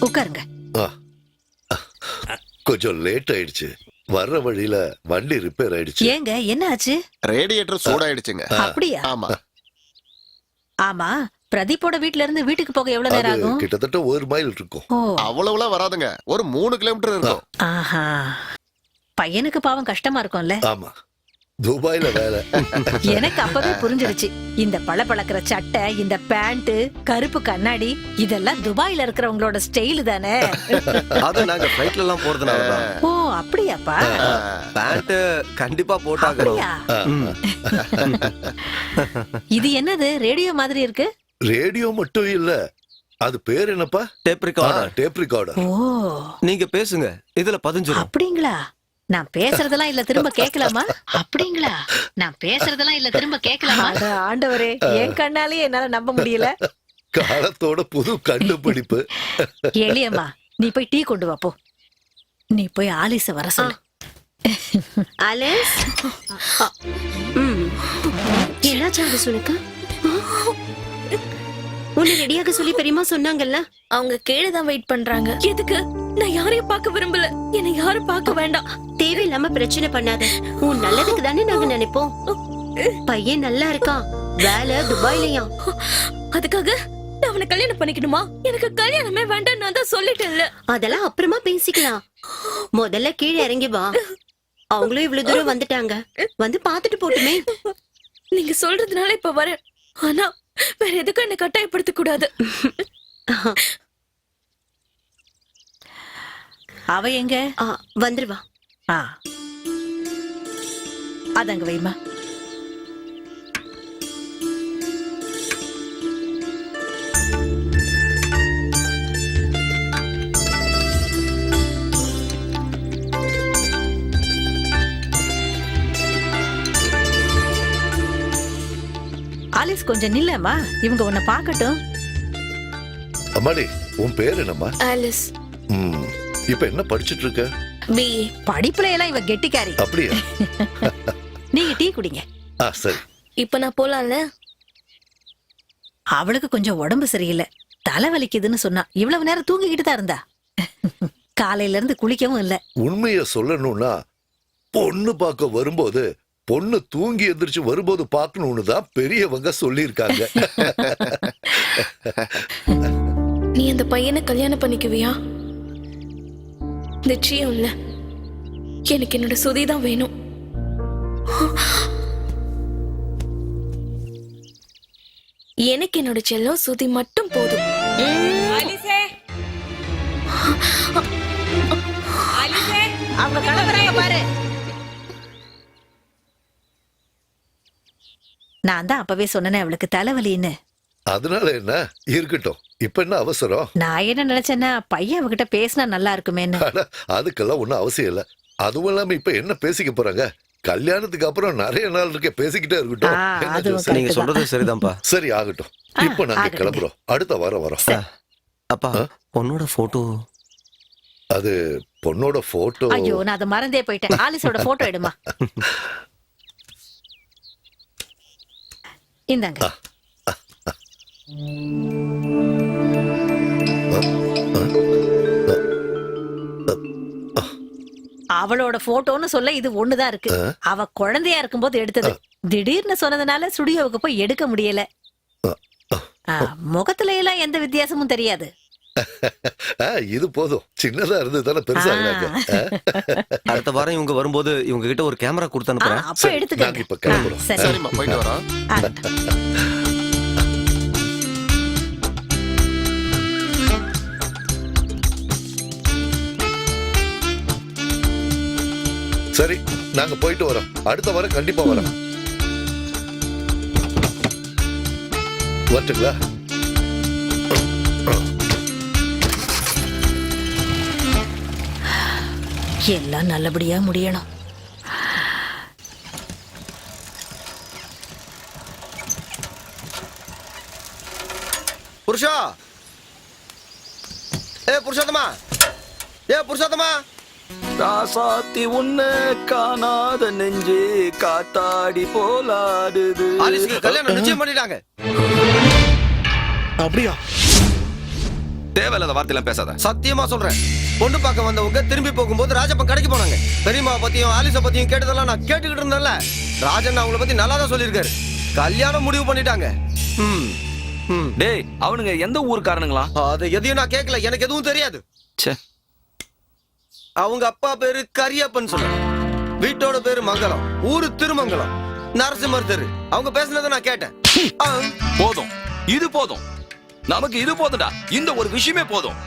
J: உட்காருங்க.
A: கொஞ்சம் லேட் ஆயிடுச்சு. வர்ற வழியில வண்டி ரிப்பேர் ஆயிடுச்சு.
J: ஏங்க என்ன ஆச்சு?
G: ரேடியேட்டர் சூடாயிடுச்சுங்க.
J: அப்படியா?
G: ஆமா.
J: ஆமா, பிரதீப்போட வீட்ல இருந்து வீட்டுக்கு போக எவ்வளவு நேரம் ஆகும்?
A: கிட்டத்தட்ட 1 மைல் இருக்கும்.
G: அவ்வளவுலாம் வராதுங்க, ஒரு 3 கிலோமீட்டர் இருக்கும்.
J: ஆஹா, பையனுக்கு பாவம் கஷ்டமா இருக்கும்ல.
A: ஆமா, துபாயில வேலை.
J: எனக்கு அப்பவே புரிஞ்சிருச்சு. இந்த பளபளக்கிற சட்டை, இந்த பேண்ட், கருப்பு கண்ணாடி இதெல்லாம் துபாயில இருக்கிறவங்களோட ஸ்டைல் தானே.
E: அது நாங்க ஃளைட்ல எல்லாம் போறதுனால தான்.
J: ஓ அப்படியாப்பா?
E: பேண்ட் கண்டிப்பா போட்டாகணும்.
J: இது என்னது ரேடியோ மாதிரி இருக்கு?
A: ரேடியோ மட்டும் இல்ல, அது பேர் என்னப்பா?
E: Tape recorder.
A: Tape recorder.
J: ஓ,
E: நீங்க பேசுங்க, இதுல பதிஞ்சிரும்.
J: அப்படிங்களா? நான் பேசுறதெல்லாம் இல்ல திரும்ப கேட்கலாமா? அப்படிங்களா? நான் பேசுறதெல்லாம் இல்ல திரும்ப கேட்கலாமா? ஆண்டவரே, என் கண்ணாலேயே என்னால நம்ப முடியல.
A: காலத்தோட புது கண்டுபிடிப்பு.
J: எளியம்மா, நீ போய் டீ கொண்டு வா போ. நீ போய் ஆலிஸ வர சொல்லு.
I: ஆலிஸ், என்னாச்சு சொல்லுங்க. உன்னை ரெடியாக சொல்லி பெரியம்மா சொன்னாங்கல்ல. அவங்க கீழே தான் வெயிட் பண்றாங்க. எதுக்கு? நான் யாரையும் பார்க்க விரும்பல. என்னை யாரும் பார்க்க வேண்டாம். தேவையில்லாம பிரச்சனை பண்ணாத. உன் நல்லதுக்கு தானே நாங்க நினைப்போம். பையன் நல்லா இருக்கான், வேலை துபாய்லயா. அதுக்காக நான் அவனை கல்யாணம் பண்ணிக்கணுமா? எனக்கு கல்யாணமே வேண்டாம், நான் தான் சொல்லிட்டேன்ல. அதெல்லாம் அப்புறமா பேசிக்கலாம். முதல்ல கீழே இறங்கி வா. அவங்களும் இவ்வளவு தூரம் வந்துட்டாங்க, வந்து பாத்துட்டு போட்டுமே. நீங்க சொல்றதுனால இப்ப வர, ஆனா வேற எதுக்கும் என்ன கட்டாயப்படுத்த கூடாது.
J: அவ எங்க?
I: வந்துருவா.
J: அதங்க வைமா. ஆலிஸ் கொஞ்சம் நில்லம்மா, இவங்க உன்னை பார்க்கட்டும்.
A: அம்மாடி, உன் பேர் என்னம்மா?
I: ஆலிஸ்.
A: இப்ப என்ன படிச்சிட்டு இருக்க?
I: பிஏ.
J: படிப்புல எல்லாம் இவ கெட்டிக்காரி.
A: அப்படியா?
J: நீங்க டீ குடிங்க.
A: சரி.
I: இப்ப நான் போலாம்ல?
J: அவளுக்கு கொஞ்சம் உடம்பு சரியில்லை, தலை வலிக்குதுன்னு சொன்னா. இவ்வளவு நேரம் தூங்கிக்கிட்டு தான் இருந்தா. காலையில இருந்து குளிக்கவும் இல்ல.
A: உண்மைய சொல்லணும்னா, பொண்ணு பார்க்க வரும்போது பொண்ணு தூங்கி எந்திரிச்சு வரும்போது பார்க்கணும்னு தான் பெரியவங்க சொல்லியிருக்காங்க.
I: நீ அந்த பையனை கல்யாணம் பண்ணிக்குவியா? நிச்சயம் இல்ல, எனக்கு என்னோட சுதி தான் வேணும். எனக்கு என்னோட செல்லம் சுதி மட்டும் போதும்.
J: அவங்க கிளம்புறாங்க பாரு. நான் தான் அப்பவே சொன்னேன் அவளுக்கு தலைவலின்னு.
A: அதனால என்ன, இருக்கட்டும். இப்ப என்ன அவசரம்?
J: நான் என்ன நினைச்சேன்னா, பையன் அவகிட்ட பேசினா நல்லா இருக்குமேன்னு.
A: அதுக்கெல்லாம் ஒண்ணும் அவசியம் இல்ல. அதுவும் இல்லாம இப்ப என்ன பேசிக்க போறாங்க? கல்யாணத்துக்கு அப்புறம் நிறைய நாள் இருக்க, பேசிக்கிட்டே இருக்கட்டும்.
E: நீங்க சொல்றது சரிதான்ப்பா.
A: சரி, ஆகட்டும். இப்ப நாங்க கிளம்புறோம், அடுத்த வாரம் வரோம்.
E: அப்பா, பொண்ணோட போட்டோ.
A: அது பொண்ணோட போட்டோ.
J: ஐயோ, நான் அதை மறந்தே போயிட்டேன். ஆலிஸோட போட்டோ எடுமா. இந்தாங்க. அவளோட போட்டோன்னு சொல்ல இது ஒண்ணுதான் இருக்கு. அவ குழந்தையா இருக்கும்போது எடுத்தது. திடீர்னு சொன்னதுனால ஸ்டுடியோவுக்கு போய் எடுக்க முடியல. முகத்துல எல்லாம் எந்த வித்தியாசமும் தெரியாது.
A: இது போதும், சின்னதா இருந்து தானே பெருசாக.
E: அடுத்த வாரம் இவங்க வரும்போது இவங்க கிட்ட ஒரு கேமரா கொடுத்து அனுப்புறேன்.
J: அப்ப எடுத்துக்க.
A: நாங்க இப்ப கிளம்புறோம்.
G: சரிம்மா, போயிட்டு வரோம்.
A: சரி, நாங்க போயிட்டு வரோம். அடுத்த வாரம் கண்டிப்பா வரோம். வரட்டுங்களா?
J: எல்லாம் நல்லபடியா முடியணும்.
E: புருஷா, புருஷோத்தமா, புருஷோத்தமா,
H: ராசாத்தி உன்னை காணாத நெஞ்சு காத்தாடி போலாடுது.
E: ஆலிஸ்க்கு கல்யாணம் நிச்சயம் பண்ணிட்டாங்க.
C: அப்படியா?
H: தேவையில்லாத வார்த்தையெல்லாம் பேசாத.
E: சத்தியமா சொல்றேன். பொண்ணு பார்க்க வந்தவங்க திரும்பி போகும்போது ராஜப்பன் கடைக்கு போனாங்க. பெரியம்மா பத்தியும் ஆலிஸ பத்தியும் கேட்டதெல்லாம் நான் கேட்டுக்கிட்டு இருந்தேன்ல. ராஜன் அவங்கள பத்தி நல்லா தான் சொல்லியிருக்காரு. கல்யாணம் முடிவு பண்ணிட்டாங்க.
H: டேய், அவனுங்க எந்த ஊருக்காரனுங்களா?
E: அது எதையும் நான் கேட்கல, எனக்கு எதுவும் தெரியாது. அவங்க அப்பா பேரு கரியப்பன் சொல்றேன். வீட்டோட பேரு மங்கலம், ஊரு திருமங்கலம், நரசிம்மர் தெரு. அவங்க பேசுனதை நான் கேட்டேன்.
H: போதும், இது போதும், நமக்கு இது போதும்டா. இந்த ஒரு விஷயமே போதும்.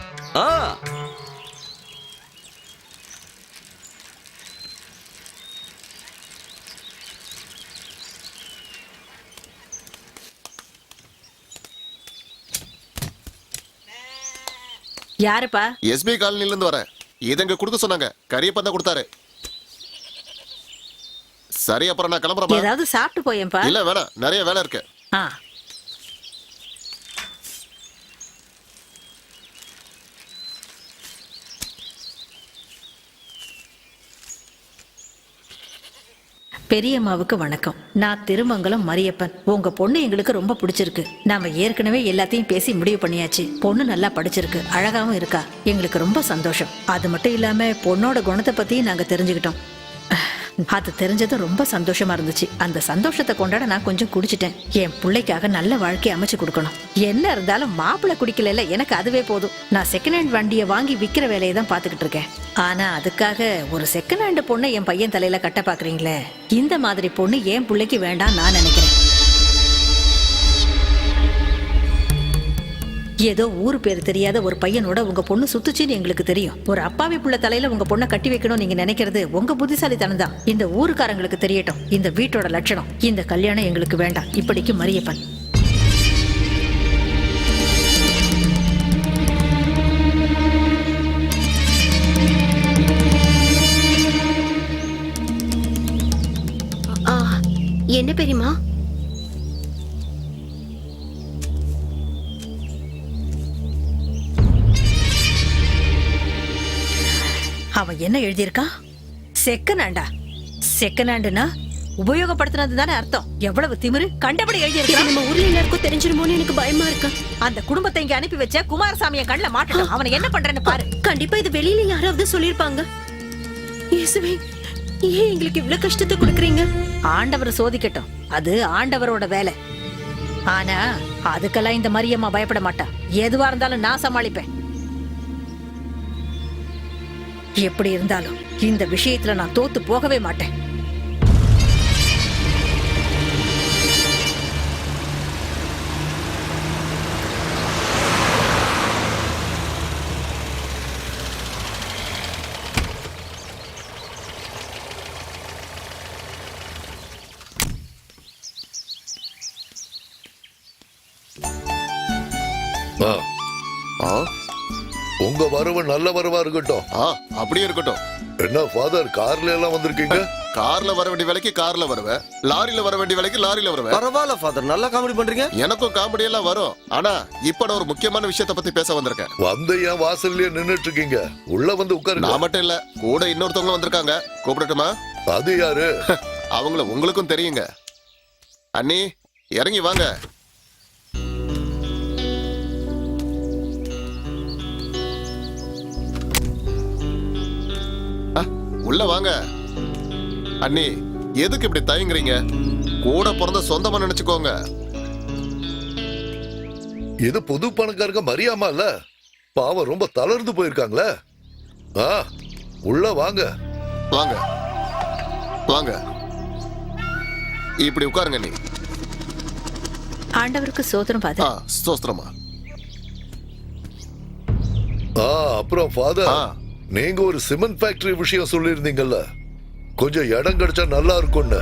J: யாருப்பா?
G: எஸ்பி காலனில இருந்து வரேன். இதங்க கொடுக்க சொன்னாங்க. கரியப்பன் தான் கொடுத்தாரு. சரி, அப்புறம் நான் கிளம்புறேன்.
J: ஏதாவது சாப்பிட்டு போயேன்பா.
G: இல்ல வேணாம், நிறைய வேலை இருக்கு.
J: பெரியம்மாவுக்கு வணக்கம். நான் திருமங்கலம் மரியப்பன். உங்க பொண்ணு எங்களுக்கு ரொம்ப பிடிச்சிருக்கு. நாம ஏற்கனவே எல்லாத்தையும் பேசி முடிவு பண்ணியாச்சு. பொண்ணு நல்லா படிச்சிருக்கு, அழகாவும் இருக்கா. எங்களுக்கு ரொம்ப சந்தோஷம். அது மட்டும் இல்லாம பொண்ணோட குணத்தை பத்தியும் நாங்க தெரிஞ்சுக்கிட்டோம். அது தெரிஞ்சதும் ரொம்ப சந்தோஷமா இருந்துச்சு. அந்த சந்தோஷத்தை கொண்டாட நான் கொஞ்சம் குடிச்சிட்டேன். என் பிள்ளைக்காக நல்ல வாழ்க்கையை அமைச்சு கொடுக்கணும். என்ன இருந்தாலும் மாப்பிள்ளை குடிக்கல, எனக்கு அதுவே போதும். நான் செகண்ட் ஹேண்ட் வண்டியை வாங்கி விற்கிற வேலையை தான் பாத்துக்கிட்டு இருக்கேன். ஆனா அதுக்காக ஒரு செகண்ட் ஹேண்ட் பொண்ணை என் பையன் தலையில கட்ட பாக்குறீங்களே, இந்த மாதிரி பொண்ணு என் பிள்ளைக்கு வேண்டாம் நான் நினைக்கிறேன். ஏதோ ஊரு பேர் தெரியாத ஒரு பையனோட உங்க பொண்ணு சுத்துச்சுன்னு எங்களுக்கு தெரியும். ஒரு அப்பாவி புள்ள தலையில உங்க பொண்ணை கட்டி வைக்கணும் நீங்க நினைக்கிறது உங்க புத்திசாலித்தனம் தான். இந்த ஊருக்காரங்களுக்கு தெரியட்டும் இந்த வீட்டோட லட்சணம். இந்த கல்யாணம் எங்களுக்கு வேண்டாம். இப்படிக்கு மரியப்பன்.
I: என்ன பெரியமா?
J: அவன் என்ன எழுதியிருக்கா? செகண்ட் ஹேண்டா? செகண்ட் ஹேண்டுனா உபயோகப்படுத்தினது தானே அர்த்தம். எவ்வளவு திமிரு! கண்டபடி எழுதியிருக்கா.
I: நம்ம ஊர்ல எல்லாருக்கும் தெரிஞ்சிருமோன்னு எனக்கு பயமா இருக்கு.
J: அந்த குடும்பத்தை இங்க அனுப்பி வச்ச குமாரசாமிய கண்ணுல மாட்டணும். அவனை என்ன பண்றேன்னு பாரு.
I: கண்டிப்பா இது வெளியில யாராவது சொல்லிருப்பாங்க. இயேசுவே, ஏன் எங்களுக்கு இவ்வளவு கஷ்டத்தை கொடுக்குறீங்க?
J: ஆண்டவர் சோதிக்கட்டும், அது ஆண்டவரோட வேலை. ஆனா அதுக்கெல்லாம் இந்த மரியம்மா பயப்பட மாட்டா. எதுவா இருந்தாலும் நான் சமாளிப்பேன். எப்படி இருந்தாலும் இந்த விஷயத்துல நான் தோத்து போகவே மாட்டேன்.
A: உங்க வரவு நல்ல வரவா இருக்கட்டும்.
G: அப்படியே இருக்கட்டும்.
A: என்ன ஃபாதர், கார்ல எல்லாம் வந்திருக்கீங்க?
G: கார்ல வர வேண்டிய வேலைக்கு கார்ல வருவேன், லாரில வர வேண்டிய வேலைக்கு லாரில வருவேன்.
E: பரவாயில்ல ஃபாதர், நல்லா காமெடி பண்றீங்க.
G: எனக்கும் காமெடி எல்லாம் வரும். ஆனா இப்ப நான் ஒரு முக்கியமான விஷயத்தை பத்தி பேச வந்திருக்கேன்.
A: வந்து ஏன் வாசல்லயே நின்னுட்டு இருக்கீங்க? உள்ள வந்து உட்காருங்க.
G: நான் மட்டும் இல்ல, கூட இன்னொருத்தவங்க வந்திருக்காங்க. கூப்பிடட்டுமா?
A: அது யாரு?
G: அவங்கள உங்களுக்கும் தெரியுங்க. அண்ணி, இறங்கி வாங்க. உள்ள வாங்க. அண்ணி, எதுக்கு இப்படி தயங்குறீங்க? கூட பிறந்த சொந்தமா நினைச்சுக்கோங்க.
A: இது புது பணக்காரங்க மரியாமா இல்ல, பாவம் ரொம்ப தளர்ந்து போயிருக்காங்களே. உள்ள வாங்க.
G: வாங்க வாங்க, இப்படி உட்காருங்க. நீ
J: ஆண்டவருக்கு சோதரம் ஃபாதர்.
G: ஸ்தோத்திரமா.
A: அப்புறம் ஃபாதர், நீங்க ஒரு சிமெண்ட் ஃபேக்டரி விஷயம் சொல்லியிருந்தீங்கல்ல, கொஞ்சம் இடம் கிடைச்சா நல்லா இருக்கும்னு.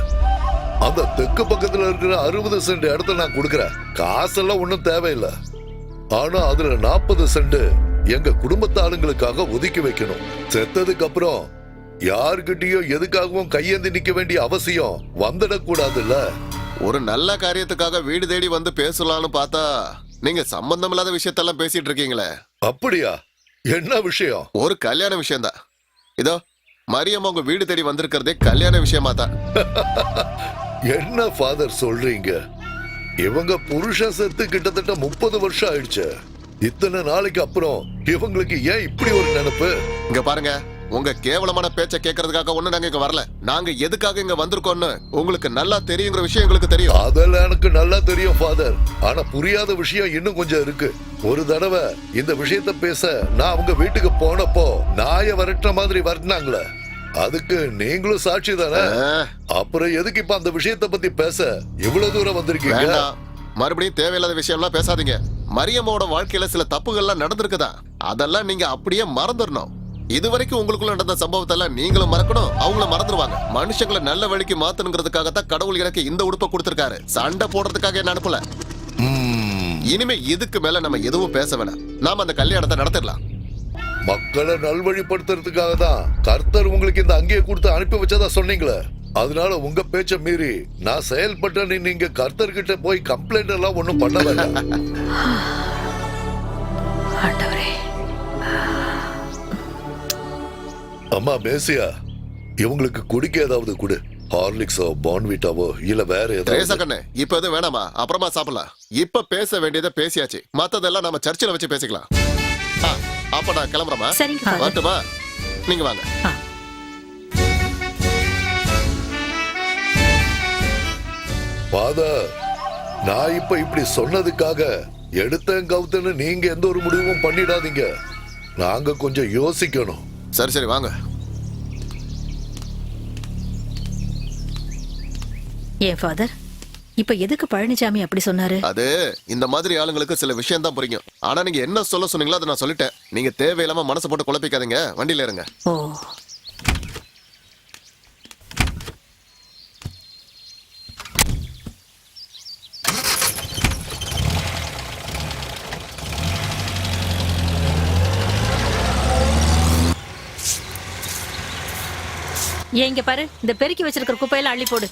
A: அந்த தெற்கு பக்கத்துல இருக்கிற 60 சென்ட் இடத்த நான் கொடுக்கறேன். காசெல்லாம் ஒண்ணும் தேவையில்லை. ஆனா அதுல 40 சென்ட் எங்க குடும்பத்து ஆளுங்களுக்காக ஒதுக்கி வைக்கணும். செத்ததுக்கு அப்புறம் யாருக்கிட்டயும் எதுக்காகவும் கையேந்தி நிக்க வேண்டிய அவசியம் வந்துடக்கூடாதுல்ல.
G: ஒரு நல்ல காரியத்துக்காக வீடு தேடி வந்து பேசலாம்னு பார்த்தா நீங்க சம்பந்தம் இல்லாத விஷயத்தெல்லாம் பேசிட்டு இருக்கீங்களே.
A: அப்படியா? என்ன விஷயம்?
G: ஒரு கல்யாண விஷயம் தான். இதோ மரியம்மா உங்க வீடு தேடி வந்திருக்கிறதே கல்யாண விஷயமா தான்.
A: என்ன ஃபாதர் சொல்றீங்க? இவங்க புருஷன் செத்து கிட்டத்தட்ட 30 வருஷம் ஆயிடுச்சு. இத்தனை நாளைக்கு அப்புறம் இவங்களுக்கு ஏன் இப்படி ஒரு நினைப்பு?
G: இங்க பாருங்க, உங்க கேவலமான பேச்ச கேட்கறதுக்காக ஒண்ணு நாங்க இங்க வரல. நாங்க எதுக்காக இங்க வந்திருக்கோம்னு உங்களுக்கு நல்லா தெரியுங்கிற விஷயம் எங்களுக்கு தெரியும்.
A: அதெல்லாம் எனக்கு நல்லா தெரியும் ஃபாதர். ஆனா புரியாத விஷயம் இன்னும் கொஞ்சம் இருக்கு. ஒரு தடவை இந்த விஷயத்த பேச நான் அவங்க வீட்டுக்கு போனப்போ நாய வரட்டுற மாதிரி வரட்டினாங்களே, அதுக்கு நீங்களும் சாட்சி தானே? அப்புறம் எதுக்கு இப்ப அந்த விஷயத்த பத்தி பேச இவ்வளவு தூரம் வந்திருக்கீங்க?
G: மறுபடியும் தேவையில்லாத விஷயம் எல்லாம் பேசாதீங்க. மரியம்மாவோட வாழ்க்கையில சில தப்புகள்லாம் நடந்திருக்குதா, அதெல்லாம் நீங்க அப்படியே மறந்துடணும். இதுவரைக்கும் உங்களுக்குள்ள நடந்த சம்பவத்தை எல்லாம் நீங்களும் மறக்கணும், அவங்களும் மறந்துடுவாங்க. மனுஷங்களை நல்ல வழிக்கு மாத்தணுங்கிறதுக்காகத்தான் கடவுள் எனக்கு இந்த உடுப்பை கொடுத்திருக்காரு. சண்டை போடுறதுக்காக என்ன அனுப்பல. இனிமே இதுக்கு மேல நம்ம எதுவும் பேச வேணாம். நாம அந்த கல்யாணத்தை நடத்திடலாம்.
A: மக்களை நல்வழிப்படுத்துறதுக்காக தான் கர்த்தர் உங்களுக்கு இந்த அங்கேயே கொடுத்து அனுப்பி வச்சதா சொன்னீங்களே. அதனால உங்க பேச்ச மீறி நான் செயல்பட்டேன்னு நீங்க கர்த்தர்கிட்ட போய் கம்ப்ளைண்ட் எல்லாம் ஒண்ணும் பண்ண வேண்டாம். அம்மா மேசியா, இவங்களுக்கு குடிக்க ஏதாவது கொடு. ஹார்லிக்ஸோ பான்விட்டாவோ இல்ல வேற ஏதாவது.
G: இப்ப எதுவும் வேணாமா, அப்புறமா சாப்பிடலாம். இப்ப பேச வேண்டியதை பேசியாச்சு. மத்ததெல்லாம் நம்ம சர்ச்சில் வச்சு பேசிக்கலாம். அப்ப நான் கிளம்புறேமா? வரட்டுமா? நீங்க வாங்க.
A: ஃபாதர், நான் இப்ப இப்படி சொன்னதுக்காக எடுத்தேன் கவுத்தன்னு நீங்க எந்த ஒரு முடிவும் பண்ணிடாதீங்க. நாங்க கொஞ்சம் யோசிக்கணும்.
G: சரி சரி வாங்க.
J: ஏன் ஃபாதர், இப்ப எதுக்கு பழனிசாமி அப்படி சொன்னாரு?
G: அது இந்த மாதிரி ஆளுங்களுக்கு சில விஷயம் தான் புரியும். ஆனா நீங்க என்ன சொல்ல சொன்னீங்களோ அதை நான் சொல்லிட்டேன். நீங்க தேவையில்லாம மனசை போட்டு குழப்பிக்காதீங்க. வண்டியில இருங்க.
J: ஓ, ஏன் இங்க பாரு, இந்த பெருக்கி வச்சிருக்கிற குப்பையெல்லாம் அள்ளி போடு.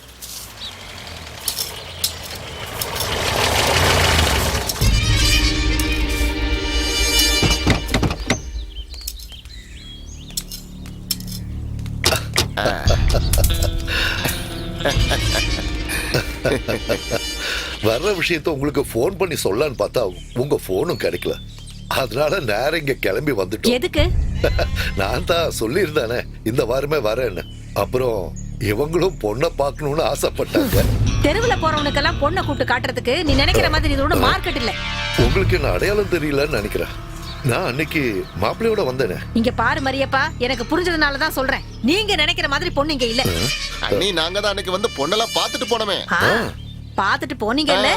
A: வர்ற விஷயத்த உங்களுக்கு போன் பண்ணி சொல்லலான்னு பார்த்தா உங்க போனும் கிடைக்கல. அதனால நேரம் இங்க கிளம்பி வந்துட்டோம்.
J: எதுக்கு?
A: நான் தான் சொல்லியிருந்தானே இந்த வாரமே வரேன்னு. அப்புறம் இவங்களும் பொண்ணை பார்க்கணும்னு ஆசைப்பட்டாங்க.
J: தெருவுல போறவனுக்கெல்லாம் பொண்ணை கூப்பிட்டு காட்டுறதுக்கு நீ நினைக்கிற மாதிரி இது ஒன்றும் மார்க்கெட் இல்ல.
A: உங்களுக்கு என்ன அடையாளம் தெரியலன்னு நினைக்கிறேன். நான் அன்னைக்கு மாப்பிள்ளையோட வந்தேனே.
J: இங்க பாரு மரியப்பா, எனக்கு புரிஞ்சதுனால தான் சொல்றேன். நீங்க நினைக்கிற மாதிரி பொண்ணு இங்க இல்ல.
G: அண்ணி, நாங்க தான் அன்னைக்கு வந்து பொண்ணெல்லாம் பார்த்துட்டு போனோமே.
J: பார்த்துட்டு போனீங்கல்ல,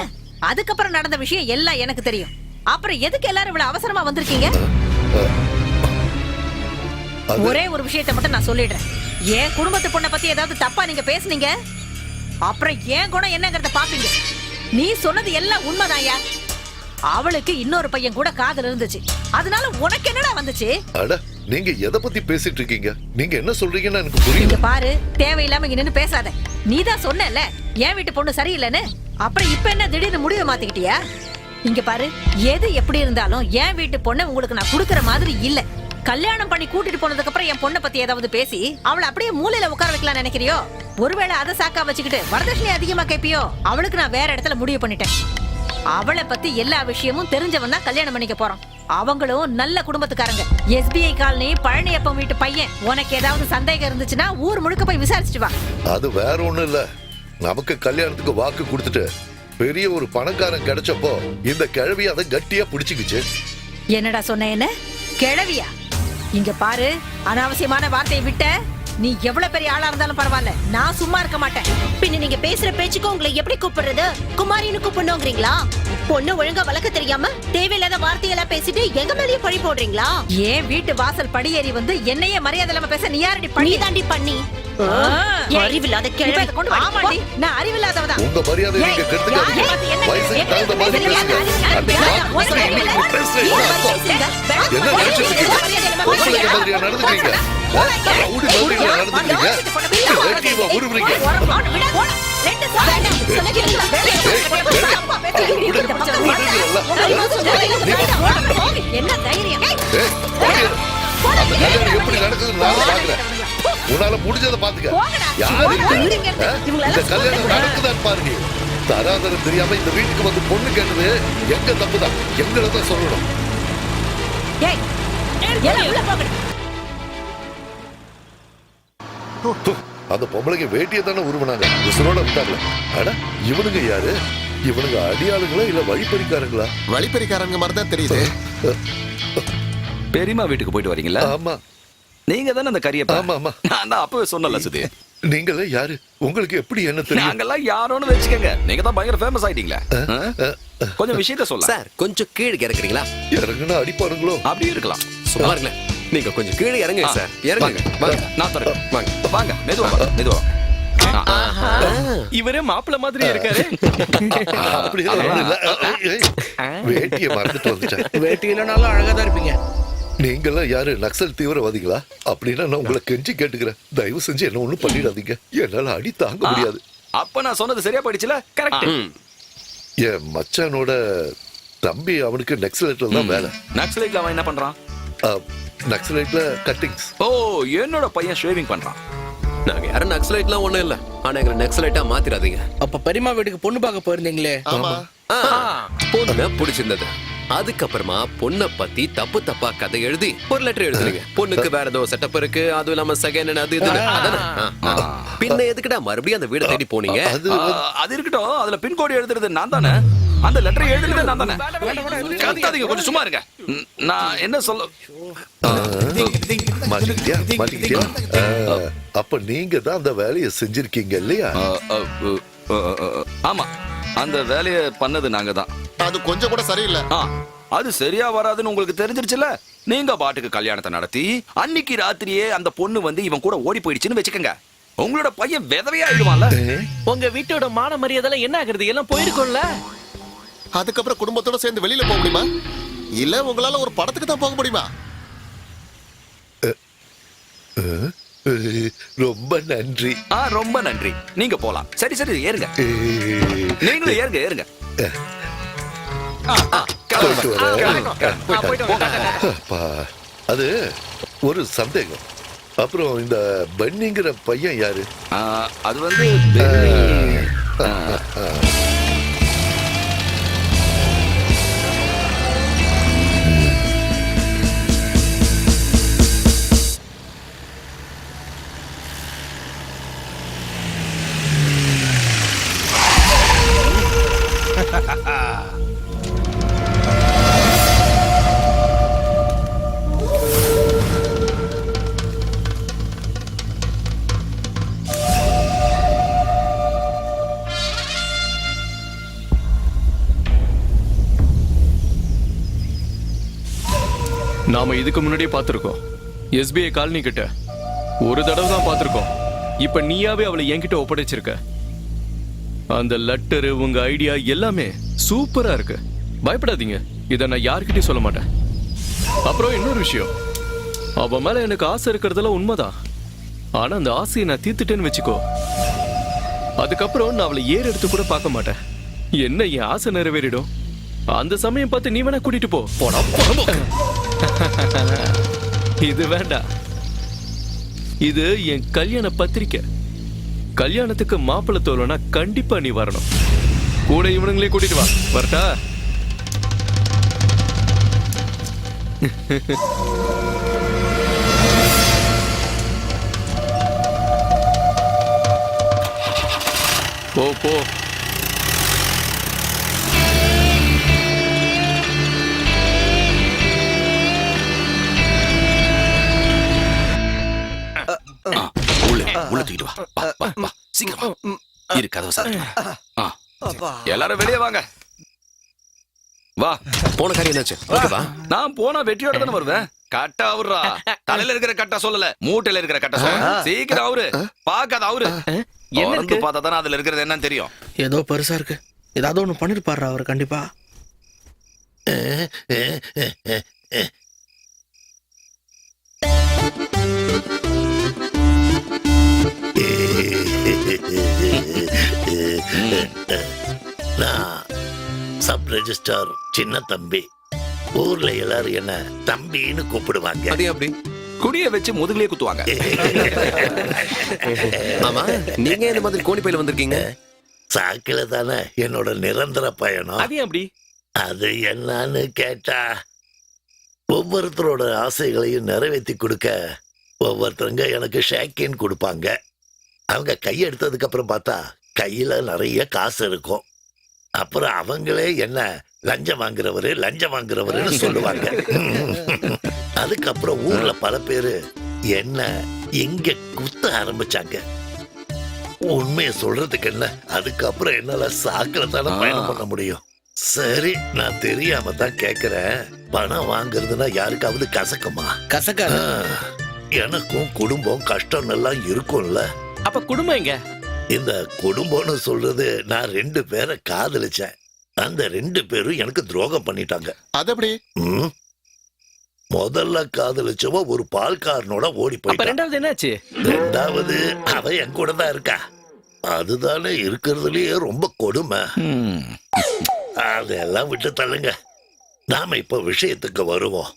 J: அதுக்கப்புறம் நடந்த விஷயம் எல்லாம் எனக்கு தெரியும். அப்புறம் எதுக்கு எல்லாரும் இவ்வளவு அவசரமா வந்திருக்கீங்க? ஒரே ஒரு விஷயத்தை மட்டும் நான் சொல்லிடுறேன். என் குடும்பத்து பொண்ணை பத்தி ஏதாவது தப்பா நீங்க பேசுனீங்க, அப்புறம் ஏன் குணம் என்னங்கறத பாப்பீங்க. நீ சொன்னது எல்லாம் உண்மைதாயா. அவளுக்கு இன்னொரு பையன் கூட காதல் இருந்துச்சு. அதனால உனக்கு என்னடா வந்துச்சு?
A: அட, நீங்க எதை பத்தி பேசிட்டு இருக்கீங்க? நீங்க என்ன சொல்றீங்கன்னு எனக்கு புரியல.
J: இங்க பாரு, தேவையில்லாம இங்க நின்னு பேசாத. நீதான் சொன்னல என் வீட்டு பொண்ணு சரியில்லைன்னு. அப்புறம் இப்ப என்ன திடீர்னு முடிவை மாத்திக்கிட்டியா? இங்க பாரு, எது எப்படி இருந்தாலும் என் வீட்டு பொண்ணை உங்களுக்கு நான் குடுக்கற மாதிரி இல்ல. கல்யாணம் பண்ணி கூட்டிட்டு போனதுக்கு அப்புறம் என் பொண்ணை பத்தி ஏதாவது பேசி அவளை அப்படியே மூலையில உட்கார வைக்கலாம் நினைக்கிறியோ? ஒருவேளை அதை சாக்கா வச்சுக்கிட்டு வரதட்சணை அதிகமா கேப்பியோ? அவளுக்கு நான் வேற இடத்துல முடிவு பண்ணிட்டேன். அவளை பத்தி எல்லா விஷயமும் தெரிஞ்சவன் தான் கல்யாணம் பண்ணிக்க போறான். அவங்களும் நல்ல குடும்பத்துக்காரங்க. SBI காலனி பழனியப்பன் வீட்டு பையன். உனக்கு ஏதாவது சந்தேகம் இருந்துச்சுன்னா ஊர் முழுக்க போய் விசாரிச்சுட்டு வா.
A: அது வேற ஒண்ணும் இல்ல. நமக்கு கல்யாணத்துக்கு வாக்கு கொடுத்துட்டு பெரிய ஒரு பணக்காரன் கிடைச்சப்போ இந்த கிழவி அதை கட்டியா பிடிச்சுக்கிச்சு.
J: என்னடா சொன்ன? என்ன கிழவியா? இங்க பாரு, அனாவசியமான வார்த்தையை விட்ட. நீ எவ்வளவு பெரிய ஆளா இருந்தாலும் பரவாயில்ல, நான் சும்மா இருக்க மாட்டேன்.
I: பின்ன நீங்க பேசுற பேச்சுக்கு உங்களை எப்படி கூப்பிடுறது? குமாரின்னு கூப்பிடணுங்கிறீங்களா? பொண்ணு ஒழுங்கா வளர்க்க தெரியாம தேவையில்லாத வார்த்தையெல்லாம் பேசிட்டு எங்க மேலயே பழி போடுறீங்களா?
J: ஏன் வீட்டு வாசல் படியேறி வந்து என்னையே மரியாதை இல்லாம பேச நீ யாரடி
I: நீ தாண்டி பண்ணி. அறிவில்லாத கிழவி.
J: ஆமாடி, நான் அறிவில்லாதவதான்.
A: உங்க மரியாதை நீங்க கெடுத்துக்காதீங்க. வயசுக்கு தகுந்த மாதிரி பேசுங்க. என்ன நினைச்சிட்டு இருக்கீங்க? பொம்பளைங்க மாதிரியா நடந்துக்கிறீங்க? ரவுடி மாதிரியா நடந்துக்கிறீங்க? வேட்டியவா உருவுறீங்க?
J: என்ன தைரியம்?
A: எப்படி நடக்குதுன்னு நான் பாக்குறேன். உன்னால முடிஞ்சதை பாத்துக்க. யாரு இந்த கல்யாணம் நடக்குதான்னு பாருங்க. தராதரம் தெரியாம இந்த வீட்டுக்கு வந்து பொண்ணு கேட்டது எங்க தப்புதான். எங்களை தான் சொல்லணும். அந்த பொம்பளைக்கு வேட்டியை தானே உருவனாங்க. உசுரோட விட்டாங்களே. அட இவனுங்க யாரு? இவனுங்க அடியாளுங்களா இல்ல வழிப்பறிக்காரங்களா?
G: வழிப்பறிக்காரங்க மாதிரி தான் தெரியுது.
H: பெரியம்மா வீட்டுக்கு போயிட்டு வரீங்களா?
A: ஆமா.
H: நீங்க தானே அந்த கரியப்பா?
A: ஆமா ஆமா.
H: நான் தான் அப்பவே சொன்னல சுதி.
A: நீங்களே யாரு? உங்களுக்கு எப்படி என்ன தெரியும்?
H: நாங்கெல்லாம் யாரோன்னு வச்சுக்கங்க. நீங்க தான் பயங்கர ஃபேமஸ் ஆயிட்டீங்களா? கொஞ்சம் விஷயத்த சொல்ல
K: சார், கொஞ்சம் கீழே இறக்குறீங்களா?
A: இறங்குனா அடிப்பானுங்களோ?
H: அப்படி இருக்கலாம்.
K: சும்மா இருங்களேன். நீங்க கொஞ்சம் கீழே இறங்குங்க சார். இறங்குங்க. வாங்க.
H: நான் தரேன். வாங்க. வாங்க. மெதுவா வாங்க. மெதுவா.
F: இவரே மாப்பிள்ள மாதிரி இருக்காரு.
A: அப்படியெல்லாம் ஒண்ணும் இல்ல. வேட்டியை மறந்துட்டு வந்துட்டேன்.
C: வேட்டி இல்லைனாலும் அழகா தான் இருப்பீங்க.
A: நீங்கெல்லாம் யாரு? நக்சல் தீவிரவாதிகளா? அப்படின்னா நான் உங்களை கெஞ்சி கேட்டுக்கிறேன். தயவு செஞ்சு என்ன ஒண்ணும் பண்ணிடாதீங்க. என்னால அடி தாங்க முடியாது.
H: அப்ப நான் சொன்னது சரியா போயிடுச்சுல? கரெக்ட்.
A: என் மச்சானோட தம்பி, அவனுக்கு நக்சலைட்ல தான் வேலை.
H: நக்சலைட்ல அவன் என்ன பண்றான்?
A: நக்சலைட்ல கட்டிங்ஸ்.
H: ஓ, என்னோட பையன் ஷேவிங் பண்றான்.
K: நாங்க யாரும் நக்சலைட்லாம் ஒண்ணும் இல்ல. ஆனா எங்களை நக்சலைட்டா மாத்திராதீங்க.
C: அப்ப பெரியம்மா வீட்டுக்கு பொண்ணு பார்க்க போயிருந்தீங்களே?
G: ஆமா.
K: பொண்ணு பிடிச்சிருந்தது. அதுக்கப்புறமா பொண்ணை பத்தி தப்பு தப்பா கதை எழுதி ஒரு லெட்டர் எழுதுறீங்க. பொண்ணுக்கு வேற ஏதோ செட்டப் இருக்கு, அதுவும் இல்லாம செகண்ட் அது இது. பின்ன எதுக்குடா மறுபடியும் அந்த வீட தேடி போனீங்க?
H: அது இருக்கட்டும். அதுல பின்கோடு எழுதுறது நான் தானே. அந்த லெட்டர் எழுதுறது நான் தானே. கத்தாதீங்க, கொஞ்சம் சும்மா இருங்க. நான் என்ன சொல்ல
A: மாட்டிக்கிட்டியா? அப்ப நீங்க தான் அந்த வேலையை செஞ்சிருக்கீங்க இல்லையா?
H: ஆமா, அந்த வேலையை பண்ணது நாங்க தான்.
G: அது கொஞ்சம் கூட சரியில்லை.
H: அது சரியா வராதுன்னு உங்களுக்கு தெரிஞ்சிருச்சுல. நீங்க பாட்டுக்கு கல்யாணத்தை நடத்தி அன்னைக்கு ராத்திரியே அந்த பொண்ணு வந்து இவன் கூட ஓடி போயிடுச்சுன்னு வச்சுக்கோங்க. உங்களோட பையன் விதவையா ஆயிடுவான்ல.
F: உங்க வீட்டோட மான மரியாதை என்ன ஆகுறது? எல்லாம் போயிருக்கும்ல.
G: அதுக்கப்புறம் குடும்பத்தோட சேர்ந்து வெளியில போக முடியுமா? இல்ல உங்களால ஒரு படத்துக்கு தான் போக முடியுமா?
A: ரொம்ப நன்றி.
H: ரொம்ப நன்றி. நீங்க போலாம். சரி சரி, ஏறுங்க. நீங்களும் ஏறுங்க ஏறுங்க.
A: அது ஒரு சந்தேகம். அப்புறம் இந்த பன்னிங்கிற பையன் யாரு?
H: அது வந்து
B: நாம இதுக்கு முன்னாடியே பார்த்திருக்கோம். SBI காலனி கிட்ட ஒரு தடவை தான் பார்த்திருக்கோம். இப்ப நீயாவே அவளை என்கிட்ட ஒப்படைச்சிருக்க. அந்த லெட்டரு, உங்க ஐடியா எல்லாமே சூப்பரா இருக்கு. பயப்படாதீங்க, இத நான் யார்கிட்டயும் சொல்ல மாட்டேன். அப்புறம் இன்னொரு விஷயம், அவ மேல எனக்கு ஆசை இருக்கிறதெல்லாம் உண்மைதான். ஆனா அந்த ஆசையை நான் தீர்த்துட்டேன்னு வச்சுக்கோ, அதுக்கப்புறம் நான் அவளை ஏறு எடுத்து கூட பார்க்க மாட்டேன். என்ன என் ஆசை நிறைவேறிடும். அந்த சமயம் பார்த்து நீ வேணா கூட்டிட்டு போ. போடா போடா. இது வேண்டாம். இது என் கல்யாண பத்திரிக்கை. கல்யாணத்துக்கு மாப்பிள்ளை தோலனா கண்டிப்பா நீ வரணும். கூட இவனுங்களையும் கூட்டிட்டு வா. வரட்டா? போ போ.
H: உள்ள தூக்கிட்டு வா. வா, வா, வா. சீக்கிரம் வா. இரு, கதவை சாத்துறேன். எல்லாரும் வெளியே வாங்க. வா.
K: போன காரியம் என்னாச்சு? ஓகேவா?
H: நான் போனா வெற்றியோட தானே வருவேன். கட்டா அவருடா. தலையில இருக்கிற கட்டா சொல்லல, மூட்டையில இருக்கிற கட்டா சொல்ல. சீக்கிரம் அவரு பாக்காத அவரு என்ன பார்த்தா தானே அதுல இருக்கிறது என்னன்னு தெரியும்.
C: ஏதோ பெருசா இருக்கு. ஏதாவது ஒண்ணு பண்ணிருப்பாரு அவர் கண்டிப்பா.
D: நான் சப் ரெஜிஸ்டார் சின்ன தம்பி. ஊர்ல எல்லாரும் என்ன தம்பின்னு கூப்பிடுவாங்க.
K: அதே அப்படி
H: குடிய வச்சு முதுகுலயே குத்துவாங்க.
K: ஆமா, நீங்க இந்த மாதிரி கோணி பையில வந்திருக்கீங்க?
D: சாக்கில தானே என்னோட நிரந்தர பயணம்.
F: அது அப்படி
D: அது என்னன்னு கேட்டா, ஒவ்வொருத்தரோட ஆசைகளையும் நிறைவேற்றி கொடுக்க ஒவ்வொருத்தருங்க எனக்கு ஷேக்கின் கொடுப்பாங்க. அவங்க கையெடுத்ததுக்கு அப்புறம் பார்த்தா கையில நிறைய காசு இருக்கும். அப்புறம் அவங்களே என்ன லஞ்சம் வாங்குறவருன்னு சொல்லுவாங்க. அதுக்கப்புறம் ஊர்ல பல பேரு என்ன எங்க குத்த ஆரம்பிச்சாங்க. உண்மையை சொல்றதுக்கு என்ன, அதுக்கப்புறம் என்னால சாக்கில தானே பயணம் பண்ண முடியும். சரி, நான் தெரியாம தான் கேக்குறேன். பணம் வாங்குறதுன்னா யாருக்காவது கசக்குமா?
C: கசக்கா?
D: எனக்கும் குடும்பம் கஷ்டம் எல்லாம் இருக்கும்ல.
F: அப்ப குடும்பம் எங்க?
D: இந்த குடும்பம்னு சொல்றது, நான் 2 பேரை காதலிச்சேன். அந்த 2 பேரும் எனக்கு துரோகம் பண்ணிட்டாங்க.
G: அது எப்படி?
D: முதல்ல காதலிச்சவ ஒரு பால்காரனோட ஓடி போயிட்டான்.
F: ரெண்டாவது என்னாச்சு?
D: ரெண்டாவது அவ என் கூட தான் இருக்கா. அதுதானே இருக்கிறதுலயே ரொம்ப கொடுமை. அதெல்லாம் விட்டு தள்ளுங்க. நாம இப்ப விஷயத்துக்கு வருவோம்.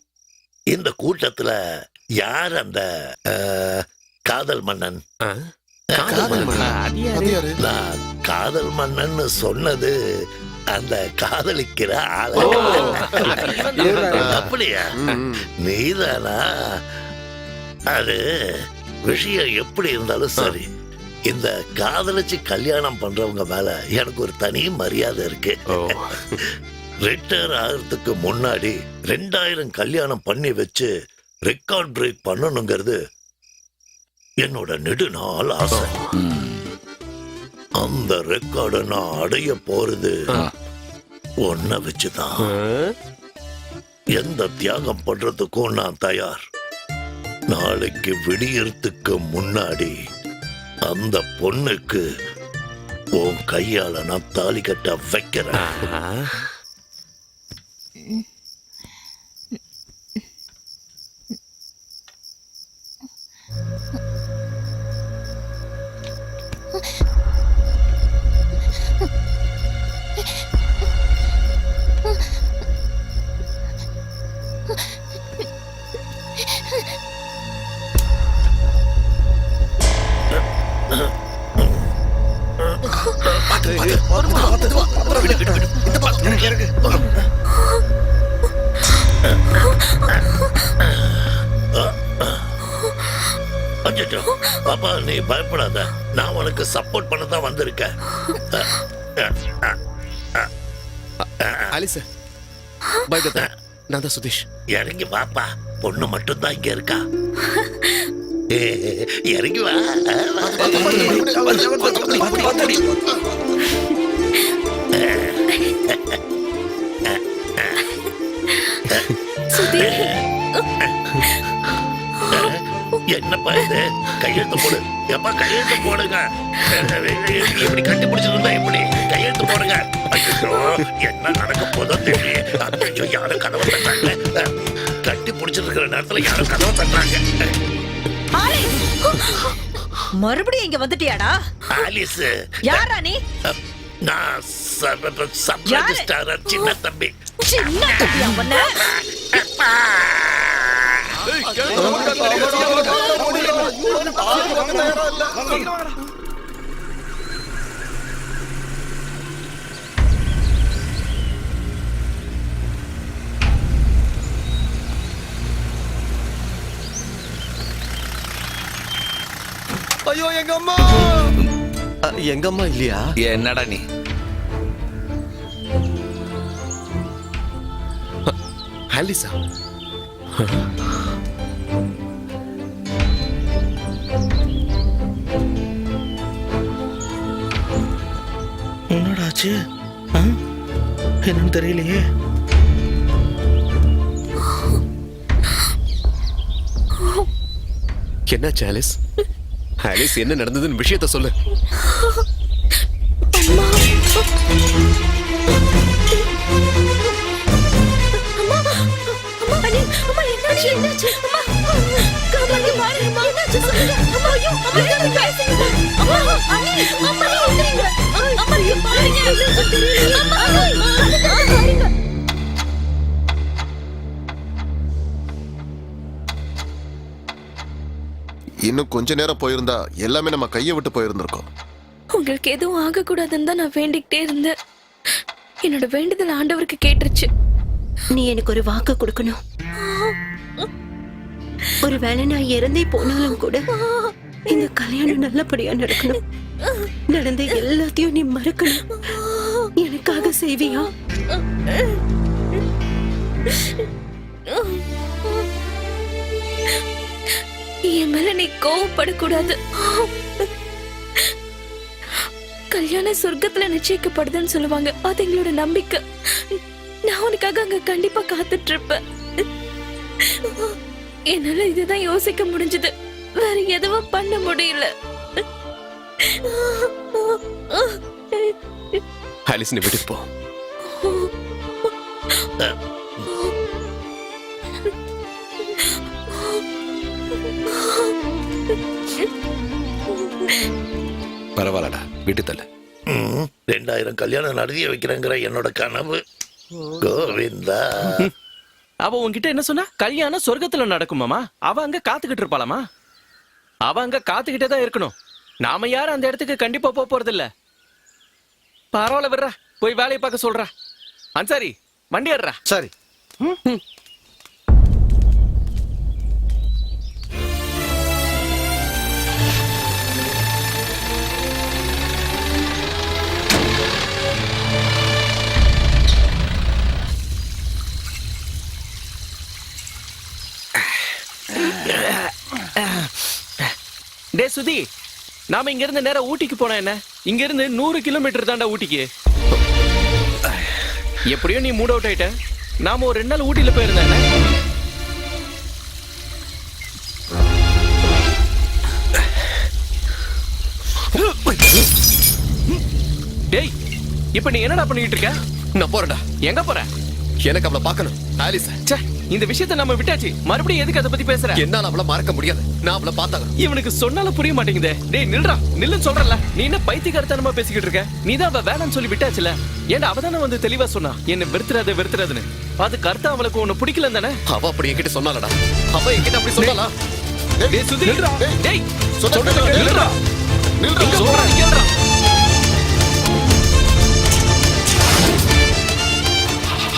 D: இந்த கூட்டத்துல யார் அந்த காதல் மன்னன்? நான் காதல் மன்னன் சொன்னது அந்த காதலிக்கிற ஆள. அப்படியா? நீதானா? அது விஷயம் எப்படி இருந்தாலும் சரி, இந்த காதலிச்சு கல்யாணம் பண்றவங்க மேல எனக்கு ஒரு தனி மரியாதை இருக்கு. ரிட்டையர் ஆகிறதுக்கு முன்னாடி 2000 கல்யாணம் பண்ணி வச்சு ரெக்கார்ட் பிரேக் பண்ணணுங்கிறது என்னோட நெடுநாள் ஆசை. அந்த ரெக்கார்டை நான் அடைய போறது ஒன்ன வச்சுதான். எந்த தியாகம் பண்றதுக்கும் நான் தயார். நாளைக்கு விடியறதுக்கு முன்னாடி அந்த பொண்ணுக்கு உன் கையால நான் தாலி கட்ட வைக்கிறேன். பாப்பா, நீ பயப்படாத. நான் உனக்கு சப்போர்ட் பண்ண தான் வந்திருக்கேன்.
K: ஆலிஸ், பயப்படாத. நான் தான் சுதீஷ்.
D: இறங்கி வாப்பா. பொண்ணு மட்டும் தான் இங்க இருக்கா. இறங்கி வா. என்னப்பா இது? கையெழுத்து போடு. எப்பா கையெழுத்து போடுங்க. இப்படி கட்டி பிடிச்சிருந்தா எப்படி? கையெழுத்து போடுங்க. ஐயோ, என்ன நடக்க போதோ தெரியல. ஐயோ, யாரும் கதவை தட்டாங்க. கட்டி பிடிச்சிருக்கிற நேரத்துல யாரும் கதவை தட்டாங்க.
J: மறுபடியும் இங்க வந்துட்டியாடா?
D: ஆலிஸ்.
J: யாரா நீ?
D: நான் சப் ரெஜிஸ்டார் சின்ன தம்பி.
J: சின்ன தம்பியா உன்ன?
E: ஐயோ எங்க அம்மா. எங்க அம்மா இல்லையா?
H: என்னடா நீ
K: ஆலிஸா?
C: என்னடா ஆச்சு? என்னன்னு தெரியலையே.
K: என்னாச்சு ஆலிஸ்? ஆலிஸ், என்ன நடந்ததுன்னு விஷயத்த சொல்லு.
G: இன்னும் கொஞ்ச நேரம் போயிருந்தா எல்லாமே நம்ம கையை விட்டு போயிருந்திருக்கோம்.
L: உங்களுக்கு எதுவும் ஆகக்கூடாதுன்னு தான் நான் வேண்டிக்கிட்டே இருந்தேன். என்னோட வேண்டுதல் ஆண்டவருக்கு கேட்டுருச்சு.
I: நீ எனக்கு ஒரு வாக்கு கொடுக்கணும். ஒருவேளை நான் இறந்தே போனாலும் கூட இந்த கல்யாணம் நல்லபடியா நடக்கணும். நடந்த எல்லாத்தையும் நீ மறக்கணும். எனக்காக செய்வியா?
L: என் மேல நீ கோவப்படக்கூடாது. கல்யாணம் சொர்க்கத்துல நிச்சயிக்கப்படுதுன்னு சொல்லுவாங்க. அது எங்களோட நம்பிக்கை. நான் உனக்காக அங்க கண்டிப்பா காத்துட்டு இருப்பேன். என்னால இதுதான் யோசிக்க முடிஞ்சது. வேற எதுவும் பண்ண முடியல.
K: ஆலிஸ், நீ விட்டுட்டு போ.
H: பரவாயில்லடா, விட்டு தள்ள.
D: 2000 கல்யாணம் நடத்தி வைக்கிறேங்கிற என்னோட கனவு. கோவிந்தா.
F: அவ உன்கிட்ட என்ன சொன்னா? கல்யாணம் சொர்க்கத்துல நடக்குமாமா? அவ அங்க காத்துக்கிட்டு இருப்பாளாமா? அவ அங்க காத்துக்கிட்டே தான் இருக்கணும். நாம யாரும் அந்த இடத்துக்கு கண்டிப்பா போறது இல்ல. பரவாயில்ல, விடுறா. போய் வேலையை பார்க்க சொல்றா. அன்சாரி, வண்டி ஏறுறா.
E: சரி.
F: டே சுதி, நாம இங்க இருந்து நேரா ஊட்டிக்கு போனா என்ன? இங்க இருந்து 100 கிலோமீட்டர் தாண்டா ஊட்டிக்கு. எப்படியோ நீ மூட் அவுட் ஆயிட்ட. நாம ஒரு 2 நாள் ஊட்டியில போயிருந்தேன். டேய், இப்ப நீ என்னடா பண்ணிட்டு இருக்க?
K: நான் போறேன்டா.
F: எங்க போற?
K: எனக்கு அவளை பார்க்கணும். ஆலிஸ்,
F: இந்த விஷயத்தை நம்ம விட்டாச்சு. மறுபடியும் எதுக்கு அதை பத்தி பேசுற?
K: என்னால அவளை மறக்க முடியாது. நான் அவளை பார்த்தாங்க.
F: இவனுக்கு சொன்னாலும் புரிய மாட்டேங்குதே. டேய் நில்றா, நில்லுன்னு சொல்றல. நீ என்ன பைத்தியக்காரத்தனமா பேசிக்கிட்டு இருக்க? நீ தான் அவ வேணாம்னு சொல்லி விட்டாச்சுல. ஏன்டா அவதானே வந்து தெளிவா சொன்னா என்ன வெறுத்துறாதுன்னு. அதுக்கு அர்த்தம் அவளுக்கு உன்னை பிடிக்கல தானே?
K: அவ அப்படி என்கிட்ட சொன்னாலடா. அவ என்கிட்ட அப்படி சொன்னாலா?
F: டேய் சுதி, நில்றா. டேய்
G: சொல்றேன்,
F: நில்றா.
G: நில்றா.
F: இங்க போறா, கேளுடா.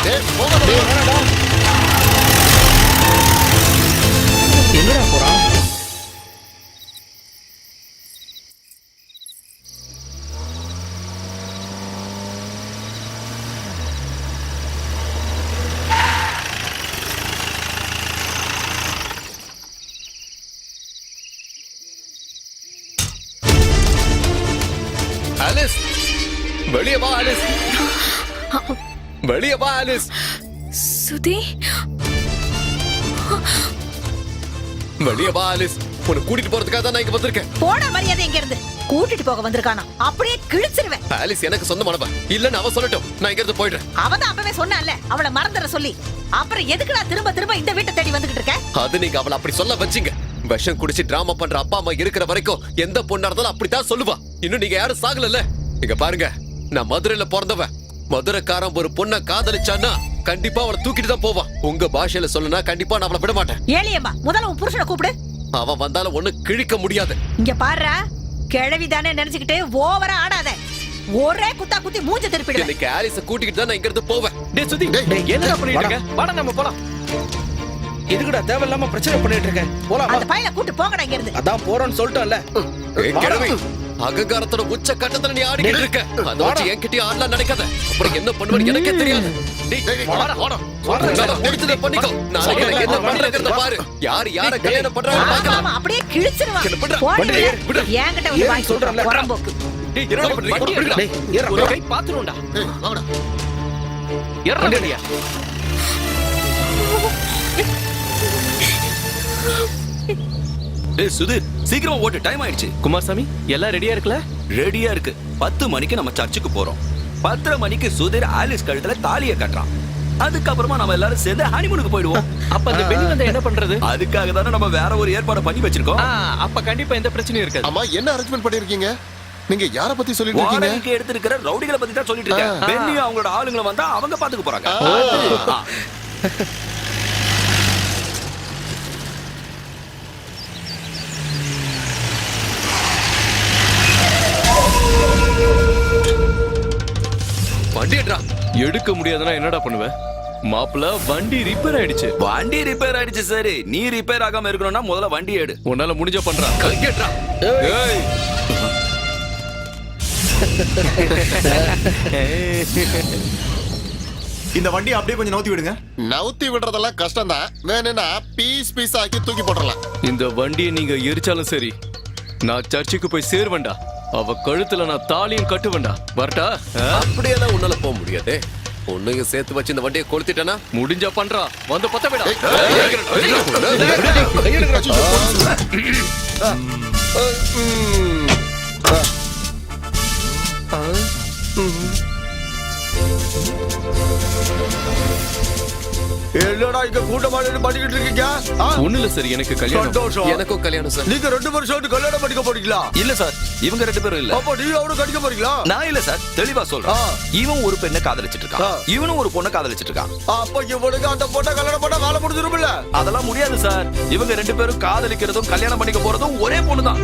G: டேய், போகாதடா.
C: எங்கடா போறான்?
K: ஆலிஸ், வெளியே வா ஆலிஸ். வெளியே வா ஆலிஸ்.
L: சுதி,
K: வெளியே வா ஆலிஸ். உன்னை கூட்டிட்டு போறதுக்காக தான் நான் இங்க வந்திருக்கேன்.
J: போட மரியாதை இங்க இருந்து. கூட்டிட்டு போக வந்திருக்கானா? அப்படியே கிழிச்சிருவேன்.
K: ஆலிஸ் எனக்கு சொந்தமானவ. இல்லன்னு அவ சொல்லட்டும். நான் இங்க இருந்து போயிடுறேன்.
J: அவதான் அப்பவே சொன்னான்ல அவளை மறந்துட சொல்லி. அப்புறம் எதுக்கு நான் திரும்ப திரும்ப இந்த வீட்டை தேடி வந்துகிட்டு இருக்கேன்?
K: அது நீங்க அவளை அப்படி சொல்ல வச்சீங்க. விஷம் குடிச்சு டிராமா பண்ற அப்பா அம்மா இருக்கிற வரைக்கும் எந்த பொண்ணா இருந்தாலும் அப்படித்தான் சொல்லுவா. இன்னும் நீங்க யாரும் சாகல. இங்க பாருங்க, நான் மதுரையில பிறந்தவன். மதுரைக்காரன் ஒரு பொண்ணை காதலிச்சான்னா கண்டிப்பா அவளை தூக்கிட்டு தான் போவான். உங்க பாஷையில சொல்லுனா கண்டிப்பா நான் அவளை விட மாட்டேன்.
J: ஏலியம்மா, முதல்ல உன் புருஷனை கூப்பிடு.
K: அவன் வந்தாலும் ஒண்ணு கிழிக்க முடியாது.
J: இங்க பாருடா, கிழவி தானே நினைச்சுக்கிட்டு ஓவரா ஆடாத. ஒரே குத்தா குத்தி மூஞ்ச திருப்பிடுவேன்.
K: இன்னைக்கு ஆலிஸ கூட்டிக்கிட்டு தான் நான் இங்க இருந்து போவேன்.
F: டேய் சுதி, என்னடா பண்ணிட்டு இருக்க? வாடா நம்ம போலாம்.
C: இதுக்குடா தேவையில்லாம பிரச்சனை பண்ணிட்டு இருக்கேன். போலாமா?
J: அந்த பையனை கூட்டு போங்கடா இங்க இருந்து.
C: அதான் போறோம்னு சொல்லிட்டோம்ல.
K: அகங்காரத்தோட உச்ச கட்டத்துல நீ ஆடிக்கிட்டு இருக்க. அத வச்சு என்கிட்டயே ஆடலாம் நினைக்காத. அப்புறம் என்ன பண்ணுவேன்னு எனக்கே தெரியாது. முடிச்சத பண்ணிக்கோ. நாளைக்கு எனக்கு என்ன பண்றதுன்னு பாரு. யார கல்யாணம் பண்றாங்க பார்க்கலாம்.
J: ஆமா, அப்படியே கிழிச்சிருவான். என்கிட்ட வந்து வாங்கி சொல்றேன் புறம்போக்கு.
F: ஒரு கை பாத்துருண்டா. ஏறா
H: டேய் சுதீர், சீக்கிரம் ஓட்டு, டைம் ஆயிடுச்சு.
F: குமாரசாமி எல்லாம் ரெடியா இருக்குல்ல?
H: ரெடியா இருக்கு. 10 மணிக்கு நம்ம சர்ச்சுக்கு போறோம். 10:30 மணிக்கு சுதீர் ஆலிஸ் கழுத்துல தாலியை கட்டுறான். அதுக்கப்புறமா நம்ம எல்லாரும் சேர்ந்து ஹனிமூனுக்கு போயிடுவோம்.
F: அப்ப அந்த பெண்ணு வந்து என்ன பண்றது?
H: அதுக்காக தானே நம்ம வேற ஒரு ஏற்பாடு பண்ணி வச்சிருக்கோம்.
F: அப்ப கண்டிப்பா எந்த பிரச்சனையும் இருக்காது.
G: ஆமா, என்ன அரேஞ்ச்மெண்ட் பண்ணிருக்கீங்க? நீங்க யார பத்தி சொல்லிட்டு இருக்கீங்க?
H: வாடகைக்கு எடுத்திருக்கிற ரவுடிகளை பத்தி தான் சொல்லிட்டு இருக்கேன். பென்னி அவங்களோட ஆளுங்களை வந்தா அவங்க பாத்துக்க போறாங்க.
K: வண்டியேடா.
B: எடுக்க முடியாதுன்னா என்னடா பண்ணுவ? மாப்பிள்ள வண்டி ரிப்பேர் ஆயிடுச்சு.
H: வண்டி ரிப்பேர் ஆயிடுச்சு. சரி, நீ ரிப்பேர் ஆகாம இருக்கணும்னா முதல்ல வண்டி எடு.
B: உன்னால முடிஞ்ச பண்றா.
K: கையேடா.
B: ஏய்
M: இந்த வண்டி அப்படியே கொஞ்சம் நவுத்தி விடுங்க.
G: நவுத்தி விடுறதெல்லாம் கஷ்டம் தான். வேணும்னா பீஸ் பீஸ் ஆக்கி தூக்கி போடலாம்.
B: இந்த வண்டியை நீங்க எரிச்சாலும் சரி, நான் சர்ச்சுக்கு போய் சேர்வேண்டா. அவ கழுத்துல நான் தாலியும் கட்டுவேண்டா. வரட்டா?
K: அப்படியெல்லாம் உன்னால போக முடியாது. உன்னையும் சேர்த்து வச்சு இந்த வண்டியை கொளுத்திட்டனா
B: முடிஞ்சா பண்றா. வந்து பத்த விடா.
E: என்னடா இங்க கூட்டமான பண்ணிக்கிட்டு இருக்கீங்க?
B: ஒண்ணு இல்ல சார், எனக்கு கல்யாணம்.
E: சந்தோஷம்.
K: எனக்கும் கல்யாணம் சார்.
E: நீங்க 2 பேரும் சேர்ந்து கல்யாணம் பண்ணிக்க போறீங்களா?
H: இல்ல சார், இவங்க 2 பேரும் இல்ல.
E: அப்ப நீ அவரு கடிக்க போறீங்களா?
H: நான் இல்ல சார், தெளிவா சொல்றேன். இவன் ஒரு பெண்ணை காதலிச்சிட்டு இருக்கான், இவனும் ஒரு பொண்ணை காதலிச்சிட்டு இருக்கான்.
E: அப்ப இவனுக்கு அந்த பொண்ணை கல்யாணம் பண்ணா வேலை முடிஞ்சிரும்ல?
H: அதெல்லாம் முடியாது சார். இவங்க 2 பேரும் காதலிக்கிறதும் கல்யாணம் பண்ணிக்க போறதும் ஒரே பொண்ணு தான்.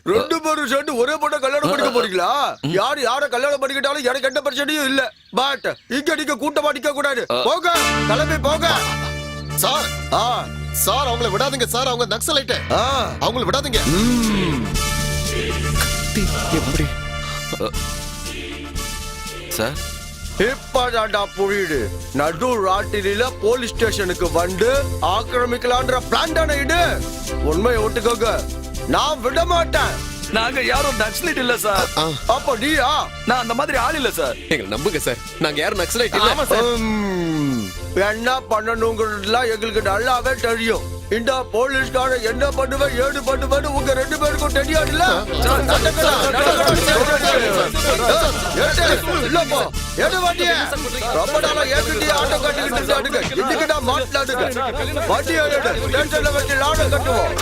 E: 2 பேரும் சேர்ந்து ஒரே பொண்ணை கல்யாணம் பண்ணிக்க போறீங்களா? யார கல்யாணம் பண்ணிக்கிட்டாலும் எனக்கு எந்த பிரச்சனையும் இல்ல. பட் இங்க நீங்க கூட்டமா நிக்க கூடாது. போங்க, கிளம்பி போங்க.
G: சார், சார் அவங்கள விடாதீங்க சார். அவங்க நக்சலைட். அவங்கள விடாதீங்க.
K: எப்படி
H: சார்?
E: இப்பதான்டா புரியுது. நடு ராத்திரியில போலீஸ் ஸ்டேஷனுக்கு வந்து ஆக்கிரமிக்கலான்ற பிளான் தானே இது? உண்மையை ஒட்டுக்கோங்க, நான் விட மாட்டேன்.
H: நாங்க யாரும் நக்சலைட் இல்ல சார்.
E: அப்ப நீயா?
H: நான் அந்த மாதிரி ஆள் இல்ல சார்.
K: எங்களை நம்புங்க சார். நாங்க யாரும் நக்சலைட் இல்ல.
E: என்ன பண்ணணுங்கிறதுலாம் எங்களுக்கு நல்லாவே தெரியும். இந்த போலீஸ்கார என்ன பண்ணுவேன் ஏது பண்ணுவேன்னு உங்க 2 பேருக்கும் தெரியாதுல்ல? இல்லப்பா, எது வண்டிய ரொம்ப நாளா ஏற்றிட்டு ஆட்டோ கட்டிக்கிட்டு இருந்தாடுங்க. இன்னைக்கு நான் மாட்டினாடுங்க. வண்டியை ஸ்டேஷன்ல வச்சு ஆட்டோ கட்டுவோம்.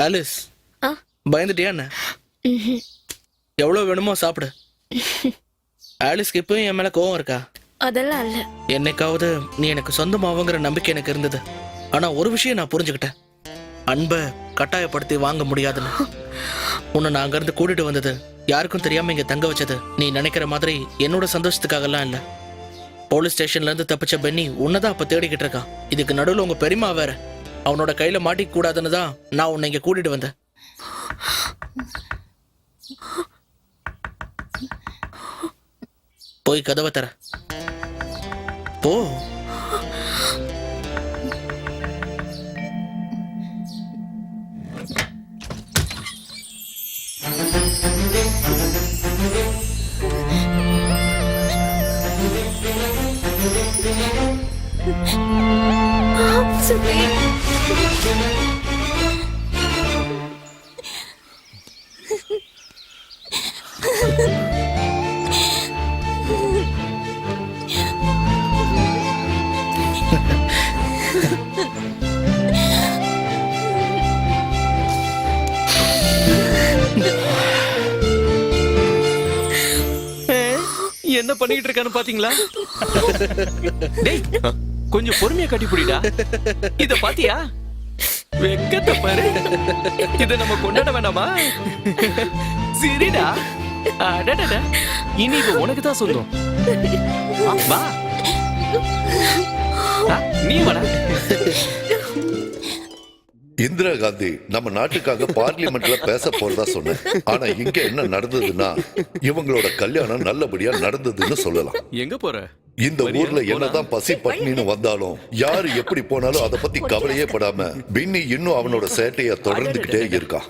C: ஆலிஸ், பயந்துட்டியா என்ன? எவ்வளவு வேணுமோ சாப்பிடு. ஆலிஸ்க்கு இப்பவும் என் மேல கோவம் இருக்கா?
L: அதெல்லாம் இல்ல.
C: என்னைக்காவது நீ எனக்கு சொந்தமாவங்கிற நம்பிக்கை எனக்கு இருந்தது. ஆனா ஒரு விஷயம் நான் புரிஞ்சுக்கிட்டேன். அன்பை கட்டாயப்படுத்தி வாங்க முடியாதுன்னு. உன்னை நான் அங்கிருந்து கூட்டிட்டு வந்தது, யாருக்கும் தெரியாம இங்க தங்க வச்சது நீ நினைக்கிற மாதிரி என்னோட சந்தோஷத்துக்காகலாம் இல்ல. போலீஸ் ஸ்டேஷன்ல இருந்து தப்பிச்ச பென்னி உன்னதான் அப்ப தேடிக்கிட்டு இருக்கான். இதுக்கு நடுவில் உங்க பெரியமா வேற. அவனோட கையில மாட்டிக்க கூடாதுன்னு தான் நான் உன்னை இங்க கூட்டிட்டு வந்தேன். போய் கதவை தர போ.
L: சுபி
F: என்ன பண்ணிட்டு இருக்கான்னு பாத்தீங்களா? டேய் கொஞ்சம் பொறுமையா கட்டி புடிடா. இத பாத்தியா? வெக்கத்தை பாரு. இத நம்ம கொண்டாட வேண்டாமா? சரிடா. அடடட. இனி இது உனக்கு தான் சொந்தம். வா. நீ வாடா.
A: இந்திரா காந்தி நம்ம நாட்டுக்காக பார்லிமெண்ட்ல பேச போறதா சொன்னேன். ஆனா இங்க என்ன நடந்ததுன்னா இவங்களோட கல்யாணம் நல்லபடியா நடந்ததுன்னு சொல்லலாம்.
F: எங்க போற?
A: இந்த ஊர்ல என்னதான் பசி பட்னின்னு வந்தாலும் யாரு எப்படி போனாலும் அதை பத்தி கவலையே படாம பின்னி இன்னும் அவனோட சேட்டைய தொடர்ந்துகிட்டே இருக்கான்.